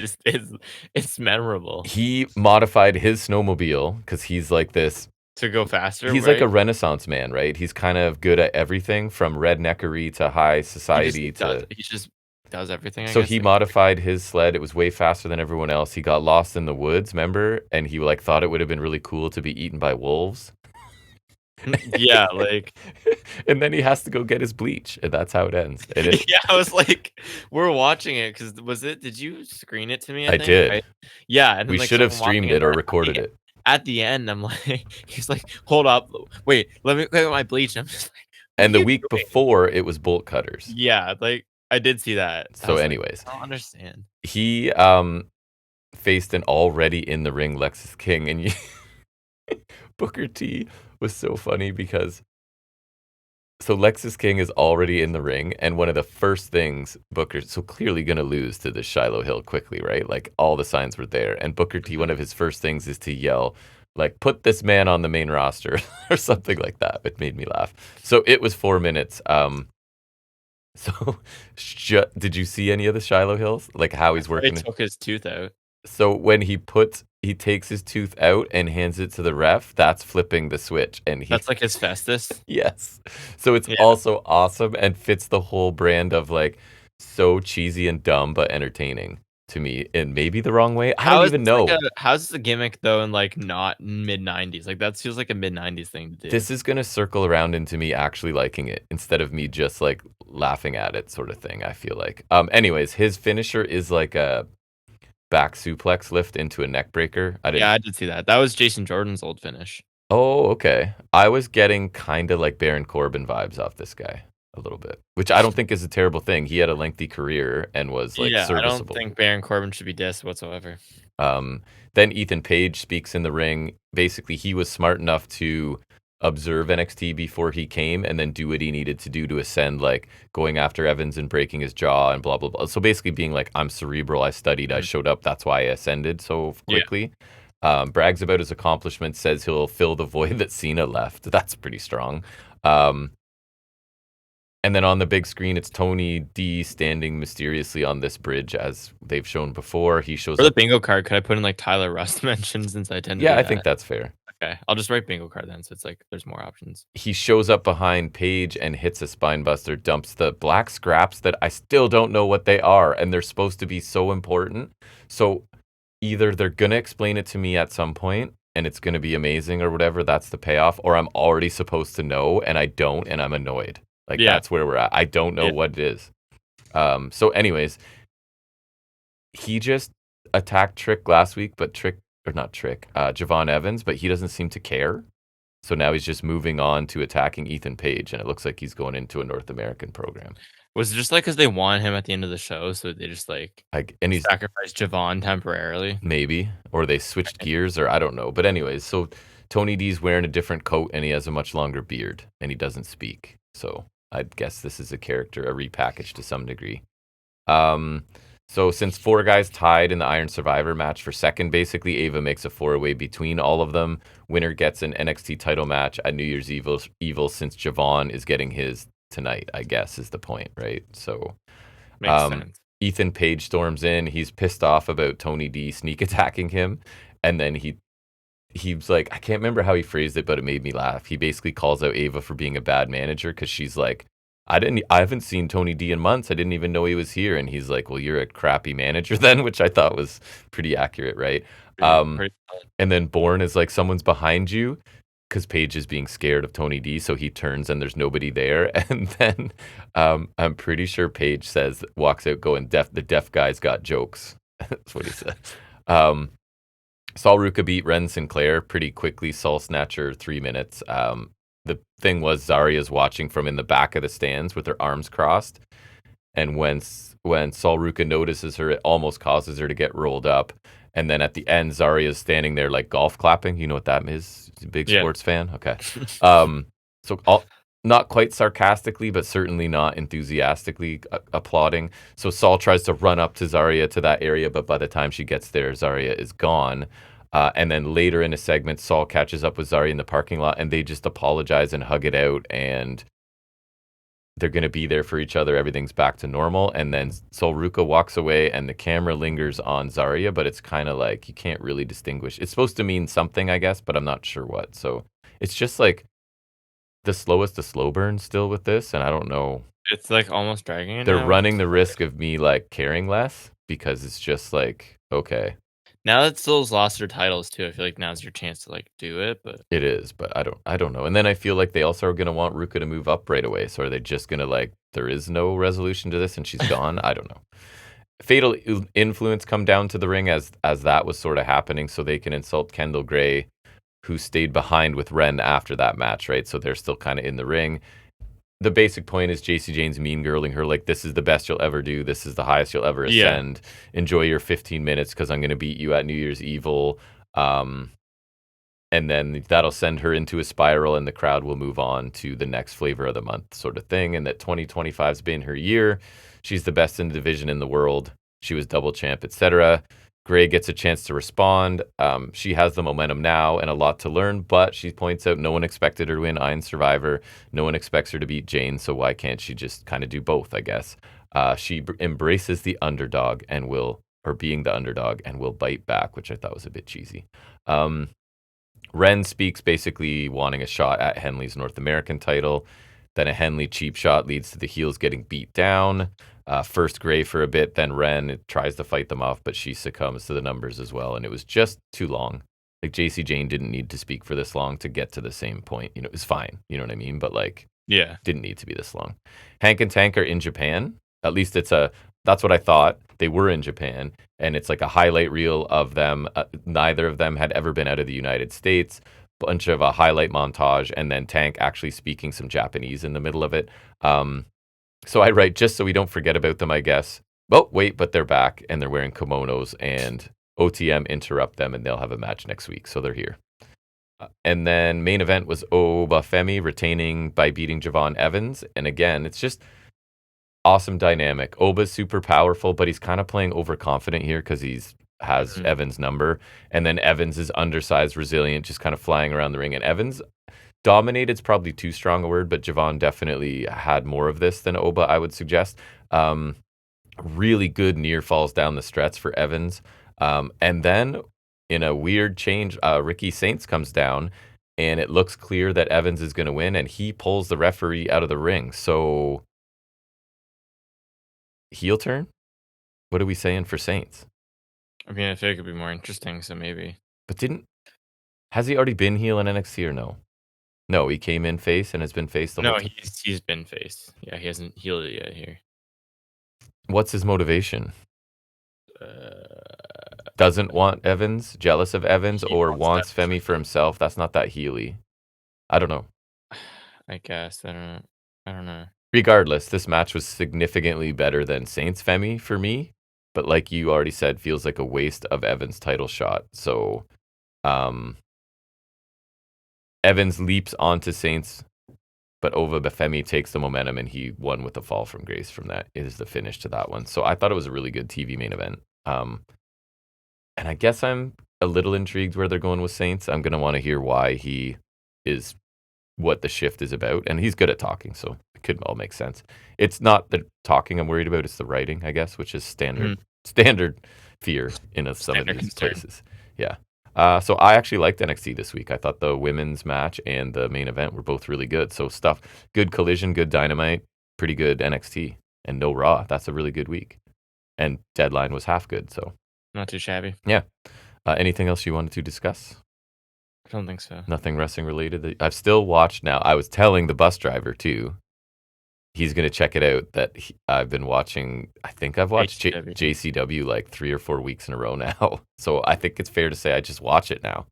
it's memorable. He modified his snowmobile because he's like this to go faster. He's like a Renaissance man, right? He's kind of good at everything from redneckery to high society he just does everything. So he modified his sled. It was way faster than everyone else. He got lost in the woods, remember? And he like thought it would have been really cool to be eaten by wolves. Yeah, like, and then he has to go get his bleach, and that's how it ends. Yeah, I was like, we're watching it because did you screen it to me? I did. Right? Yeah, and we should have streamed it or recorded it. At the end, I'm like, he's like, hold up, wait, let me get my bleach. And I'm just like, and the week before, it was bolt cutters. Yeah, like I did see that. So, anyways, I don't understand. He faced an already in the ring Lexis King, and Booker T was so funny because Lexis King is already in the ring, and one of the first things Booker's so clearly going to lose to this Shiloh Hill quickly, right? Like all the signs were there, and Booker T, one of his first things is to yell, like, put this man on the main roster or something like that. It made me laugh. So it was 4 minutes. So did you see any of the Shiloh Hills? Like how he's working? He took his tooth out. So when he takes his tooth out and hands it to the ref, that's flipping the switch. And that's like his Festus? Yes. So it's also awesome and fits the whole brand of like so cheesy and dumb but entertaining to me in maybe the wrong way. I don't even know. How's the gimmick though in like not mid-90s? Like that feels like a mid-90s thing to do. This is going to circle around into me actually liking it instead of me just like laughing at it sort of thing, I feel like. Anyways, his finisher is like a back suplex lift into a neck breaker. I did see that. That was Jason Jordan's old finish. Oh, okay. I was getting kind of like Baron Corbin vibes off this guy a little bit, which I don't think is a terrible thing. He had a lengthy career and was like serviceable. I don't think Baron Corbin should be dissed whatsoever. Then Ethan Page speaks in the ring. Basically, he was smart enough to observe NXT before he came and then do what he needed to do to ascend, like going after Evans and breaking his jaw and blah, blah, blah. So basically being like, I'm cerebral, I studied, I showed up, that's why I ascended so quickly. Brags about his accomplishments, says he'll fill the void that Cena left. That's pretty strong. And then on the big screen, it's Tony D standing mysteriously on this bridge, as they've shown before. He shows For the up. bingo card, could I put in like Tyler Rust mentioned since I tend to Yeah, do I that? think that's fair. Okay, I'll just write bingo card then, so it's like there's more options. He shows up behind Paige and hits a spinebuster, dumps the black scraps that I still don't know what they are, and they're supposed to be so important. So either they're going to explain it to me at some point, and it's going to be amazing or whatever, that's the payoff, or I'm already supposed to know, and I don't, and I'm annoyed. Like, that's where we're at. I don't know what it is. So anyways, he just attacked Trick last week, but Javon Evans, but he doesn't seem to care. So now he's just moving on to attacking Ethan Page, and it looks like he's going into a North American program. Was it just like because they want him at the end of the show, so they just like and he's sacrificed Javon temporarily? Maybe, or they switched gears, or I don't know. But anyways, so Tony D's wearing a different coat, and he has a much longer beard, and he doesn't speak. So I guess this is a character, a repackage to some degree. So since 4 guys tied in the Iron Survivor match for second, basically, Ava makes a 4-way between all of them. Winner gets an NXT title match at New Year's Evil since Javon is getting his tonight, I guess, is the point, right? So makes sense. Ethan Page storms in. He's pissed off about Tony D sneak attacking him. And then he's like, I can't remember how he phrased it, but it made me laugh. He basically calls out Ava for being a bad manager because she's like, I haven't seen Tony D in months. I didn't even know he was here. And he's like, well, you're a crappy manager then, which I thought was pretty accurate, right? And then Bourne is like, someone's behind you, because Paige is being scared of Tony D. So he turns and there's nobody there. And then I'm pretty sure Paige walks out going, the deaf guy's got jokes. That's what he said. Saul Ruka beat Ren Sinclair pretty quickly. Soul Snatcher, 3 minutes. The thing was, Zarya's watching from in the back of the stands with her arms crossed. And when Saul Ruka notices her, it almost causes her to get rolled up. And then at the end, Zarya's standing there like golf clapping. You know what that is? Big sports fan? Okay. Not quite sarcastically, but certainly not enthusiastically applauding. So Saul tries to run up to Zarya to that area, but by the time she gets there, Zarya is gone. And then later in a segment, Saul catches up with Zarya in the parking lot, and they just apologize and hug it out, and they're going to be there for each other. Everything's back to normal. And then Saul Ruka walks away, and the camera lingers on Zarya, but it's kind of like you can't really distinguish. It's supposed to mean something, I guess, but I'm not sure what. So it's just like the slowest of slow burns still with this, and I don't know. It's like almost dragging it. They're running the risk of me like caring less, because it's just like, okay. Now that Still's lost their titles too, I feel like now's your chance to like do it. But it is, but I don't know. And then I feel like they also are going to want Ruka to move up right away. So are they just going to like, there is no resolution to this and she's gone? I don't know. Fatal Influence come down to the ring as that was sort of happening, so they can insult Kendall Gray, who stayed behind with Ren after that match, right? So they're still kind of in the ring. The basic point is JC Jane's mean girling her, like, this is the best you'll ever do. This is the highest you'll ever ascend. Yeah. Enjoy your 15 minutes because I'm going to beat you at New Year's Evil. And then that'll send her into a spiral, and the crowd will move on to the next flavor of the month sort of thing. And that 2025's been her year. She's the best in the division in the world. She was double champ, etc. Gray gets a chance to respond. She has the momentum now and a lot to learn, but she points out no one expected her to win Iron Survivor. No one expects her to beat Jane, so why can't she just kind of do both, I guess? She embraces the underdog being the underdog and will bite back, which I thought was a bit cheesy. Ren speaks, basically wanting a shot at Henley's North American title. Then a Henley cheap shot leads to the heels getting beat down. First Gray for a bit, then Ren tries to fight them off, but she succumbs to the numbers as well. And it was just too long. Like, JC Jane didn't need to speak for this long to get to the same point. You know, it was fine. You know what I mean? But like, yeah, didn't need to be this long. Hank and Tank are in Japan. At least that's what I thought. They were in Japan, and it's like a highlight reel of them. Neither of them had ever been out of the United States. Bunch of a highlight montage, and then Tank actually speaking some Japanese in the middle of it. So I write, just so we don't forget about them, I guess. Oh, wait, but they're back, and they're wearing kimonos, and OTM interrupt them, and they'll have a match next week. So they're here. And then main event was Obafemi retaining by beating Javon Evans. And again, it's just awesome dynamic. Oba's super powerful, but he's kind of playing overconfident here because has Evans' number. And then Evans is undersized, resilient, just kind of flying around the ring. And Evans dominated's probably too strong a word, but Javon definitely had more of this than Oba, I would suggest. Really good near falls down the stretch for Evans. And then in a weird change, Ricky Saints comes down, and it looks clear that Evans is going to win, and he pulls the referee out of the ring. So, heel turn? What are we saying for Saints? I mean, I feel like it could be more interesting, so maybe. But has he already been heel in NXT or no? No, he came in face and has been face the whole time? No, he's been face. Yeah, he hasn't healed it yet here. What's his motivation? Doesn't want Evans, jealous of Evans, or wants Femi for himself? That's not that heely. I don't know. I guess. I don't know. Regardless, this match was significantly better than Saints Femi for me. But like you already said, feels like a waste of Evans' title shot. So Evans leaps onto Saints, but Obafemi takes the momentum, and he won with a fall from grace from that. Is the finish to that one. So I thought it was a really good TV main event. And I guess I'm a little intrigued where they're going with Saints. I'm going to want to hear why he is what the shift is about. And he's good at talking, so it could all make sense. It's not the talking I'm worried about, it's the writing, I guess, which is standard fear in some of these places. Yeah. So I actually liked NXT this week. I thought the women's match and the main event were both really good. So good Collision, good Dynamite, pretty good NXT, and no Raw. That's a really good week. And Deadline was half good, so. Not too shabby. Yeah. Anything else you wanted to discuss? I don't think so. Nothing wrestling related. I've still watched now. I was telling the bus driver too. He's going to check it out. I've been watching. I think I've watched JCW like 3 or 4 weeks in a row now. So I think it's fair to say I just watch it now.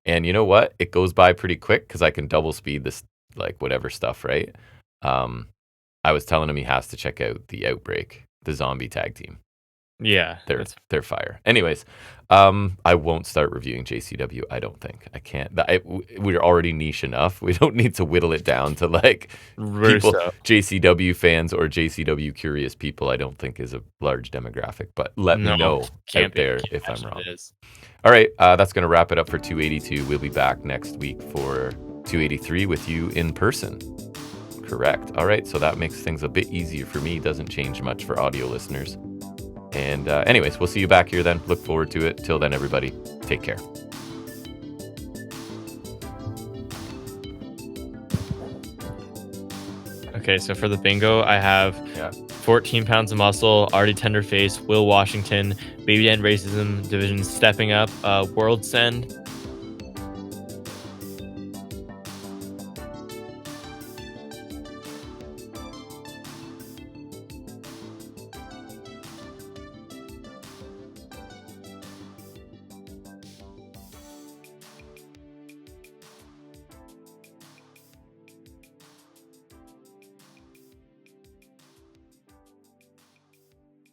And you know what? It goes by pretty quick because I can double speed this like whatever stuff, right? I was telling him he has to check out the Outbreak, the zombie tag team. Yeah, they're fire. Anyways, I won't start reviewing JCW. I don't think I can't. We're already niche enough. We don't need to whittle it down to like people, JCW fans or JCW curious people. I don't think is a large demographic. But let me know out there if I'm wrong. All right, that's gonna wrap it up for 282. We'll be back next week for 283 with you in person. Correct. All right, so that makes things a bit easier for me. Doesn't change much for audio listeners. And anyways, we'll see you back here then. Look forward to it. Till then, everybody, take care. Okay, so for the bingo, I have 14 pounds of muscle, already tender face, Will Washington, baby end racism division stepping up, World's End,